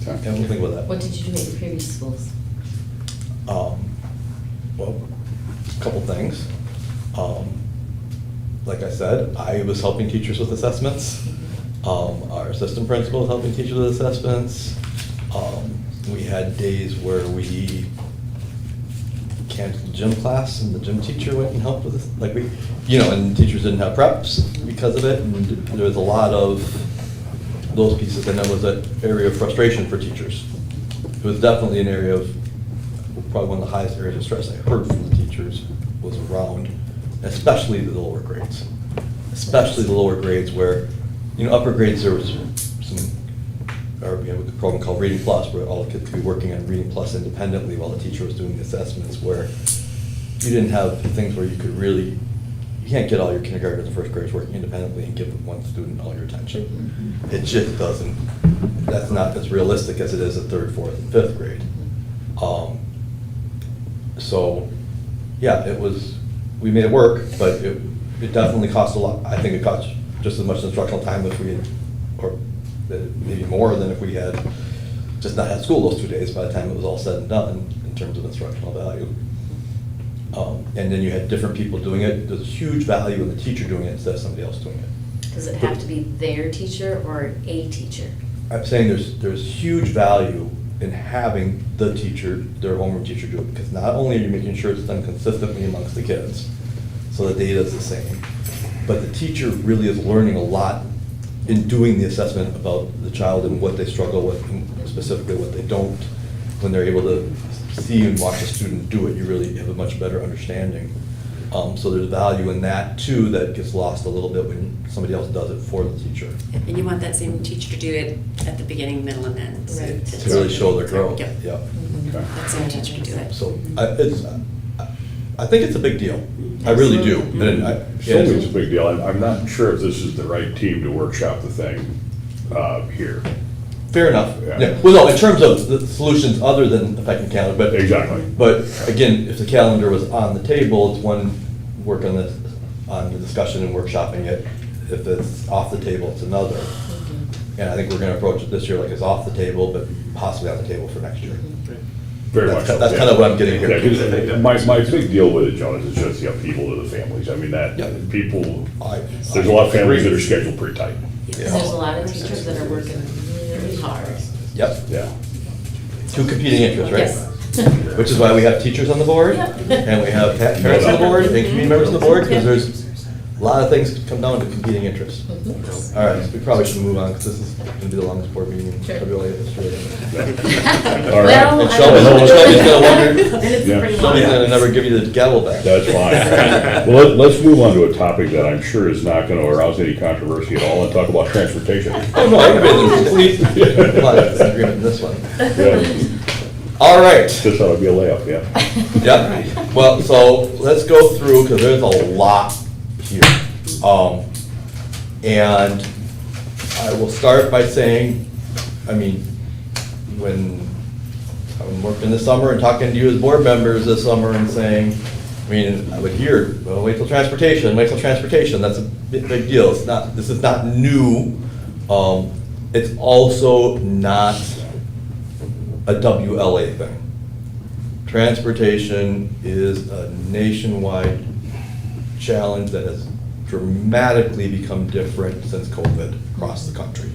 [SPEAKER 1] Okay.
[SPEAKER 3] and we'll think about that.
[SPEAKER 7] What did you do at your previous schools?
[SPEAKER 3] Well, a couple things. Like I said, I was helping teachers with assessments. Our assistant principal was helping teachers with assessments. We had days where we canceled gym class and the gym teacher went and helped with this. And teachers didn't have preps because of it, and there was a lot of those pieces, and that was an area of frustration for teachers. It was definitely an area of, probably one of the highest areas of stress I heard from the teachers was around, especially the lower grades. especially the lower grades where, upper grades, there was some, or we have a program called Reading Plus, where all the kids could be working on Reading Plus independently while the teacher was doing the assessments, where you didn't have things where you could really, you can't get all your kindergartners and first graders working independently and give one student all your attention. It just doesn't, that's not as realistic as it is at third, fourth, and fifth grade. So, yeah, it was, we made it work, but it definitely cost a lot. I think it cost just as much instructional time if we had, or maybe more than if we had just not had school those 2 days by the time it was all said and done in terms of instructional value. And then you had different people doing it. There's huge value in the teacher doing it instead of somebody else doing it.
[SPEAKER 7] Does it have to be their teacher or a teacher?
[SPEAKER 3] I'm saying there's huge value in having the teacher, their homeroom teacher do it, because not only are you making sure it's done consistently amongst the kids, so the data is the same, but the teacher really is learning a lot in doing the assessment about the child and what they struggle with, and specifically what they don't. When they're able to see and watch a student do it, you really have a much better understanding. So there's value in that too that gets lost a little bit when somebody else does it for the teacher.
[SPEAKER 6] And you want that same teacher to do it at the beginning, middle, and end. so
[SPEAKER 7] Right.
[SPEAKER 6] it's-
[SPEAKER 3] To really show their growth,
[SPEAKER 6] Yep.
[SPEAKER 3] yeah.
[SPEAKER 1] Okay.
[SPEAKER 6] That same teacher to do it.
[SPEAKER 3] So I think it's a big deal. I really do. And
[SPEAKER 1] Certainly it's a big deal. I'm not sure if this is the right team to workshop the thing here.
[SPEAKER 3] Fair enough.
[SPEAKER 1] Yeah.
[SPEAKER 3] Yeah. Well, no, in terms of the solutions other than affecting calendar, but.
[SPEAKER 1] Exactly.
[SPEAKER 3] But again, if the calendar was on the table, it's one, work on the discussion and workshopping it. If it's off the table, it's another. And I think we're gonna approach it this year like it's off the table, but possibly on the table for next year.
[SPEAKER 1] Very much so.
[SPEAKER 3] That's kind of what I'm getting here.
[SPEAKER 1] Yeah, 'cause my big deal with it, John, is just the upheaval to the families. I mean, that,
[SPEAKER 3] Yeah.
[SPEAKER 1] people,
[SPEAKER 3] I-
[SPEAKER 1] there's a lot of families that are scheduled pretty tight.
[SPEAKER 7] And there's a lot of teachers that are working really hard.
[SPEAKER 3] Yep,
[SPEAKER 1] Yeah.
[SPEAKER 3] two competing interests, right?
[SPEAKER 7] Yes.
[SPEAKER 3] Which is why we have teachers on the board,
[SPEAKER 7] Yep.
[SPEAKER 3] and we have parents on the board, and community members on the board, because there's a lot of things come down to competing interests. All right, so we probably should move on, because this is gonna be the longest board meeting
[SPEAKER 7] Sure.
[SPEAKER 3] of really history.
[SPEAKER 1] All right.
[SPEAKER 7] Well,
[SPEAKER 3] And
[SPEAKER 7] I
[SPEAKER 3] Shelby's
[SPEAKER 7] don't know.
[SPEAKER 3] Shelby's gonna wonder,
[SPEAKER 7] And it's
[SPEAKER 1] Yeah.
[SPEAKER 7] pretty
[SPEAKER 3] Shelby's
[SPEAKER 7] long.
[SPEAKER 3] gonna never give you the gavel back.
[SPEAKER 1] That's fine. Well, let's move on to a topic that I'm sure is not going to arouse any controversy at all, and talk about transportation.
[SPEAKER 3] Oh, no, everybody's in complete, agreement in this one.
[SPEAKER 1] Yeah.
[SPEAKER 3] All right.
[SPEAKER 1] This ought to be a layup, yeah.
[SPEAKER 3] Yep, well, so let's go through, because there's a lot here. And I will start by saying, I mean, when I'm working this summer and talking to you as board members this summer and saying, I mean, I would hear, well, wait till transportation, that's a big deal. It's not, this is not new. It's also not a WLA thing. Transportation is a nationwide challenge that has dramatically become different since COVID across the country.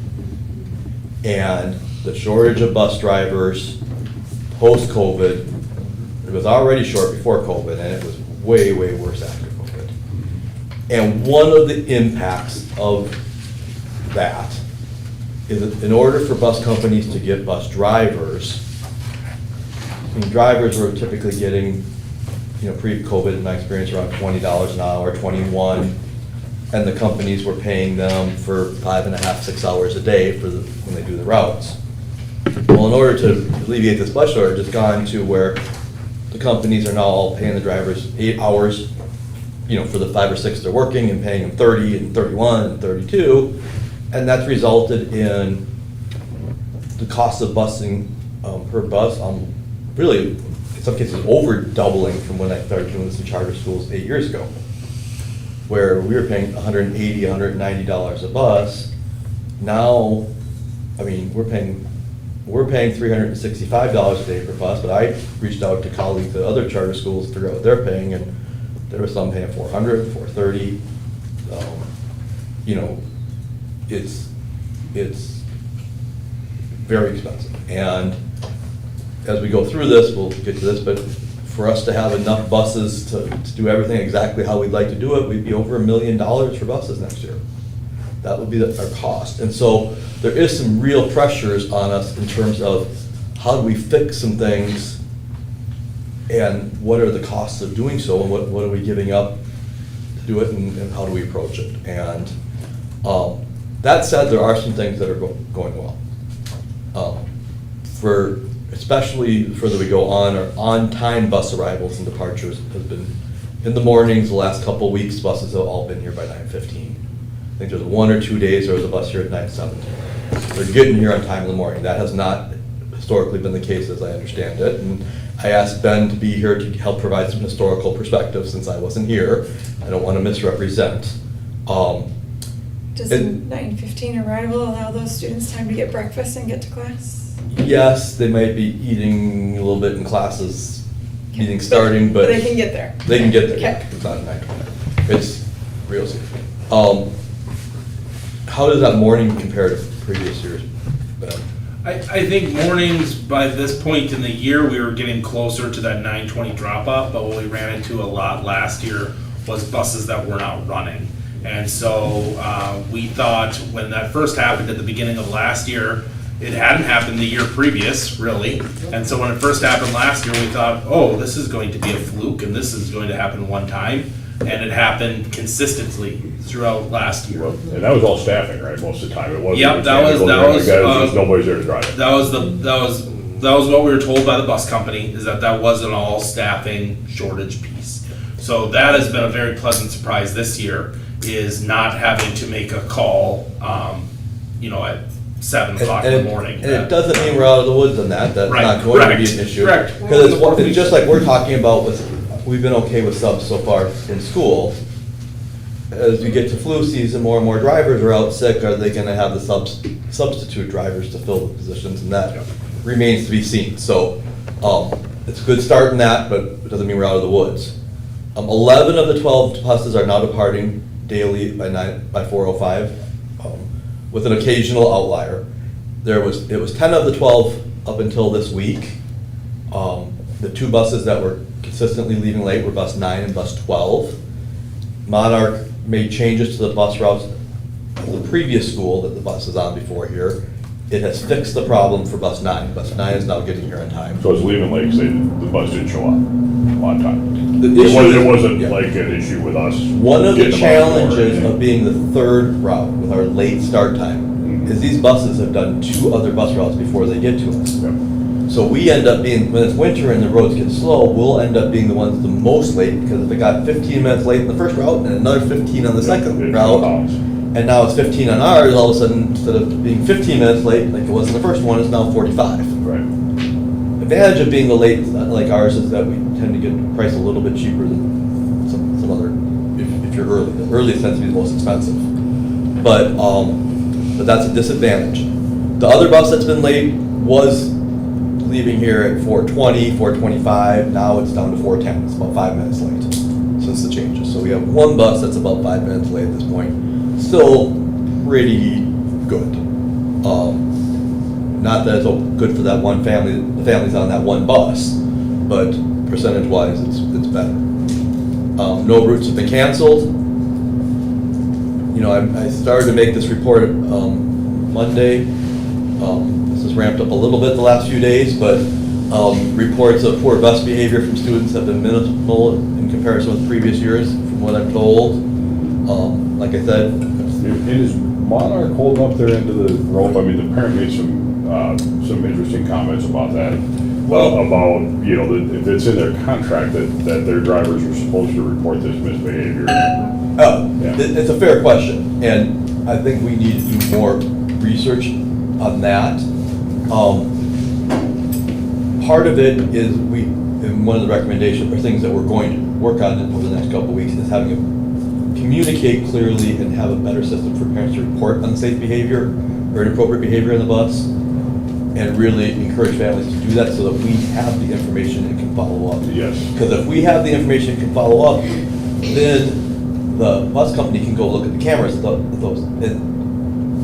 [SPEAKER 3] And the shortage of bus drivers post-COVID, it was already short before COVID, and it was way, way worse after COVID. And one of the impacts of that is that in order for bus companies to get bus drivers, I mean, drivers were typically getting, pre-COVID, in my experience, around $20 an hour, 21, and the companies were paying them for 5.5, 6 hours a day when they do the routes. Well, in order to alleviate this bus shortage, it's gone to where the companies are now all paying the drivers 8 hours, for the 5 or 6 they're working, and paying them 30 and 31 and 32, and that's resulted in the cost of busing per bus, really, in some cases, over doubling from when I started doing this in charter schools 8 years ago, where we were paying $180, $190 a bus. Now, I mean, we're paying $365 a day per bus, but I reached out to colleagues at other charter schools to figure out what they're paying, and there were some paying $400, $430. It's very expensive. And as we go through this, we'll get to this, but for us to have enough buses to do everything exactly how we'd like to do it, we'd be over $1 million for buses next year. That would be our cost. And so there is some real pressures on us in terms of how do we fix some things, and what are the costs of doing so, and what are we giving up do it and how do we approach it? And that said, there are some things that are going well. Especially the further we go on, our on-time bus arrivals and departures has been, in the mornings, the last couple of weeks, buses have all been here by 9:15. I think there's 1 or 2 days there was a bus here at 9:17. They're getting here on time in the morning. That has not historically been the case, as I understand it. And I asked Ben to be here to help provide some historical perspective since I wasn't here. I don't want to misrepresent.
[SPEAKER 4] Does 9:15 arrival allow those students time to get breakfast and get to class?
[SPEAKER 3] Yes, they might be eating a little bit in classes, meeting starting, but.
[SPEAKER 4] They can get there.
[SPEAKER 3] They can get there,
[SPEAKER 4] Okay.
[SPEAKER 3] yeah. It's not a 9:20. It's real soon. How does that morning compare to previous years, Ben?
[SPEAKER 10] I think mornings, by this point in the year, we were getting closer to that 9:20 drop-off, but what we ran into a lot last year was buses that were not running. And so we thought when that first happened at the beginning of last year, it hadn't happened the year previous, really. And so when it first happened last year, we thought, oh, this is going to be a fluke and this is going to happen one time. And it happened consistently throughout last year.
[SPEAKER 1] And that was all staffing, right, most of the time? It wasn't.
[SPEAKER 10] Yep, that was,
[SPEAKER 1] Just nobody's there to drive it.
[SPEAKER 10] that was what we were told by the bus company, is that was an all staffing shortage piece. So that has been a very pleasant surprise this year, is not having to make a call, at 7 o'clock in the morning.
[SPEAKER 3] And it doesn't mean we're out of the woods on that, that's
[SPEAKER 10] Right,
[SPEAKER 3] not going to be
[SPEAKER 10] correct,
[SPEAKER 3] an issue.
[SPEAKER 10] correct.
[SPEAKER 3] Because it's just like we're talking about we've been okay with subs so far in school. As we get to flu season, more and more drivers are out sick, are they gonna have the substitute drivers to fill the positions, and that remains to be seen. So, it's a good start in that, but it doesn't mean we're out of the woods. 11 of the 12 buses are now departing daily by 4:05. With an occasional outlier. It was 10 of the 12 up until this week. The 2 buses that were consistently leaving late were bus 9 and bus 12. Monarch made changes to the bus routes of the previous school that the bus is on before here. It has fixed the problem for bus 9. Bus 9 is now getting here on time.
[SPEAKER 1] So it's leaving late because the bus didn't show up on time.
[SPEAKER 3] The
[SPEAKER 1] It
[SPEAKER 3] issue
[SPEAKER 1] wasn't
[SPEAKER 3] yeah.
[SPEAKER 1] like an issue with us.
[SPEAKER 3] One of the
[SPEAKER 1] getting them out the door or
[SPEAKER 3] challenges
[SPEAKER 1] anything.
[SPEAKER 3] of being the 3rd route with our late start time is these buses have done 2 other bus routes before they get to us.
[SPEAKER 1] Yep.
[SPEAKER 3] So we end up being, when it's winter and the roads get slow, we'll end up being the ones the most late, because if it got 15 minutes late in the first route and another 15 on the second
[SPEAKER 1] It
[SPEAKER 3] route,
[SPEAKER 1] compounds.
[SPEAKER 3] and now it's 15 on ours, all of a sudden, instead of being 15 minutes late, like it was in the first one, it's now 45.
[SPEAKER 1] Right.
[SPEAKER 3] Advantage of being the late, like ours, is that we tend to get priced a little bit cheaper than some other, if you're early. The earliest tends to be the most expensive. But that's a disadvantage. The other bus that's been late was leaving here at 4:20, 4:25, now it's down to 4:10, it's about 5 minutes late since the changes. So we have 1 bus that's about 5 minutes late at this point, still pretty good. Not that it's good for that one family, the families on that 1 bus, but percentage-wise, it's better. No routes have been canceled. I started to make this report Monday. This has ramped up a little bit the last few days, but reports of poor bus behavior from students have been minimal in comparison with previous years, from what I'm told. Like I said,
[SPEAKER 1] Is Monarch holding up their end of the rope? I mean, the parent made some interesting comments about that. About, if it's in their contract that their drivers are supposed to report this misbehavior. Yeah.
[SPEAKER 3] It's a fair question, and I think we need to do more research on that. Part of it is and one of the recommendations, or things that we're going to work on over the next couple of weeks, is having communicate clearly and have a better system for parents to report unsafe behavior or inappropriate behavior in the bus, and really encourage families to do that so that we have the information and can follow up.
[SPEAKER 1] Yes.
[SPEAKER 3] Because if we have the information and can follow up, then the bus company can go look at the cameras at those.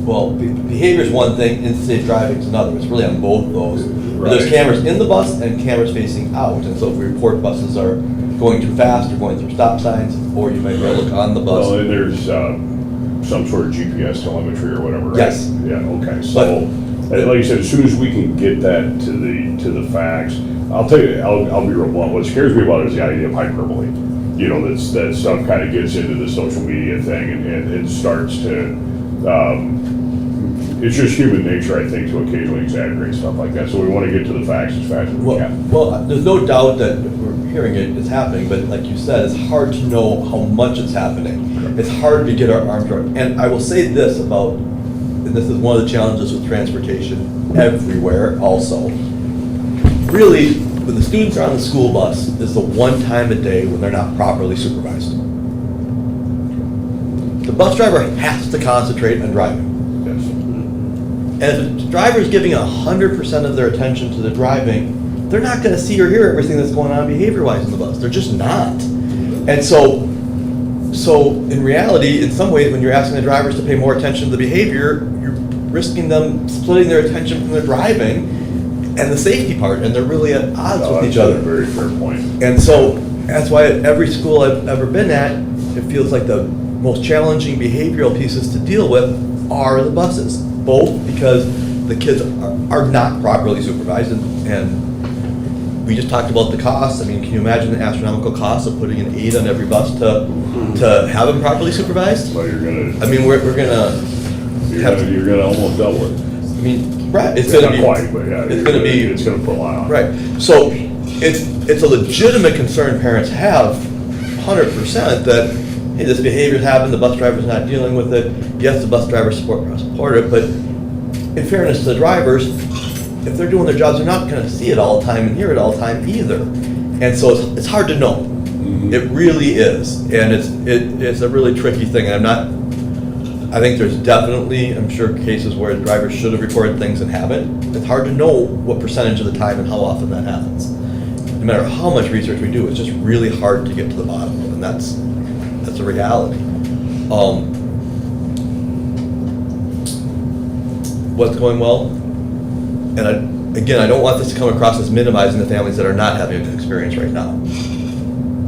[SPEAKER 3] Behavior is one thing, unsafe driving is another. It's really on both of those.
[SPEAKER 1] Right.
[SPEAKER 3] There's cameras in the bus and cameras facing out, and so if we report buses are going too fast or going through stop signs, or you might go look on the bus.
[SPEAKER 1] Well, and there's some sort of GPS telemetry or whatever, right?
[SPEAKER 3] Yes.
[SPEAKER 1] Yeah, okay, so, like you said, as soon as we can get that to the facts, I'll tell you, I'll be real blunt, what scares me about it is the idea of hyperbole. you know, that stuff kind of gets into the social media thing and it starts to, it's just human nature, I think, to occasionally exaggerate stuff like that. So we want to get to the facts as fast as we can.
[SPEAKER 3] Well, there's no doubt that we're hearing it's happening, but like you said, it's hard to know how much it's happening. It's hard to get our arms around. And I will say this about, and this is one of the challenges with transportation everywhere also. Really, when the students are on the school bus, is the one time a day when they're not properly supervised. The bus driver has to concentrate on driving. And if the driver's giving 100% of their attention to the driving, they're not gonna see or hear everything that's going on behavior-wise in the bus. They're just not. And so in reality, in some ways, when you're asking the drivers to pay more attention to the behavior, you're risking them splitting their attention from the driving and the safety part, and they're really at odds with each other.
[SPEAKER 1] That's a very fair point.
[SPEAKER 3] And so that's why at every school I've ever been at, it feels like the most challenging behavioral pieces to deal with are the buses. Both because the kids are not properly supervised, and we just talked about the costs. I mean, can you imagine the astronomical cost of putting an aide on every bus to have them properly supervised?
[SPEAKER 1] Well, you're gonna.
[SPEAKER 3] I mean, we're gonna.
[SPEAKER 1] You're gonna almost double it.
[SPEAKER 3] I mean, right? It's gonna
[SPEAKER 1] Not
[SPEAKER 3] be.
[SPEAKER 1] quite, but yeah. It's gonna put a lot on.
[SPEAKER 3] Right. So it's a legitimate concern parents have, 100%, that hey, this behavior's happened, the bus driver's not dealing with it. Yes, the bus driver support it, but in fairness to the drivers, if they're doing their jobs, they're not gonna see it all the time and hear it all the time either. And so it's hard to know. It really is, and it's a really tricky thing. And I think there's definitely, I'm sure, cases where drivers should have reported things and haven't. It's hard to know what percentage of the time and how often that happens. No matter how much research we do, it's just really hard to get to the bottom of, and that's a reality. What's going well? And again, I don't want this to come across as minimizing the families that are not having an experience right now.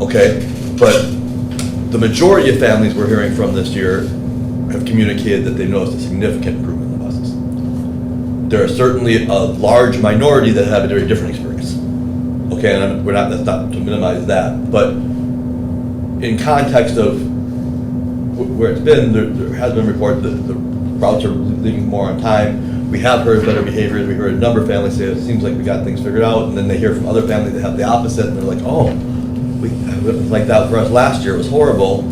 [SPEAKER 3] Okay? But the majority of families we're hearing from this year have communicated that they've noticed a significant improvement in the buses. There are certainly a large minority that have a very different experience. Okay, and that's not to minimize that, but in context of where it's been, there has been reported that the routes are leaving more on time. We have heard better behaviors. We heard a number of families say it seems like we got things figured out, and then they hear from other families that have the opposite, and they're like, oh, it was like that for us last year. It was horrible.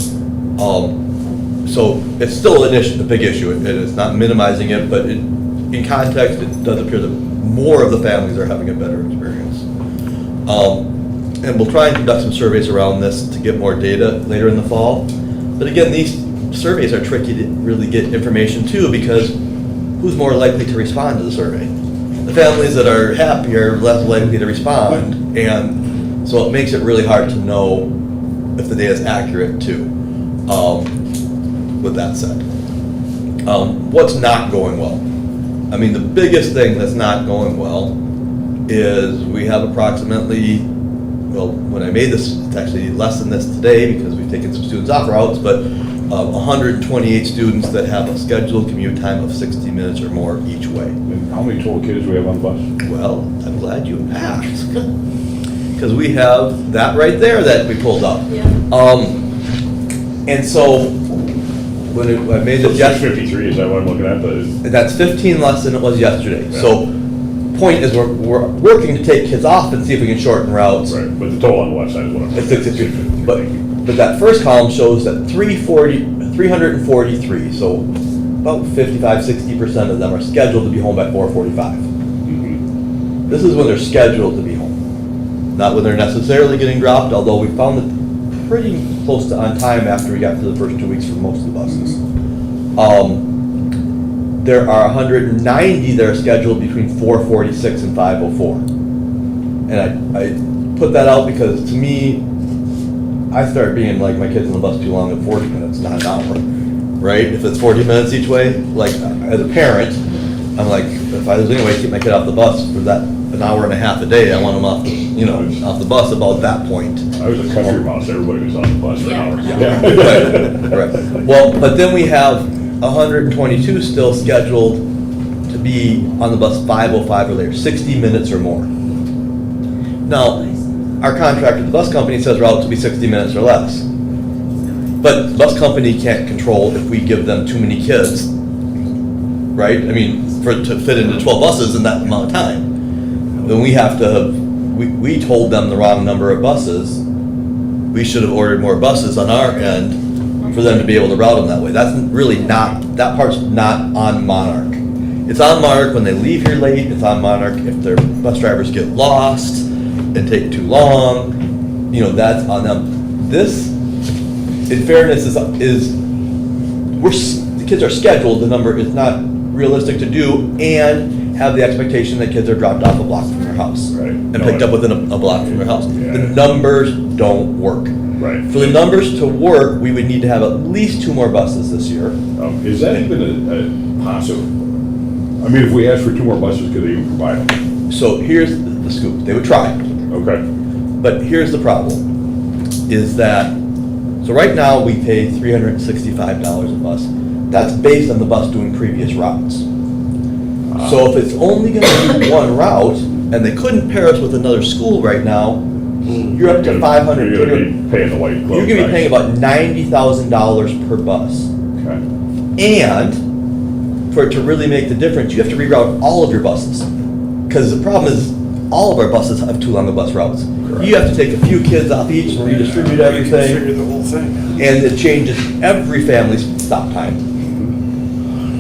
[SPEAKER 3] So it's still a big issue. It's not minimizing it, but in context, it does appear that more of the families are having a better experience. And we'll try and conduct some surveys around this to get more data later in the fall. But again, these surveys are tricky to really get information too, because who's more likely to respond to the survey? The families that are happy are less likely to respond, and so it makes it really hard to know if the data is accurate too. With that said, what's not going well? I mean, the biggest thing that's not going well is we have approximately, well, when I made this, it's actually less than this today because we've taken some students off routes, but 128 students that have a scheduled commute time of 60 minutes or more each way.
[SPEAKER 1] And how many total kids do we have on the bus?
[SPEAKER 3] Well, I'm glad you asked, because we have that right there that we pulled up.
[SPEAKER 2] Yeah.
[SPEAKER 3] And so, when I made
[SPEAKER 1] So
[SPEAKER 3] it
[SPEAKER 1] it's
[SPEAKER 3] yesterday,
[SPEAKER 1] 53, is that what I'm looking at?
[SPEAKER 3] that's 15 less than it was yesterday.
[SPEAKER 1] Yeah.
[SPEAKER 3] So, point is we're working to take kids off and see if we can shorten routes.
[SPEAKER 1] Right, but the total on the west side is what I'm.
[SPEAKER 3] It's 63. But that first column shows that 343, so about 55-60% of them are scheduled to be home by 4:45.
[SPEAKER 1] Mhm.
[SPEAKER 3] This is when they're scheduled to be home, not when they're necessarily getting dropped, although we found it pretty close to on time after we got to the first 2 weeks for most of the buses. There are 190 that are scheduled between 4:46 and 5:04. And I put that out because, to me, I start being like, my kids on the bus too long at 40 minutes, not an hour, right? If it's 40 minutes each way, like, as a parent, I'm like, if I lose any way to keep my kid off the bus for that an hour and a half a day, I want them off, off the bus about that point.
[SPEAKER 1] I was a country mouse, everybody was on the bus for an
[SPEAKER 2] Yeah.
[SPEAKER 1] hour.
[SPEAKER 3] Right. Well, but then we have 122 still scheduled to be on the bus 5:05 or later, 60 minutes or more. Now, our contract with the bus company says route to be 60 minutes or less. But the bus company can't control if we give them too many kids, right? I mean, for it to fit into 12 buses in that amount of time. Then we have to, we told them the wrong number of buses. We should have ordered more buses on our end for them to be able to route them that way. That's really not, that part's not on Monarch. It's on Monarch when they leave here late, it's on Monarch if their bus drivers get lost and take too long, you know, that's on them. This, in fairness, the kids are scheduled, the number is not realistic to do, and have the expectation that kids are dropped off a block from their house.
[SPEAKER 1] Right.
[SPEAKER 3] And picked up within a block from their house.
[SPEAKER 1] Yeah.
[SPEAKER 3] The numbers don't work.
[SPEAKER 1] Right.
[SPEAKER 3] For the numbers to work, we would need to have at least 2 more buses this year.
[SPEAKER 1] Is that even a possible? I mean, if we asked for 2 more buses, could they even provide them?
[SPEAKER 3] So here's the scoop, they would try.
[SPEAKER 1] Okay.
[SPEAKER 3] But here's the problem, is that, so right now we pay $365 a bus. That's based on the bus doing previous routes. So if it's only gonna do 1 route, and they couldn't pair us with another school right now, you're up to 500.
[SPEAKER 1] You're gonna be paying the white glove.
[SPEAKER 3] You're gonna be paying about $90,000 per bus.
[SPEAKER 1] Okay.
[SPEAKER 3] And for it to really make the difference, you have to reroute all of your buses. Because the problem is, all of our buses have too long of bus routes.
[SPEAKER 1] Correct.
[SPEAKER 3] You have to take a few kids off each and redistribute everything.
[SPEAKER 8] Figure the whole thing.
[SPEAKER 3] And it changes every family's stop time.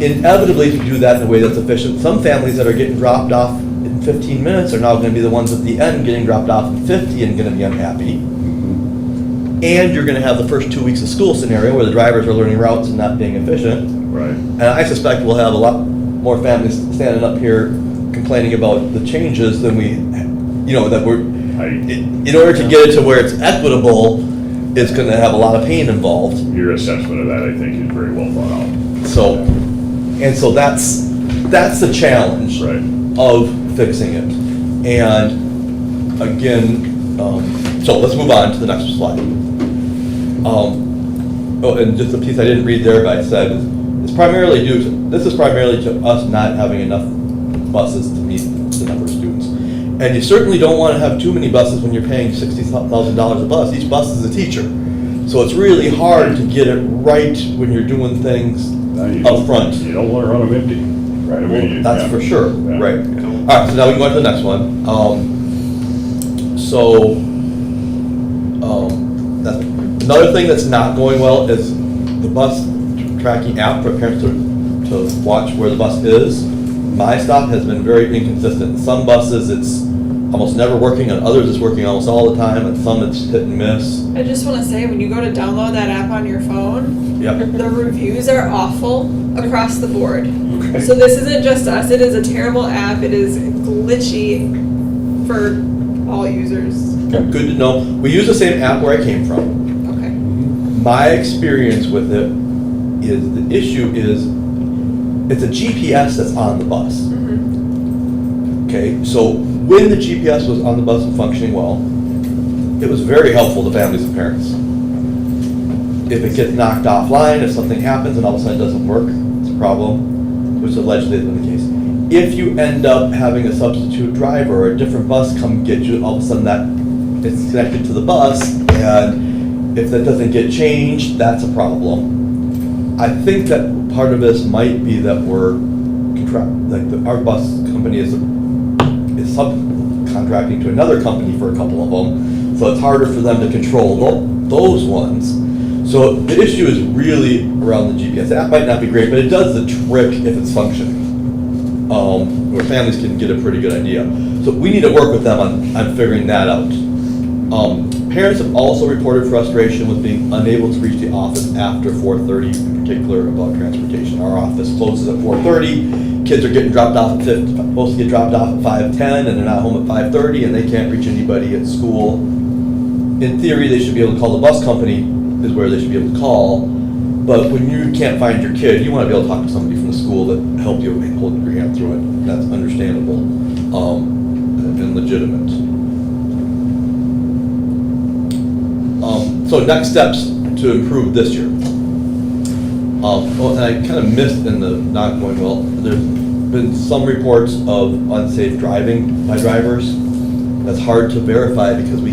[SPEAKER 3] Inevitably, to do that in a way that's efficient, some families that are getting dropped off in 15 minutes are now gonna be the ones at the end getting dropped off in 50 and gonna be unhappy. And you're gonna have the first 2 weeks of school scenario where the drivers are learning routes and not being efficient.
[SPEAKER 1] Right.
[SPEAKER 3] And I suspect we'll have a lot more families standing up here complaining about the changes than we, you know, that we're, in order to get it to where it's equitable, it's gonna have a lot of pain involved.
[SPEAKER 1] Your assessment of that, I think, is very well thought out.
[SPEAKER 3] So, and so that's the challenge
[SPEAKER 1] Right.
[SPEAKER 3] of fixing it. And again, so let's move on to the next slide. Oh, and just a piece I didn't read there, but I said, this is primarily to us not having enough buses to meet the number of students. And you certainly don't want to have too many buses when you're paying $60,000 a bus. Each bus is a teacher. So it's really hard to get it right when you're doing things up front.
[SPEAKER 1] You don't want to run them empty, right? I mean,
[SPEAKER 3] That's for sure,
[SPEAKER 1] Yeah.
[SPEAKER 3] right. All right, so now we can go on to the next one. Another thing that's not going well is the bus tracking app for parents to watch where the bus is. My stop has been very inconsistent. Some buses, it's almost never working, and others it's working almost all the time, and some it's hit and miss.
[SPEAKER 4] I just want to say, when you go to download that app on your phone,
[SPEAKER 3] Yep.
[SPEAKER 4] the reviews are awful across the board. So this isn't just us, it is a terrible app, it is glitchy for all users.
[SPEAKER 3] Good to know. We use the same app where I came from.
[SPEAKER 4] Okay.
[SPEAKER 3] My experience with it is, the issue is, it's a GPS that's on the bus. Okay, so when the GPS was on the bus and functioning well, it was very helpful to families and parents. If it gets knocked offline, if something happens and all of a sudden it doesn't work, it's a problem, which allegedly has been the case. If you end up having a substitute driver or a different bus come get you, all of a sudden that it's connected to the bus, and if that doesn't get changed, that's a problem. I think that part of this might be that we're our bus company is subcontracting to another company for a couple of them, so it's harder for them to control those ones. So the issue is really around the GPS. That might not be great, but it does the trick if it's functioning, where families can get a pretty good idea. So we need to work with them on figuring that out. Parents have also reported frustration with being unable to reach the office after 4:30, in particular about transportation. Our office closes at 4:30. Kids are getting dropped off supposed to get dropped off at 5:10, and they're not home at 5:30, and they can't reach anybody at school. In theory, they should be able to call the bus company, is where they should be able to call. But when you can't find your kid, you want to be able to talk to somebody from the school that help you hold your hand through it. That's understandable and legitimate. So next steps to improve this year. And I kind of missed in the not going well, there's been some reports of unsafe driving by drivers. that's hard to verify because we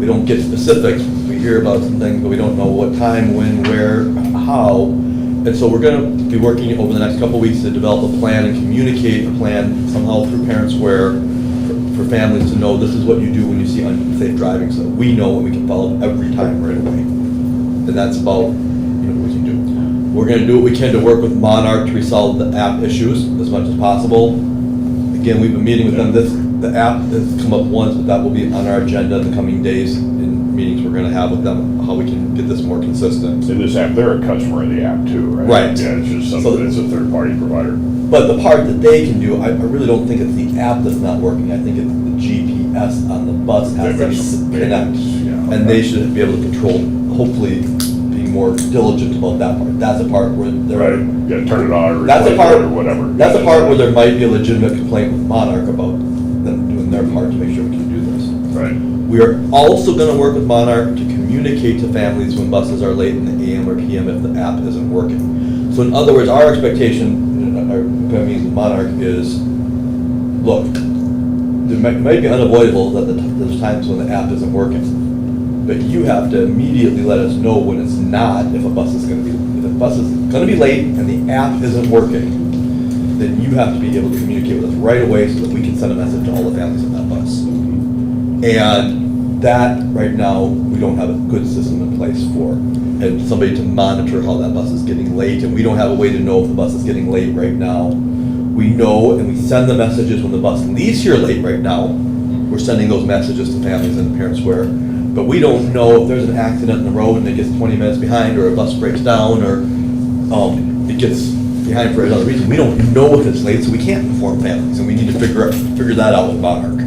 [SPEAKER 3] don't get specifics. We hear about some things, but we don't know what time, when, where, how. And so we're gonna be working over the next couple of weeks to develop a plan and communicate a plan somehow through Parents Square for families to know this is what you do when you see unsafe driving, so we know and we can follow every time right away. And that's about, what we can do. We're gonna do what we can to work with Monarch to resolve the app issues as much as possible. Again, we've been meeting with them. The app has come up once, but that will be on our agenda in the coming days in meetings we're gonna have with them, how we can get this more consistent.
[SPEAKER 1] In this app, they're a customer of the app too, right?
[SPEAKER 3] Right.
[SPEAKER 1] Yeah, it's just
[SPEAKER 3] So-
[SPEAKER 1] something, it's a third-party provider.
[SPEAKER 3] But the part that they can do, I really don't think it's the app that's not working. I think it's the GPS on the bus has
[SPEAKER 1] They've got
[SPEAKER 3] to
[SPEAKER 1] some
[SPEAKER 3] connect.
[SPEAKER 1] maintenance, yeah.
[SPEAKER 3] And they should be able to control, hopefully, be more diligent about that part. That's a part where they're.
[SPEAKER 1] Right, yeah, turn it on or
[SPEAKER 3] That's a
[SPEAKER 1] replace
[SPEAKER 3] part,
[SPEAKER 1] it or whatever.
[SPEAKER 3] that's a part where there might be a legitimate complaint with Monarch about them doing their part to make sure we can do this.
[SPEAKER 1] Right.
[SPEAKER 3] We are also gonna work with Monarch to communicate to families when buses are late in the AM or PM if the app isn't working. So in other words, our expectation, our means with Monarch is, look, it might be unavoidable that there's times when the app isn't working. But you have to immediately let us know when it's not, if a bus is gonna be late and the app isn't working, then you have to be able to communicate with us right away so that we can send a message to all the families in that bus. And that, right now, we don't have a good system in place for. And somebody to monitor how that bus is getting late, and we don't have a way to know if the bus is getting late right now. We know, and we send the messages when the bus leaves here late right now. We're sending those messages to families in Parents Square. But we don't know if there's an accident in the road and it gets 20 minutes behind, or a bus breaks down, or it gets behind for another reason. We don't know if it's late, so we can't inform families, and we need to figure that out with Monarch.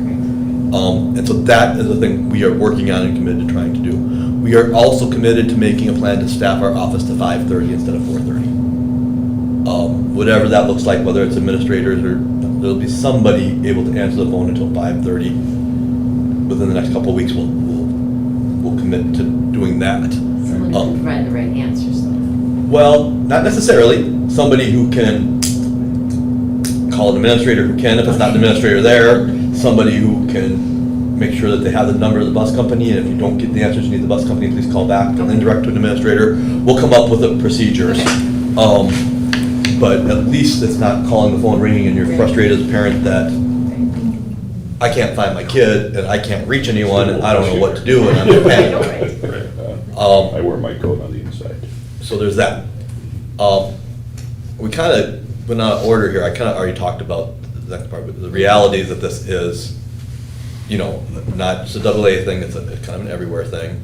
[SPEAKER 3] And so that is the thing we are working on and committed to trying to do. We are also committed to making a plan to staff our office to 5:30 instead of 4:30. Whatever that looks like, whether it's administrators or, there'll be somebody able to answer the phone until 5:30. Within the next couple of weeks, we'll commit to doing that.
[SPEAKER 7] Someone who can provide the right answers though.
[SPEAKER 3] Well, not necessarily. Somebody who can call an administrator who can, if it's not an administrator there. Somebody who can make sure that they have the number of the bus company, and if you don't get the answers you need the bus company, please call back and then direct to an administrator. We'll come up with the procedures. But at least it's not calling the phone ringing and you're frustrated as a parent that I can't find my kid and I can't reach anyone and I don't know what to do and I'm in panic.
[SPEAKER 1] I wear my coat on the inside.
[SPEAKER 3] So there's that. We kind of went out of order here. I kind of already talked about the next part, but the reality is that this is, not just a AA thing, it's kind of an everywhere thing.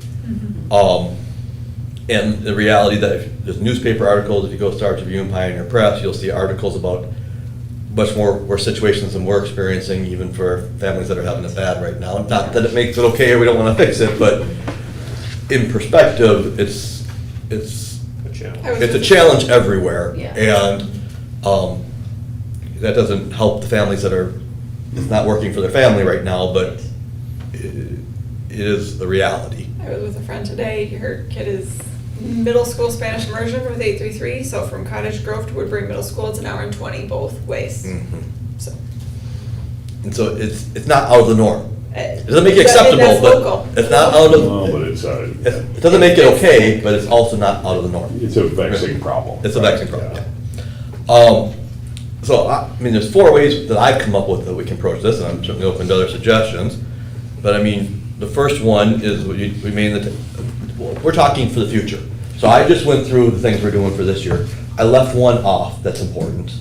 [SPEAKER 3] And the reality that if there's newspaper articles, if you go Star Tribune, Pioneer Press, you'll see articles about much more worse situations than we're experiencing, even for families that are having it bad right now. Not that it makes it okay or we don't want to fix it, but in perspective, it's
[SPEAKER 8] A challenge.
[SPEAKER 3] a challenge everywhere.
[SPEAKER 7] Yeah.
[SPEAKER 3] And that doesn't help the families that are, it's not working for their family right now, but it is the reality.
[SPEAKER 4] I was with a friend today, her kid is middle school Spanish immersion with 833, so from Cottage Grove to Woodbury Middle School, it's an hour and 20 both ways. So.
[SPEAKER 3] And so it's not out of the norm. It doesn't make it
[SPEAKER 4] That's
[SPEAKER 3] acceptable,
[SPEAKER 4] local.
[SPEAKER 3] but it's not out of,
[SPEAKER 1] No, but it's
[SPEAKER 3] it doesn't make it okay, but it's also not out of the norm.
[SPEAKER 1] it's a vexing problem.
[SPEAKER 3] It's a vexing problem, yeah. So, there's 4 ways that I've come up with that we can approach this, and I'm certainly open to other suggestions. But the first one is we're talking for the future. So I just went through the things we're doing for this year. I left one off that's important.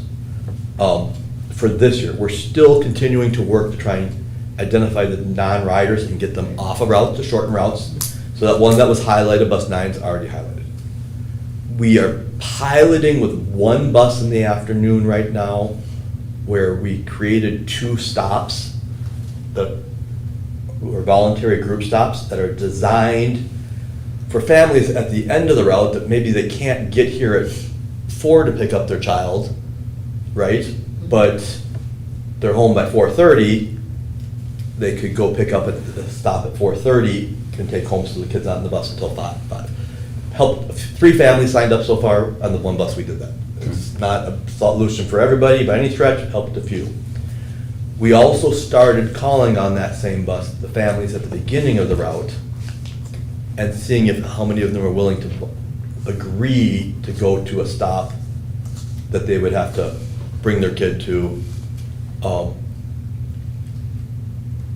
[SPEAKER 3] For this year, we're still continuing to work to try and identify the non-riders and get them off of routes, to shorten routes. So that one that was highlighted, bus 9 is already highlighted. We are piloting with one bus in the afternoon right now, where we created 2 stops that were voluntary group stops that are designed for families at the end of the route that maybe they can't get here at 4 to pick up their child, right? But they're home by 4:30, they could go pick up at the stop at 4:30, can take home so the kid's not on the bus until 5. Helped 3 families signed up so far on the one bus we did that. It's not a solution for everybody by any stretch, helped a few. We also started calling on that same bus, the families at the beginning of the route, and seeing how many of them were willing to agree to go to a stop that they would have to bring their kid to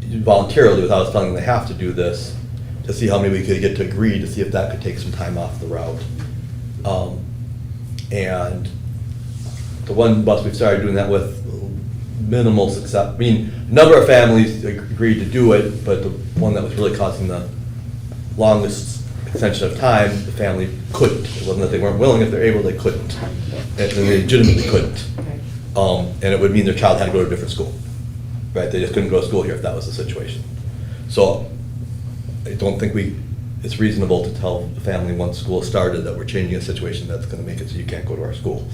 [SPEAKER 3] voluntarily, without us telling them they have to do this, to see how many we could get to agree, to see if that could take some time off the route. And the one bus we've started doing that with, minimal success. I mean, a number of families agreed to do it, but the one that was really causing the longest extension of time, the family couldn't. It wasn't that they weren't willing; if they're able, they couldn't, and they legitimately couldn't. And it would mean their child had to go to a different school, right? They just couldn't go to school here if that was the situation. So I don't think it's reasonable to tell the family once school started that we're changing a situation that's going to make it so you can't go to our school.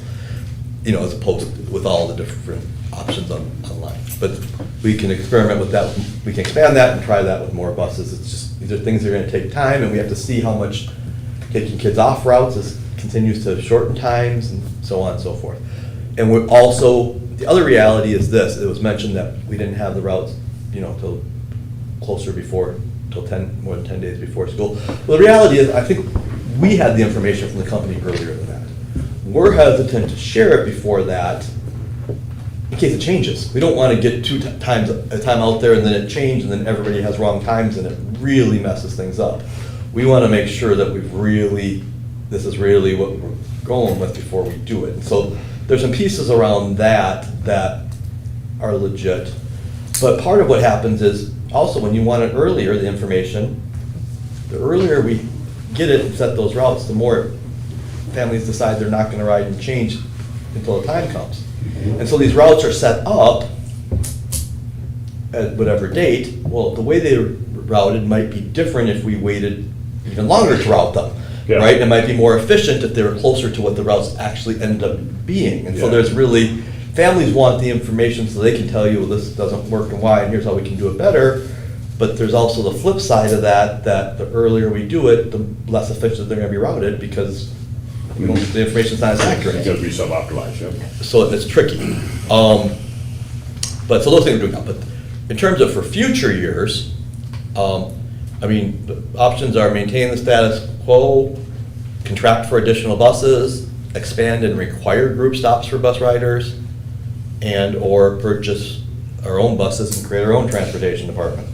[SPEAKER 3] You know, as opposed to with all the different options online. But we can experiment with that. We can expand that and try that with more buses. It's just, these are things that are going to take time, and we have to see how much taking kids off routes continues to shorten times and so on and so forth. And we're also, the other reality is this, it was mentioned that we didn't have the routes, you know, till closer before, till more than 10 days before school. Well, the reality is, I think we had the information from the company earlier than that. We're hesitant to share it before that in case it changes. We don't want to get two times a time out there and then it changed and then everybody has wrong times and it really messes things up. We want to make sure that this is really what we're going with before we do it. And so there's some pieces around that are legit. But part of what happens is also when you want it earlier, the information, the earlier we get it and set those routes, the more families decide they're not going to ride and change until the time comes. And so these routes are set up at whatever date. Well, the way they routed might be different if we waited even longer to route them, right? It might be more efficient if they were closer to what the routes actually end up being. And so there's really, families want the information so they can tell you, well, this doesn't work and why, and here's how we can do it better. But there's also the flip side of that the earlier we do it, the less efficient they're going to be routed because the information's not as accurate.
[SPEAKER 1] It's going to be sub-optimized, yeah.
[SPEAKER 3] So it's tricky. But so those things are doing that. But in terms of for future years, I mean, the options are maintain the status quo, contract for additional buses, expand and require group stops for bus riders, and or purchase our own buses and create our own transportation department.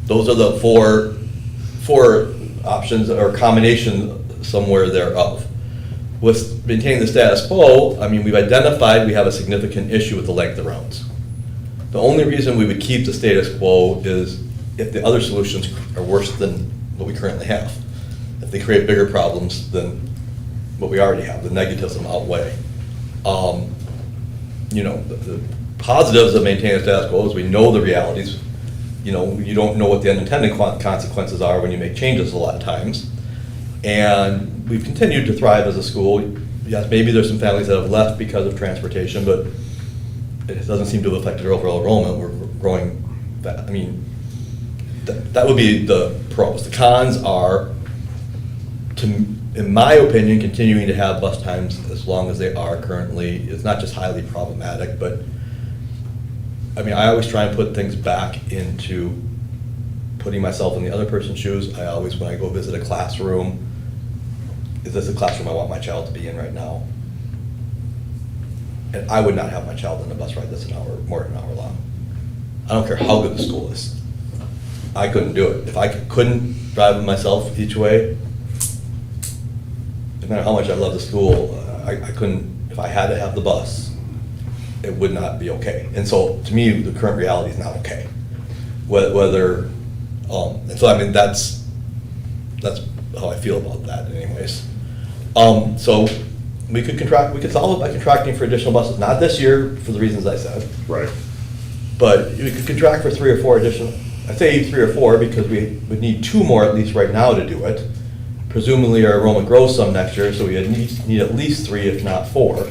[SPEAKER 3] Those are the four options or combination somewhere thereof. With maintaining the status quo, I mean, we've identified we have a significant issue with the length of routes. The only reason we would keep the status quo is if the other solutions are worse than what we currently have. If they create bigger problems than what we already have, the negatives outweigh. You know, the positives of maintaining the status quo is we know the realities. You know, you don't know what the unintended consequences are when you make changes a lot of times. And we've continued to thrive as a school. Yes, maybe there's some families that have left because of transportation, but it doesn't seem to have affected our overall enrollment. We're growing that. I mean, that would be the pros. The cons are, in my opinion, continuing to have bus times as long as they are currently is not just highly problematic, but I mean, I always try and put things back into putting myself in the other person's shoes. I always, when I go visit a classroom, is this a classroom I want my child to be in right now? And I would not have my child on a bus ride that's more than an hour long. I don't care how good the school is. I couldn't do it. If I couldn't drive myself each way, no matter how much I love the school, I couldn't, if I had to have the bus, it would not be okay. And so to me, the current reality is not okay. And so I mean, that's how I feel about that anyways. So we could solve it by contracting for additional buses, not this year for the reasons I said.
[SPEAKER 1] Right.
[SPEAKER 3] But we could contract for 3 or 4 additional, I say 3 or 4 because we would need 2 more at least right now to do it. Presumably our enrollment grows some next year, so we need at least 3 if not 4.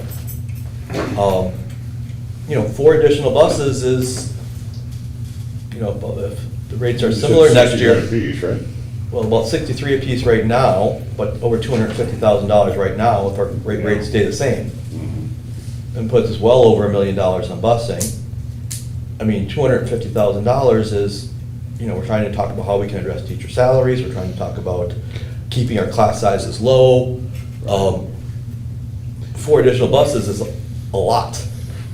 [SPEAKER 3] You know, 4 additional buses is, you know, if the rates are similar next year.
[SPEAKER 1] Apiece, right?
[SPEAKER 3] Well, about 63 apiece right now, but over $250,000 right now if our rates stay the same. And puts us well over $1 million on busing. I mean, $250,000 is, you know, we're trying to talk about how we can address teacher salaries, we're trying to talk about keeping our class sizes low. 4 additional buses is a lot.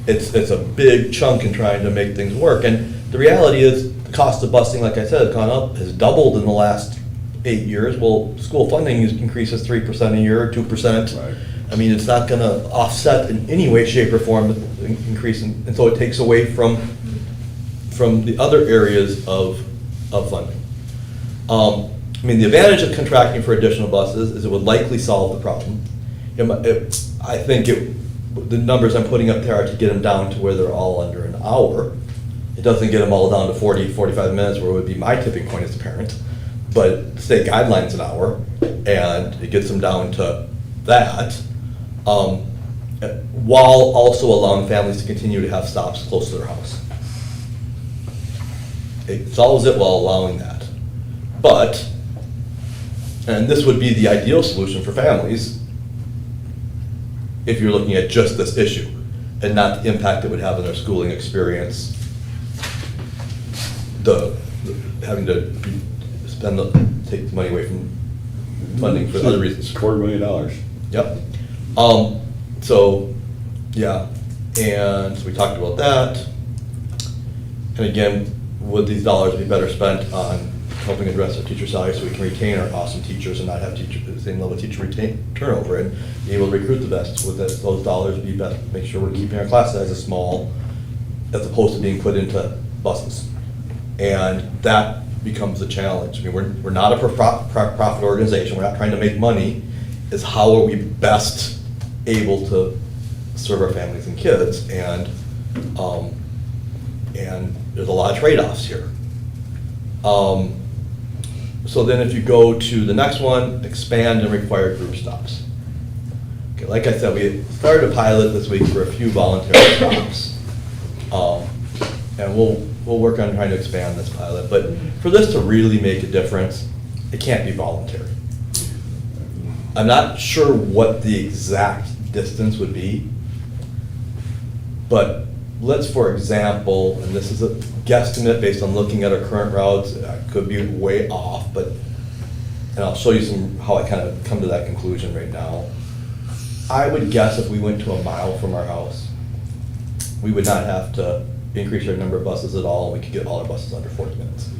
[SPEAKER 3] It's a big chunk in trying to make things work, and the reality is, the cost of busing, like I said, has gone up, has doubled in the last 8 years. Well, school funding increases 3% a year, 2%.
[SPEAKER 1] Right.
[SPEAKER 3] I mean, it's not gonna offset in any way, shape, or form the increase, and so it takes away from the other areas of funding. I mean, the advantage of contracting for additional buses is it would likely solve the problem. I think the numbers I'm putting up there are to get them down to where they're all under an hour. It doesn't get them all down to 40, 45 minutes, where it would be my tipping point as a parent. But the state guideline's an hour, and it gets them down to that, while also allowing families to continue to have stops close to their house. It solves it while allowing that. But, and this would be the ideal solution for families, if you're looking at just this issue, and not the impact it would have on their schooling experience, having to take the money away from funding for other reasons.
[SPEAKER 1] $250,000.
[SPEAKER 3] Yep. So, yeah, and so we talked about that. And again, would these dollars be better spent on helping address our teacher salaries so we can retain our awesome teachers and not have the same level of teacher turnover, and be able to recruit the best? Would those dollars be best, make sure we're keeping our class sizes small as opposed to being put into buses? And that becomes a challenge. I mean, we're not a profit organization, we're not trying to make money. Is how are we best able to serve our families and kids? And there's a lot of trade-offs here. So then if you go to the next one, expand and require group stops. Okay, like I said, we started a pilot this week for a few voluntary stops. And we'll work on trying to expand this pilot, but for this to really make a difference, it can't be voluntary. I'm not sure what the exact distance would be, but let's, for example, and this is a guesstimate based on looking at our current routes, I could be way off, but, and I'll show you how I kind of come to that conclusion right now. I would guess if we went to a mile from our house, we would not have to increase our number of buses at all, and we could get all our buses under 40 minutes.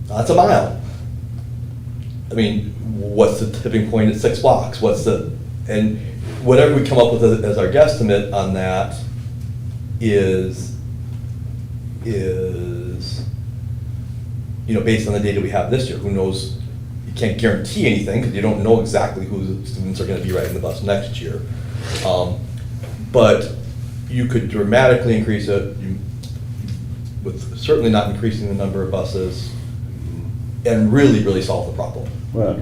[SPEAKER 3] That's a mile. I mean, what's the tipping point at 6 blocks? And whatever we come up with as our guesstimate on that is, you know, based on the data we have this year. Who knows? You can't guarantee anything because you don't know exactly who the students are going to be riding the bus next year. But you could dramatically increase it, with certainly not increasing the number of buses, and really, really solve the problem.
[SPEAKER 1] Well,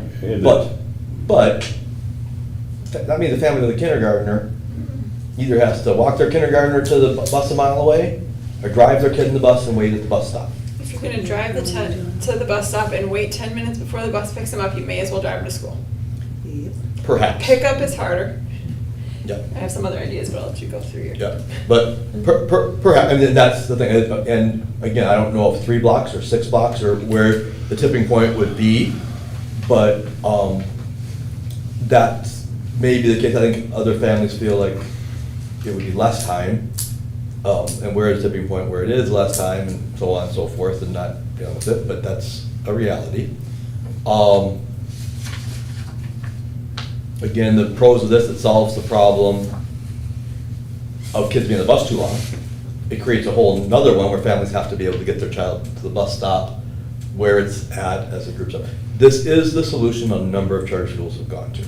[SPEAKER 3] But that means the family with a kindergartner either has to walk their kindergartner to the bus a mile away, or drive their kid in the bus and wait at the bus stop.
[SPEAKER 4] If you're gonna drive to the bus stop and wait 10 minutes before the bus picks them up, you may as well drive them to school.
[SPEAKER 3] Perhaps.
[SPEAKER 4] Pickup is harder.
[SPEAKER 3] Yeah.
[SPEAKER 4] I have some other ideas, but I'll let you go through your.
[SPEAKER 3] Yeah, but perhaps, I mean, that's the thing, and again, I don't know if 3 blocks or 6 blocks or where the tipping point would be, but that's maybe the case. I think other families feel like it would be less time, and where is the tipping point where it is less time, and so on and so forth, and not dealing with it, but that's a reality. Again, the pros of this, it solves the problem of kids being on the bus too long. It creates a whole another one where families have to be able to get their child to the bus stop where it's at as a group stop. This is the solution a number of charter schools have gone to.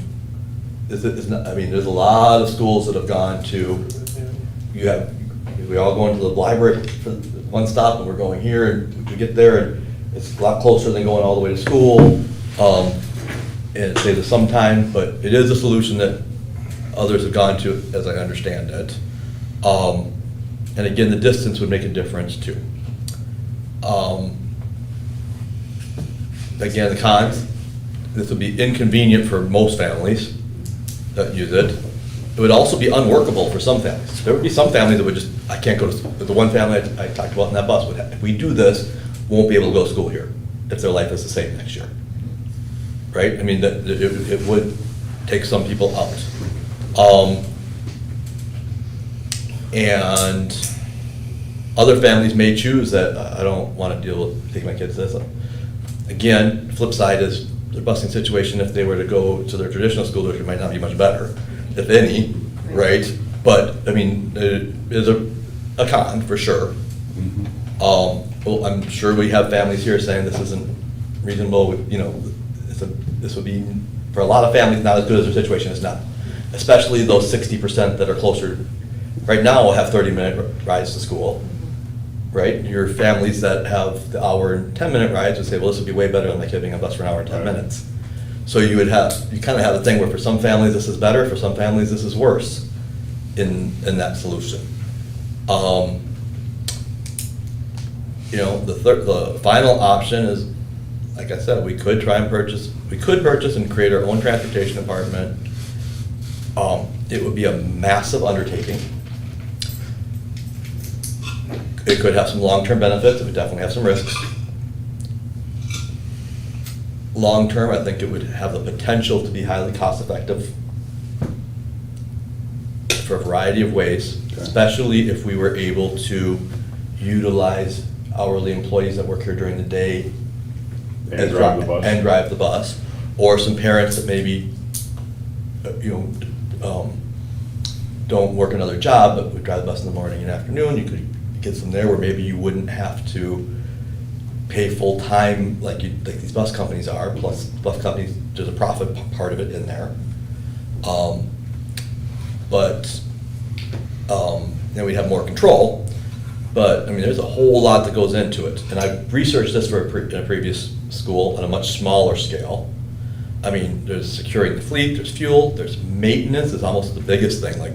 [SPEAKER 3] It's not, I mean, there's a lot of schools that have gone to, we all go into the library for one stop, and we're going here, and we get there, and it's a lot closer than going all the way to school. And it saves us some time, but it is a solution that others have gone to, as I understand it. And again, the distance would make a difference too. Again, the cons, this would be inconvenient for most families that use it. it would also be unworkable for some families. There would be some families that would just, I can't go to, the one family I talked about in that bus, would if we do this, won't be able to go to school here if their life is the same next year. Right? I mean, it would take some people out. And other families may choose that, I don't want to deal with taking my kids to this. Again, flip side is the busing situation, if they were to go to their traditional school district, might not be much better, if any, right? But, I mean, it is a con, for sure. Well, I'm sure we have families here saying this isn't reasonable, you know, this would be, for a lot of families, not as good as their situation is now. Especially those 60% that are closer, right now will have 30-minute rides to school, right? Your families that have the hour and 10-minute rides would say, well, this would be way better than my kid being on a bus for an hour and 10 minutes. So you kind of have a thing where for some families this is better, for some families this is worse in that solution. You know, the final option is, like I said, we could purchase and create our own transportation department. It would be a massive undertaking. It could have some long-term benefits, it would definitely have some risks. Long-term, I think it would have the potential to be highly cost-effective for a variety of ways, especially if we were able to utilize hourly employees that work here during the day
[SPEAKER 1] And drive the bus.
[SPEAKER 3] and drive the bus, or some parents that maybe, don't work another job, but would drive the bus in the morning and afternoon. You could get some there where maybe you wouldn't have to pay full-time like these bus companies are, plus bus companies, there's a profit part of it in there. Then we'd have more control. But, I mean, there's a whole lot that goes into it. And I've researched this in a previous school on a much smaller scale. I mean, there's securing the fleet, there's fuel, there's maintenance is almost the biggest thing. Like,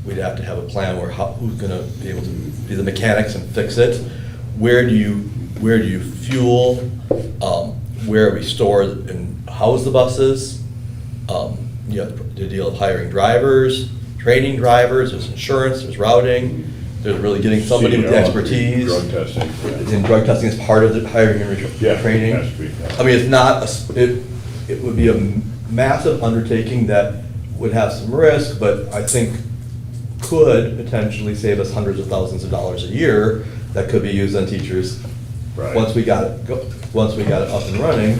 [SPEAKER 3] we'd have to have a plan where who's gonna be able to be the mechanics and fix it. Where do you fuel? Where we store and house the buses? You have the deal of hiring drivers, training drivers, there's insurance, there's routing. There's really getting somebody with the expertise.
[SPEAKER 1] Drug testing.
[SPEAKER 3] And drug testing is part of the hiring and training.
[SPEAKER 1] Yeah, it has to be.
[SPEAKER 3] I mean, it's not, it would be a massive undertaking that would have some risk, but I think could potentially save us hundreds of thousands of dollars a year that could be used on teachers.
[SPEAKER 1] Right.
[SPEAKER 3] Once we got it up and running.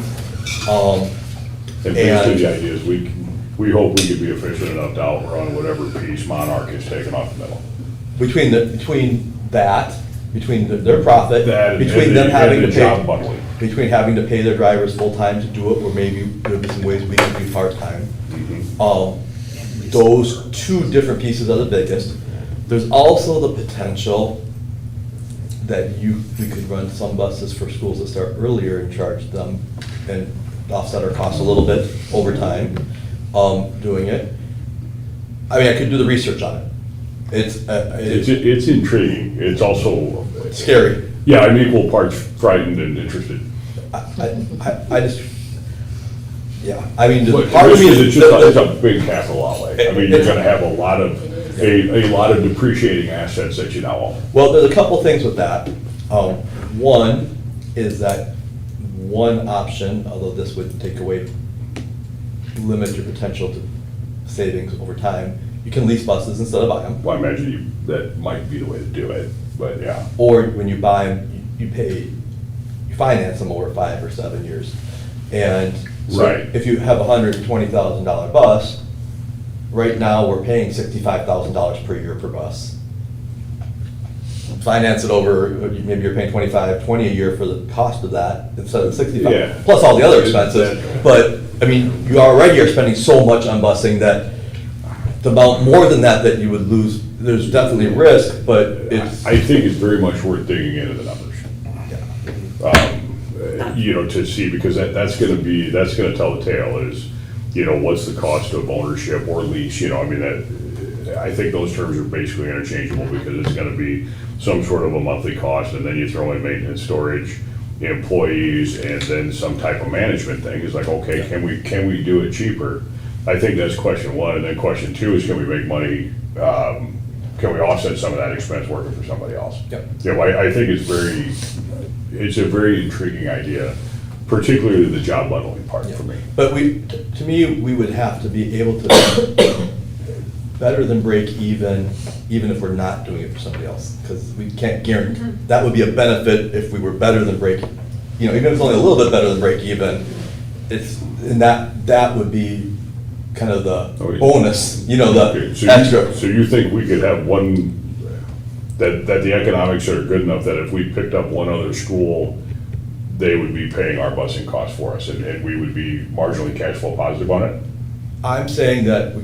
[SPEAKER 1] And basically the idea is we hope we could be efficient enough to outrun whatever piece Monarch is taking off the middle.
[SPEAKER 3] Between their profit, between them having to
[SPEAKER 1] job
[SPEAKER 3] pay,
[SPEAKER 1] bundling.
[SPEAKER 3] between having to pay their drivers full-time to do it, or maybe there'd be some ways we could do part-time. Those two different pieces are the biggest. There's also the potential that we could run some buses for schools that start earlier and charge them and offset our costs a little bit over time, doing it. I mean, I could do the research on it.
[SPEAKER 1] It's intriguing. It's also
[SPEAKER 3] scary.
[SPEAKER 1] Yeah, I'm equal parts frightened and interested.
[SPEAKER 3] I just, yeah, I mean,
[SPEAKER 1] But
[SPEAKER 3] part of me
[SPEAKER 1] it's
[SPEAKER 3] is.
[SPEAKER 1] it's a big capital outlay. I mean, you're gonna have a lot of depreciating assets that you now own.
[SPEAKER 3] Well, there's a couple things with that. One is that one option, although this would limit your potential to savings over time, you can lease buses instead of buy them.
[SPEAKER 1] Well, I imagine that might be the way to do it, but yeah.
[SPEAKER 3] Or when you buy them, you finance them over 5 or 7 years. And so
[SPEAKER 1] Right.
[SPEAKER 3] if you have a $120,000 bus, right now we're paying $65,000 per year per bus. Finance it over, maybe you're paying $25,000 a year for the cost of that instead of $65,000,
[SPEAKER 1] Yeah.
[SPEAKER 3] plus all the other expenses. But, I mean, you already are spending so much on busing that the amount more than that you would lose, there's definitely risk, but it's.
[SPEAKER 1] I think it's very much worth digging into the numbers. To see, because that's gonna tell the tale is, what's the cost of ownership or lease, I mean, I think those terms are basically interchangeable because it's gonna be some sort of a monthly cost, and then you throw in maintenance, storage, employees, and then some type of management thing. It's like, okay, can we do it cheaper? I think that's question one, and then question two is, can we make money, can we offset some of that expense working for somebody else?
[SPEAKER 3] Yep.
[SPEAKER 1] Yeah, well, I think it's a very intriguing idea, particularly the job bundling part for me.
[SPEAKER 3] But to me, we would have to be able to better than break even if we're not doing it for somebody else, because we can't guarantee, that would be a benefit if we were better than break, even if it's only a little bit better than break even, and that would be kind of the bonus,
[SPEAKER 1] Okay,
[SPEAKER 3] the
[SPEAKER 1] so
[SPEAKER 3] extra.
[SPEAKER 1] So you think we could have one, that the economics are good enough that if we picked up one other school, they would be paying our busing costs for us, and we would be marginally cash flow positive on it?
[SPEAKER 3] I'm saying that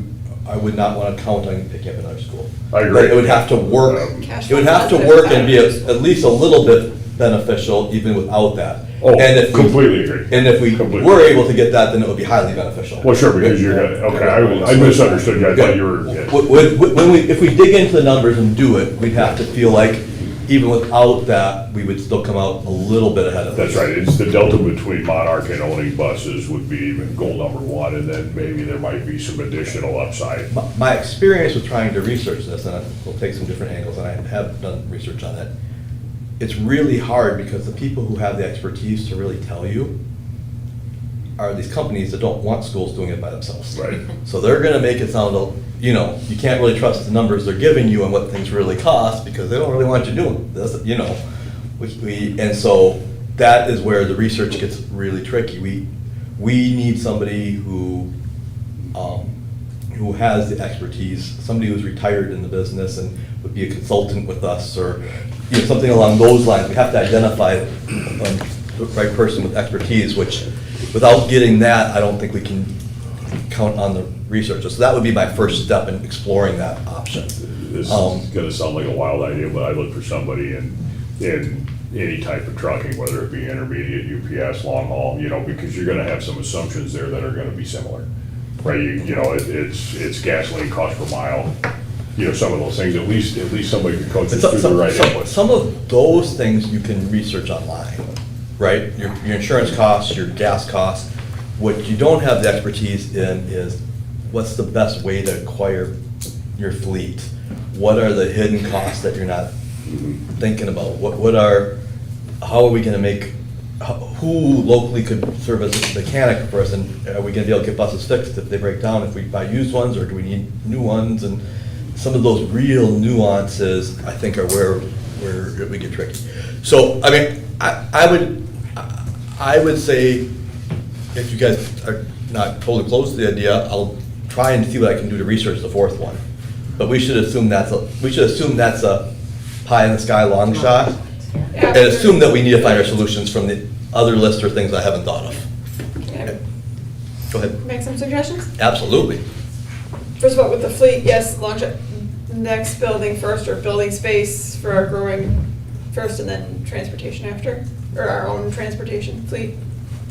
[SPEAKER 3] I would not want to count on picking up another school.
[SPEAKER 1] I agree.
[SPEAKER 3] But it would have to work,
[SPEAKER 4] Cash
[SPEAKER 3] it would have to
[SPEAKER 4] flow
[SPEAKER 3] work
[SPEAKER 4] positive
[SPEAKER 3] and be
[SPEAKER 4] is
[SPEAKER 3] at least a little bit beneficial even without that.
[SPEAKER 1] Oh,
[SPEAKER 3] And if we-
[SPEAKER 1] completely agree.
[SPEAKER 3] And if we
[SPEAKER 1] Completely.
[SPEAKER 3] were able to get that, then it would be highly beneficial.
[SPEAKER 1] Well, sure, because you're gonna, okay, I misunderstood you, I thought you were, yeah.
[SPEAKER 3] If we dig into the numbers and do it, we'd have to feel like even without that, we would still come out a little bit ahead of it.
[SPEAKER 1] That's right, it's the delta between Monarch and owning buses would be goal number one, and then maybe there might be some additional upside.
[SPEAKER 3] My experience with trying to research this, and we'll take some different angles, and I have done research on it, it's really hard because the people who have the expertise to really tell you are these companies that don't want schools doing it by themselves.
[SPEAKER 1] Right.
[SPEAKER 3] So they're gonna make it sound, you can't really trust the numbers they're giving you and what things really cost because they don't really want you doing this, and so that is where the research gets really tricky. We need somebody who has the expertise, somebody who's retired in the business and would be a consultant with us, or something along those lines. We have to identify the right person with expertise, which without getting that, I don't think we can count on the researchers. So that would be my first step in exploring that option.
[SPEAKER 1] This is gonna sound like a wild idea, but I look for somebody in any type of trucking, whether it be intermediate, UPS, long haul, because you're gonna have some assumptions there that are gonna be similar, right? It's gasoline cost per mile, some of those things, at least somebody can coach us through the right input.
[SPEAKER 3] Some of those things you can research online, right? Your insurance costs, your gas costs. What you don't have the expertise in is what's the best way to acquire your fleet? What are the hidden costs that you're not thinking about? How are we gonna make, who locally could serve as a mechanic for us, and are we gonna be able to get buses fixed if they break down, if we buy used ones, or do we need new ones? And some of those real nuances, I think, are where we get tricky. So, I would say, if you guys are not totally close to the idea, I'll try and see what I can do to research the fourth one. But we should assume that's a pie in the sky long shot, and assume that we need to find our solutions from the other list or things I haven't thought of.
[SPEAKER 4] Can
[SPEAKER 3] Go
[SPEAKER 4] I
[SPEAKER 3] ahead.
[SPEAKER 4] make some suggestions?
[SPEAKER 3] Absolutely.
[SPEAKER 4] First of all, with the fleet, yes, launch it next building first, or building space for our growing first, and then transportation after, or our own transportation fleet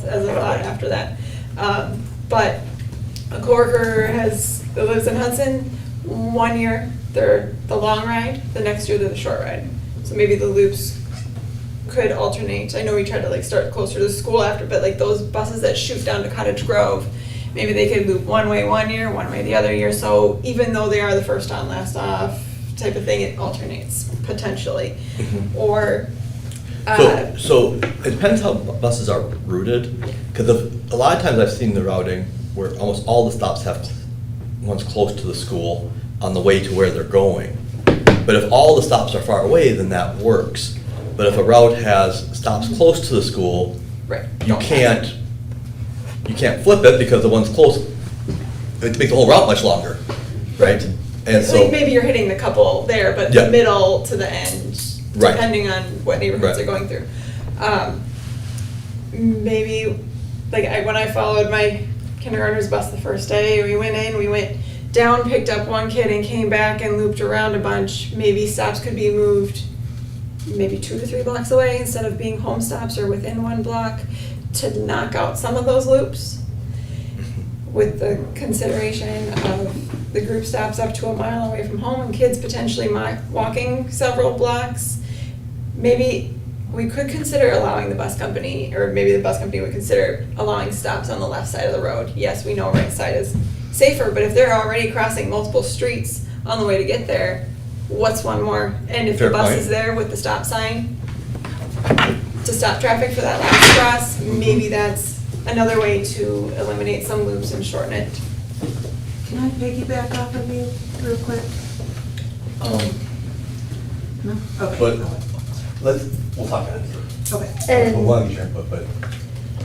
[SPEAKER 4] as a thought after that. But a coworker that lives in Hudson, 1 year they're the long ride, the next year they're the short ride. So maybe the loops could alternate. I know we tried to start closer to the school after, but those buses that shoot down to Cottage Grove, maybe they could loop one way 1 year, one way the other year. So even though they are the first on, last off type of thing, it alternates potentially. Or
[SPEAKER 3] So it depends how buses are routed, because a lot of times I've seen the routing where almost all the stops have ones close to the school on the way to where they're going. But if all the stops are far away, then that works. But if a route has stops close to the school,
[SPEAKER 4] right,
[SPEAKER 3] you can't flip it because the one's close, it makes the whole route much longer, right? And so
[SPEAKER 4] maybe you're hitting the couple there, but
[SPEAKER 3] Yeah.
[SPEAKER 4] the middle to the end,
[SPEAKER 3] Right.
[SPEAKER 4] depending on what neighborhoods
[SPEAKER 3] Right.
[SPEAKER 4] they're going through. Maybe, when I followed my kindergartner's bus the first day, we went down, picked up one kid and came back and looped around a bunch. Maybe stops could be moved maybe 2 to 3 blocks away instead of being home stops or within 1 block, to knock out some of those loops, with the consideration of the group stops up to 1 mile away from home and kids potentially walking several blocks. Maybe we could consider allowing the bus company, or maybe the bus company would consider allowing stops on the left side of the road. Yes, we know right side is safer, but if they're already crossing multiple streets on the way to get there, what's one more? And if
[SPEAKER 3] Fair
[SPEAKER 4] the bus
[SPEAKER 3] point.
[SPEAKER 4] is there with the stop sign to stop traffic for that last cross, maybe that's another way to eliminate some loops and shorten it.
[SPEAKER 5] Can I piggyback off of you real quick? No? Okay.
[SPEAKER 3] But we'll talk about it.
[SPEAKER 5] Okay.
[SPEAKER 4] And
[SPEAKER 3] We'll get your input, but.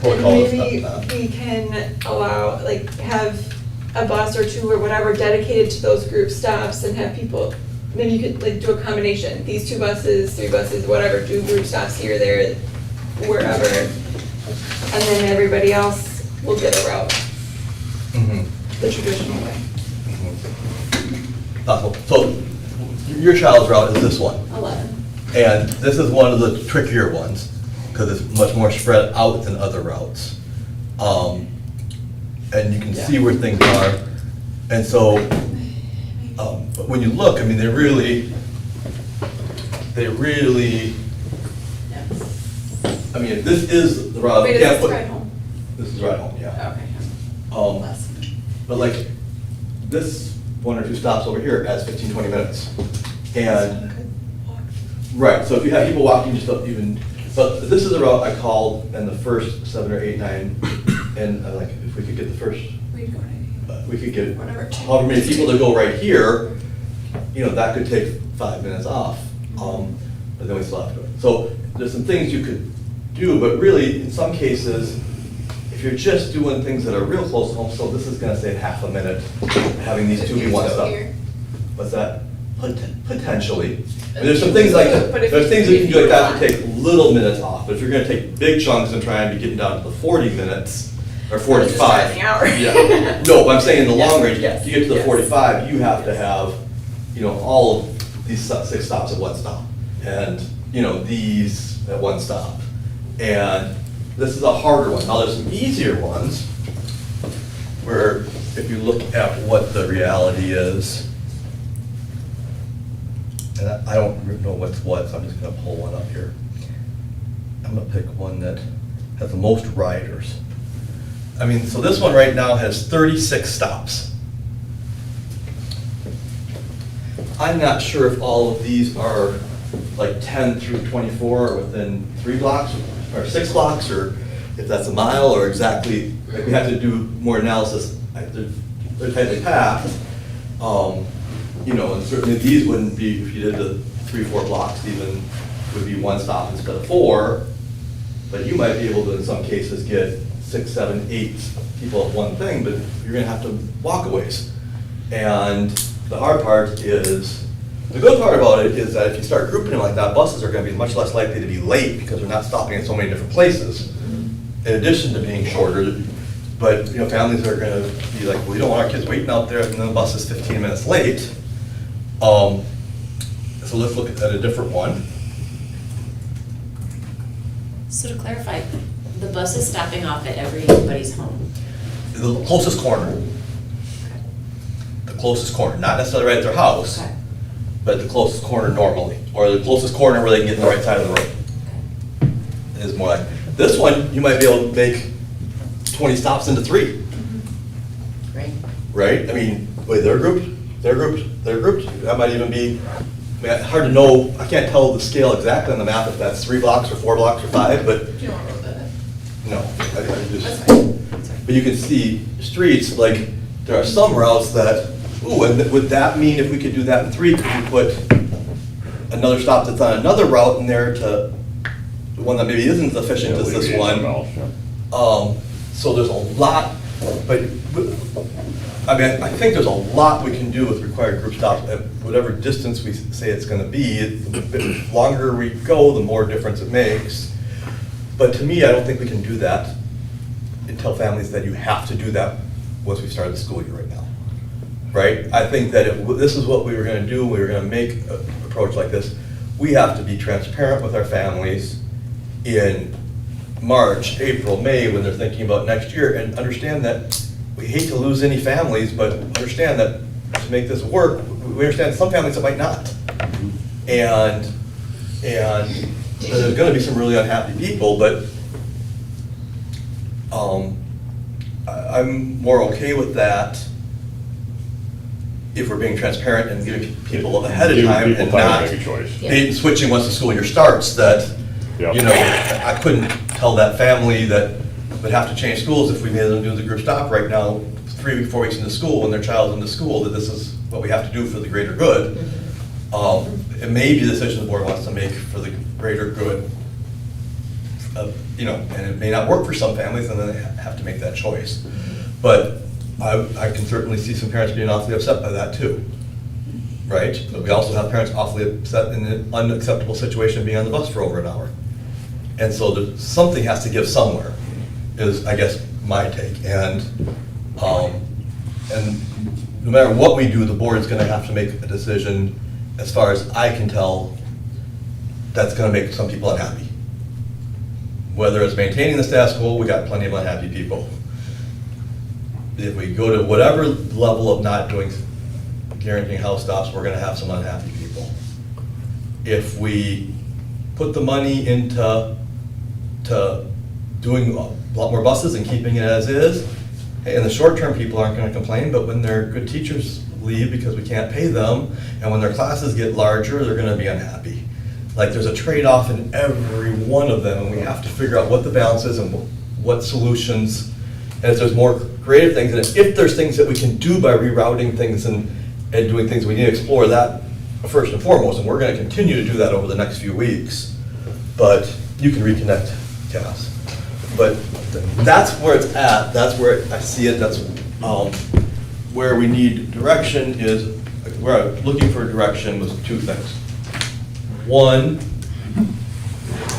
[SPEAKER 4] maybe we can allow, like, have a bus or two or whatever dedicated to those group stops and have people, maybe you could like do a combination, these 2 buses, 3 buses, whatever, do group stops here, there, wherever. And then everybody else will get a route,
[SPEAKER 3] Mhm.
[SPEAKER 4] the traditional way.
[SPEAKER 3] Possible. So your child's route is this one.
[SPEAKER 4] 11.
[SPEAKER 3] And this is one of the trickier ones, because it's much more spread out than other routes. And you can see where things are. And so, but when you look, I mean, they really, I mean, if this is the route.
[SPEAKER 4] Wait,
[SPEAKER 3] you
[SPEAKER 4] is
[SPEAKER 3] can't
[SPEAKER 4] this
[SPEAKER 3] put-
[SPEAKER 4] right home?
[SPEAKER 3] This is right home, yeah.
[SPEAKER 4] Okay.
[SPEAKER 3] Less. But like, this 1 or 2 stops over here adds 15, 20 minutes. And right, so if you have people walking, just don't even, but this is a route I called, and the first 7 or 8, 9, and I'm like, if we could get the first, we could get
[SPEAKER 4] Whatever.
[SPEAKER 3] however many people to go right here, you know, that could take 5 minutes off. But then we still have to go. So there's some things you could do, but really, in some cases, if you're just doing things that are real close to home, so this is gonna save half a minute, having these 2 be one stop. What's that? Potentially. And there's some things like,
[SPEAKER 4] But if
[SPEAKER 3] there's
[SPEAKER 4] you-
[SPEAKER 3] things that you can do like that to
[SPEAKER 4] if
[SPEAKER 3] take little minutes off, but if you're gonna take big chunks and try and be getting down to the 40 minutes, or 45.
[SPEAKER 4] Just an hour.
[SPEAKER 3] Yeah, no, but I'm saying in the long range,
[SPEAKER 4] Yes,
[SPEAKER 3] to get to the
[SPEAKER 4] yes.
[SPEAKER 3] 45, you have to have, you know, all of these 6 stops at one stop. And, you know, these at one stop. And this is a harder one. Now, there's some easier ones, where if you look at what the reality is, and I don't really know what's what, so I'm just gonna pull one up here. I'm gonna pick one that has the most riders. I mean, so this one right now has 36 stops. I'm not sure if all of these are like 10 through 24 or within 3 blocks or 6 blocks, or if that's a mile, or exactly, like we have to do more analysis. They're tightly packed. You know, and certainly these wouldn't be, if you did the 3, 4 blocks even, would be 1 stop instead of 4. But you might be able to, in some cases, get 6, 7, 8 people at one thing, but you're gonna have to walk a ways. And the hard part is, the good part about it is that if you start grouping them like that, buses are gonna be much less likely to be late because they're not stopping at so many different places. In addition to being shorter, but, you know, families are gonna be like, well, we don't want our kids waiting out there and then the bus is 15 minutes late. So let's look at a different one.
[SPEAKER 6] So to clarify, the bus is stopping off at everybody's home.
[SPEAKER 3] The closest corner. The closest corner, not necessarily right at their house,
[SPEAKER 6] Okay.
[SPEAKER 3] but the closest corner normally, or the closest corner where they can get to the right side of the road. Is more like, this one, you might be able to make 20 stops into 3,
[SPEAKER 6] Right.
[SPEAKER 3] right? I mean, wait, they're grouped, they're grouped, they're grouped. That might even be, I mean, hard to know, I can't tell the scale exactly on the map if that's 3 blocks or 4 blocks or 5, but
[SPEAKER 4] Do you want to roll that?
[SPEAKER 3] no, I just.
[SPEAKER 4] That's fine. That's fine.
[SPEAKER 3] But you can see streets, like, there are some routes that, ooh, and would that mean if we could do that in 3, could we put another stop that's on another route in there to, the one that maybe isn't as efficient as this one? So there's a lot, but, I mean, I think there's a lot we can do with required group stops at whatever distance we say it's gonna be. The longer we go, the more difference it makes. But to me, I don't think we can do that and tell families that you have to do that once we start the school year right now, right? I think that if this is what we were gonna do, we were gonna make an approach like this, we have to be transparent with our families in March, April, May, when they're thinking about next year, and understand that we hate to lose any families, but understand that to make this work, we understand some families it might not. And there's gonna be some really unhappy people, but I'm more okay with that if we're being transparent and giving people ahead of
[SPEAKER 1] Giving
[SPEAKER 3] time
[SPEAKER 1] people
[SPEAKER 3] and
[SPEAKER 1] time
[SPEAKER 3] not
[SPEAKER 1] to make a choice.
[SPEAKER 3] being switching once the school year starts, that,
[SPEAKER 1] Yep.
[SPEAKER 3] you know, I couldn't tell that family that would have to change schools if we made them do the group stop right now, 4 weeks into school, and their child's into school, that this is what we have to do for the greater good. It may be a decision the board wants to make for the greater good, you know, and it may not work for some families, and then they have to make that choice. But I can certainly see some parents being awfully upset by that too, right? But we also have parents awfully upset in an unacceptable situation being on the bus for over an hour. And so something has to give somewhere, is, I guess, my take. And no matter what we do, the board's gonna have to make a decision, as far as I can tell, that's gonna make some people unhappy. Whether it's maintaining the status quo, we got plenty of unhappy people. If we go to whatever level of not doing, guaranteeing house stops, we're gonna have some unhappy people. If we put the money into doing a lot more buses and keeping it as is, hey, in the short term, people aren't gonna complain, but when their good teachers leave because we can't pay them, and when their classes get larger, they're gonna be unhappy. Like, there's a trade-off in every one of them, and we have to figure out what the balance is and what solutions, and if there's more creative things, and if there's things that we can do by rerouting things and doing things, we need to explore that first and foremost, and we're gonna continue to do that over the next few weeks. But you can reconnect, Cass. But that's where it's at, that's where I see it, that's where we need direction is, where I'm looking for direction was two things. One,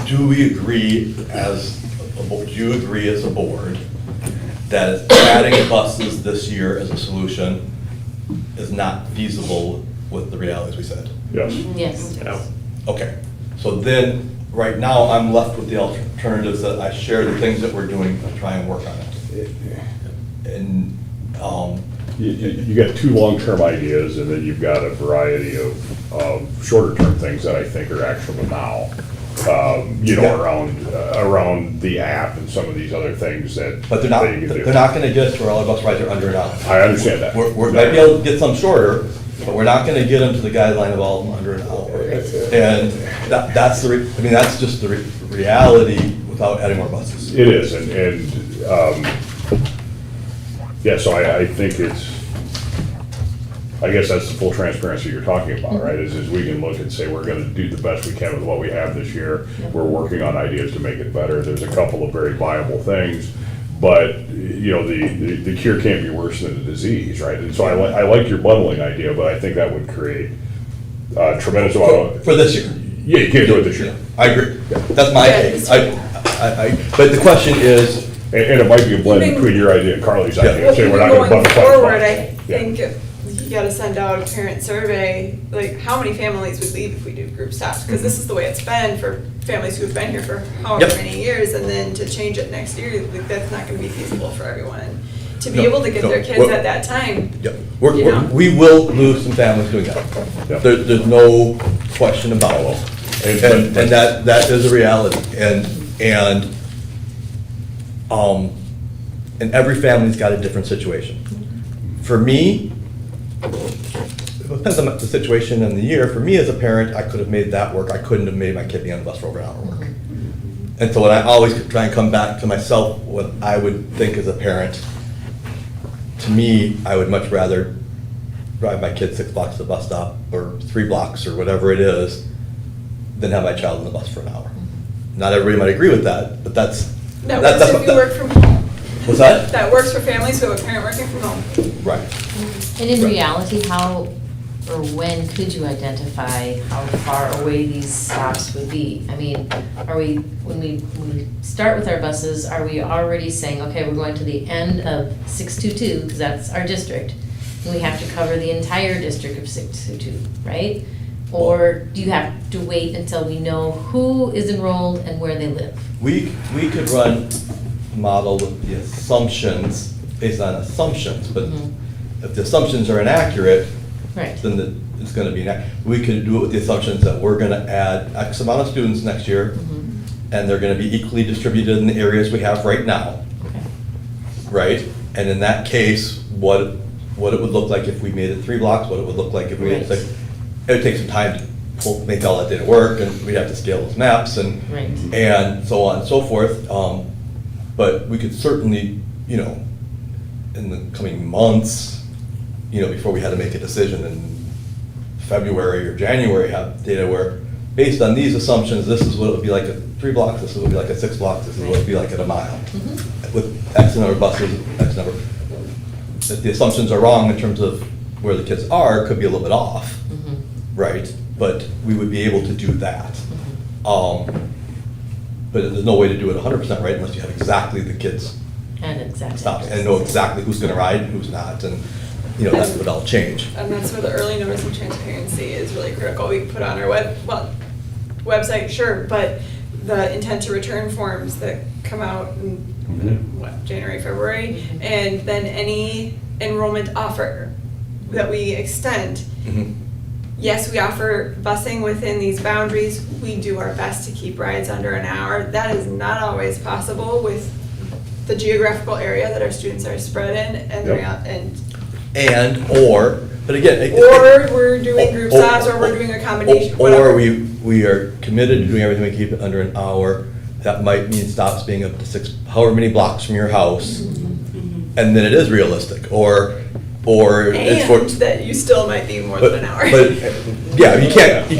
[SPEAKER 3] do we agree as a board, do you agree as a board that adding buses this year as a solution is not feasible with the realities we said?
[SPEAKER 1] Yes.
[SPEAKER 7] Yes.
[SPEAKER 3] Okay, so then, right now, I'm left with the alternatives that I share, the things that we're doing to try and work on it. And,
[SPEAKER 1] You got two long-term ideas, and then you've got a variety of shorter-term things that I think are actionable now. You know,
[SPEAKER 3] Yeah.
[SPEAKER 1] around the app and some of these other things that.
[SPEAKER 3] but
[SPEAKER 1] that you can do.
[SPEAKER 3] they're not gonna get us to where all our bus rides are under an hour.
[SPEAKER 1] I understand that.
[SPEAKER 3] We're might be able to get some shorter, but we're not gonna get them to the guideline of all of them under an hour. And that's that's just the reality without adding more buses.
[SPEAKER 1] It is, yeah, so I think I guess that's the full transparency you're talking about, right? Is we can look and say, we're gonna do the best we can with what we have this year. We're working on ideas to make it better. There's a couple of very viable things, but, you know, the cure can't be worse than the disease, right? And so I like your bundling idea, but I think that would create a tremendous amount of.
[SPEAKER 3] For this year.
[SPEAKER 1] Yeah, you can't do it this year.
[SPEAKER 3] I agree. That's my take. But the question is,
[SPEAKER 1] And it might be a blend between your idea and Carly's idea, say we're not gonna bundle
[SPEAKER 4] Going
[SPEAKER 1] five
[SPEAKER 4] forward, I
[SPEAKER 1] spots.
[SPEAKER 4] think you gotta send out a parent survey, like, how many families would leave if we do group stops? Because this is the way it's been for families who've been here for however
[SPEAKER 3] Yep.
[SPEAKER 4] many years, and then to change it next year, like, that's not gonna be feasible for everyone. To be
[SPEAKER 3] No,
[SPEAKER 4] able to get
[SPEAKER 3] no,
[SPEAKER 4] their kids
[SPEAKER 3] we're-
[SPEAKER 4] at that time,
[SPEAKER 3] yep,
[SPEAKER 4] You know?
[SPEAKER 3] we will lose some families doing that.
[SPEAKER 1] Yep.
[SPEAKER 3] There's no question about it. And that is a reality. And every family's got a different situation. For me, it depends on the situation and the year. For me as a parent, I could have made that work. I couldn't have made my kid be on the bus for over an hour work. And so when I always try and come back to myself, what I would think as a parent, to me, I would much rather drive my kid 6 blocks to the bus stop, or 3 blocks, or whatever it is, than have my child on the bus for an hour. Not everybody might agree with that, but that's.
[SPEAKER 4] that
[SPEAKER 3] that's
[SPEAKER 4] works if
[SPEAKER 3] what-
[SPEAKER 4] you work from home.
[SPEAKER 3] What's that?
[SPEAKER 4] That works for families who have a parent working from home.
[SPEAKER 3] Right.
[SPEAKER 7] And in
[SPEAKER 3] Right.
[SPEAKER 7] reality, how or when could you identify how far away these stops would be? I mean, when we start with our buses, are we already saying, okay, we're going to the end of 622, because that's our district, and we have to cover the entire district of 622, right? Or do you have to wait until we know who is enrolled and where they live?
[SPEAKER 3] We could run a model with the assumptions, based on assumptions, but
[SPEAKER 7] Mhm.
[SPEAKER 3] if the assumptions are inaccurate,
[SPEAKER 7] Right.
[SPEAKER 3] then it's gonna be, we could do it with the assumptions that we're gonna add X amount of students next year,
[SPEAKER 7] Mhm.
[SPEAKER 3] and they're gonna be equally distributed in the areas we have right now,
[SPEAKER 7] Okay.
[SPEAKER 3] right? And in that case, what what it would look like if we made it 3 blocks, what it would look like if we made it
[SPEAKER 7] Right.
[SPEAKER 3] 6. It would take some time to make all that data work, and we'd have to scale those maps and
[SPEAKER 7] Right.
[SPEAKER 3] and so on and so forth. But we could certainly, you know, in the coming months, you know, before we had to make a decision in February or January, have data where, based on these assumptions, this is what it would be like at 3 blocks, this is what it would be like at 6 blocks, this is what it would be like at a mile. With X number of buses, X number. If the assumptions are wrong in terms of where the kids are, it could be a little bit off, right? But we would be able to do that. But there's no way to do it 100% right unless you have exactly the kids
[SPEAKER 7] And exactly.
[SPEAKER 3] stops and know exactly who's gonna ride and who's not, and, you know, that would all change.
[SPEAKER 4] And that's where the early notice of transparency is really critical. We can put on our website, sure, but the intent to return forms that come out in, what, January, February? And then any enrollment offer that we extend. Yes, we offer busing within these boundaries. We do our best to keep rides under an hour. That is not always possible with the geographical area that our students are spread in, and
[SPEAKER 3] But again.
[SPEAKER 4] or we're doing group stops, or we're doing a combination,
[SPEAKER 3] Or
[SPEAKER 4] whatever.
[SPEAKER 3] we are committed to doing everything to keep it under an hour. That might mean stops being up to 6, however many blocks from your house. And then it is realistic, or it's for.
[SPEAKER 4] And that you still might be more than an hour.
[SPEAKER 3] But, yeah, you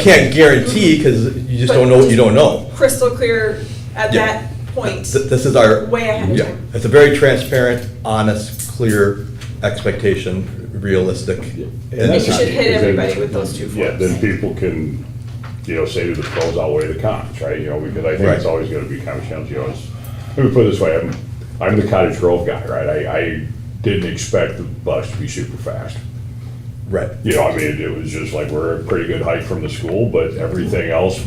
[SPEAKER 3] can't guarantee, because you just don't know what you don't know.
[SPEAKER 4] Crystal clear at
[SPEAKER 3] Yeah.
[SPEAKER 4] that point.
[SPEAKER 3] This is our.
[SPEAKER 4] Way ahead of
[SPEAKER 3] yeah,
[SPEAKER 4] time.
[SPEAKER 3] It's a very transparent, honest, clear expectation, realistic.
[SPEAKER 1] And
[SPEAKER 4] you should hit everybody with those 2
[SPEAKER 1] Yeah,
[SPEAKER 4] forms.
[SPEAKER 1] then people can, you know, say to the pros outweigh the cons, right? You know, because I think it's
[SPEAKER 3] Right.
[SPEAKER 1] always gonna be kind of challenging, you know, let me put it this way, I'm the Cottage Grove guy, right? I didn't expect the bus to be super fast.
[SPEAKER 3] Right.
[SPEAKER 1] You know, I mean, it was just like, we're a pretty good hike from the school, but everything else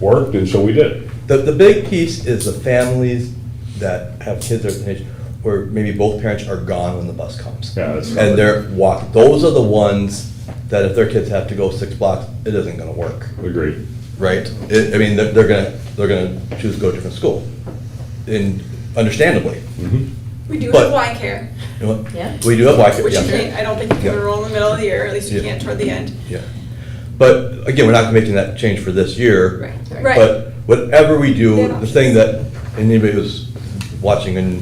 [SPEAKER 1] worked, and so we did.
[SPEAKER 3] The big piece is the families that have kids that are age, where maybe both parents are gone when the bus comes.
[SPEAKER 1] Yeah, that's.
[SPEAKER 3] And they're walking, those are the ones that if their kids have to go 6 blocks, it isn't gonna work,
[SPEAKER 1] Agreed.
[SPEAKER 3] right? I mean, they're gonna choose to go to a different school, and understandably.
[SPEAKER 4] We do
[SPEAKER 3] But-
[SPEAKER 4] have Y care,
[SPEAKER 3] You know what?
[SPEAKER 7] Yeah.
[SPEAKER 3] We do have Y-care,
[SPEAKER 4] which you
[SPEAKER 3] yeah.
[SPEAKER 4] can't, I don't think you can
[SPEAKER 3] Yeah.
[SPEAKER 4] enroll in the middle of the year, at least you
[SPEAKER 3] Yeah.
[SPEAKER 4] can't toward the end.
[SPEAKER 3] Yeah. But again, we're not making that change for this year.
[SPEAKER 4] Right.
[SPEAKER 3] But whatever we
[SPEAKER 4] They
[SPEAKER 3] do,
[SPEAKER 4] have
[SPEAKER 3] the thing that, anybody who's watching in,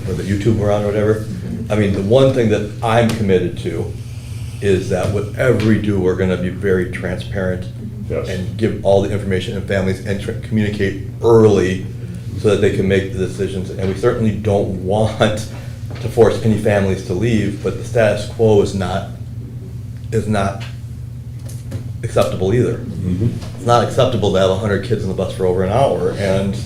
[SPEAKER 3] whether YouTube or on or whatever, I mean, the one thing that I'm committed to is that whatever we do, we're gonna be very transparent
[SPEAKER 1] Yes.
[SPEAKER 3] and give all the information to families and communicate early so that they can make the decisions. And we certainly don't want to force any families to leave, but the status quo is not acceptable either. It's not acceptable to have 100 kids on the bus for over an hour, and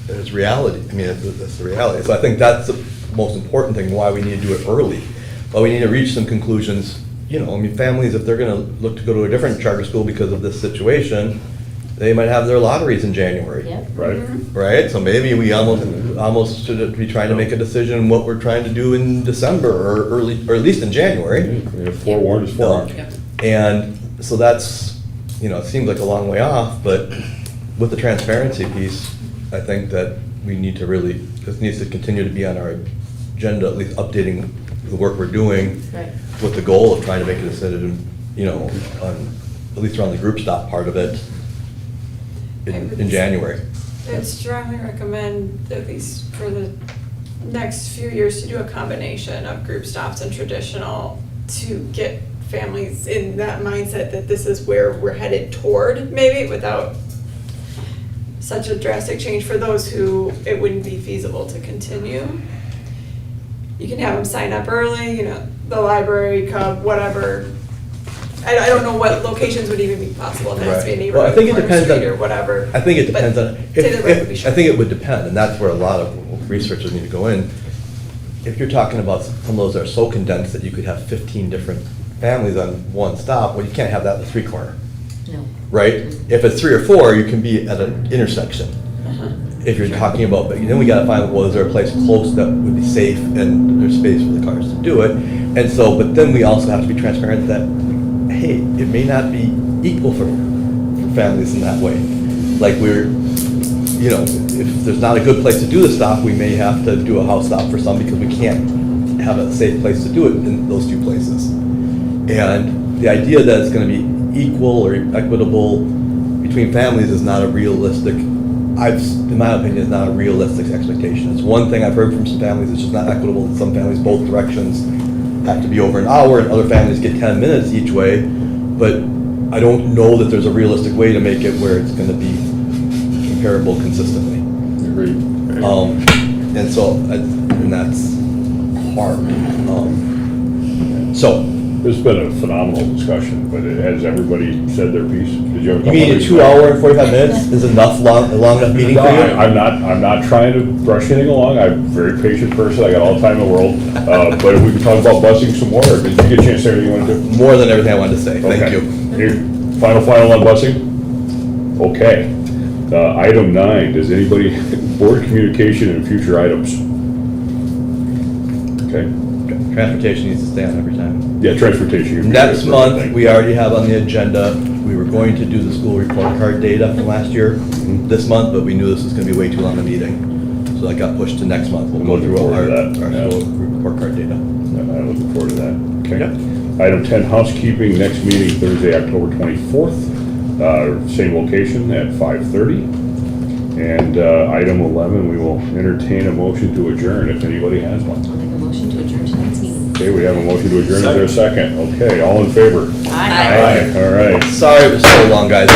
[SPEAKER 3] it's reality. I mean, that's the reality. So I think that's the most important thing, why we need to do it early. But we need to reach some conclusions, you know, I mean, families, if they're gonna look to go to a different charter school because of this situation, they might have their lotteries in January.
[SPEAKER 7] Yep.
[SPEAKER 1] Right?
[SPEAKER 3] Right, so maybe we almost should be trying to make a decision what we're trying to do in December or early, or at least in January.
[SPEAKER 1] Forewarned is forearmed.
[SPEAKER 3] And so that's, you know, it seems like a long way off, but with the transparency piece, I think that we need to really, this needs to continue to be on our agenda, at least updating the work we're doing
[SPEAKER 7] Right.
[SPEAKER 3] with the goal of trying to make a decision, you know, on, at least around the group stop part of it in January.
[SPEAKER 4] I'd strongly recommend, at least for the next few years, to do a combination of group stops and traditional to get families in that mindset that this is where we're headed toward, maybe without such a drastic change for those who it wouldn't be feasible to continue. You can have them sign up early, you know, the library, Cub, whatever. I don't know what locations would even be possible, if it has to be a
[SPEAKER 3] Right. Well, I
[SPEAKER 4] neighborhood,
[SPEAKER 3] think it
[SPEAKER 4] corner
[SPEAKER 3] depends
[SPEAKER 4] street
[SPEAKER 3] on-
[SPEAKER 4] or whatever.
[SPEAKER 3] I think it
[SPEAKER 4] But
[SPEAKER 3] depends on,
[SPEAKER 4] Taylor Rec would be
[SPEAKER 3] I
[SPEAKER 4] sure.
[SPEAKER 3] think it would depend, and that's where a lot of researchers need to go in. If you're talking about some of those that are so condensed that you could have 15 different families on one stop, well, you can't have that in the 3-corner,
[SPEAKER 7] No.
[SPEAKER 3] right? If it's 3 or 4, you can be at an intersection. If you're talking about, but then we gotta find, well, is there a place close that would be safe and there's space for the cars to do it? And so, but then we also have to be transparent that, hey, it may not be equal for families in that way. Like you know, if there's not a good place to do the stop, we may have to do a house stop for some because we can't have a safe place to do it in those two places. And the idea that it's going to be equal or equitable between families is not a realistic, in my opinion, is not a realistic expectation. It's one thing I've heard from some families, it's just not equitable in some families, both directions have to be over an hour, and other families get 10 minutes each way, but I don't know that there's a realistic way to make it where it's going to be comparable consistently.
[SPEAKER 1] Agreed.
[SPEAKER 3] And so, and that's hard. So,
[SPEAKER 1] It's been a phenomenal discussion, but has everybody said their piece? Did you have a
[SPEAKER 3] you
[SPEAKER 1] couple
[SPEAKER 3] mean a
[SPEAKER 1] others?
[SPEAKER 3] 2 hour and 45 minutes is enough, long enough meeting
[SPEAKER 1] No,
[SPEAKER 3] for you?
[SPEAKER 1] I'm not trying to rush anything along. I'm a very patient person. I got all the time in the world. But if we can talk about busing some more, or did you get a chance to say everything you want to do?
[SPEAKER 3] More than everything I wanted to say, thank
[SPEAKER 1] Okay.
[SPEAKER 3] you.
[SPEAKER 1] Here, Final on busing? Okay. Item 9, does anybody, board communication and future items? Okay.
[SPEAKER 3] Transportation needs to stay on every time.
[SPEAKER 1] Yeah, transportation.
[SPEAKER 3] Next month, we already have on the agenda, we were going to do the school report card data from last year this month, but we knew this was gonna be way too long a meeting. So that got pushed to next month. We'll go through our school report card data.
[SPEAKER 1] I'm looking forward to that. Okay.
[SPEAKER 3] Yep.
[SPEAKER 1] Item 10, housekeeping, next meeting Thursday, October 24th. Same location at 5:30. And item 11, we will entertain a motion to adjourn if anybody has one.
[SPEAKER 7] I'll make a motion to adjourn tonight's meeting.
[SPEAKER 1] Okay, we have a motion to adjourn. Is there a second? Okay, all in favor?
[SPEAKER 7] Aye.
[SPEAKER 1] All right.
[SPEAKER 3] Sorry it was so long, guys.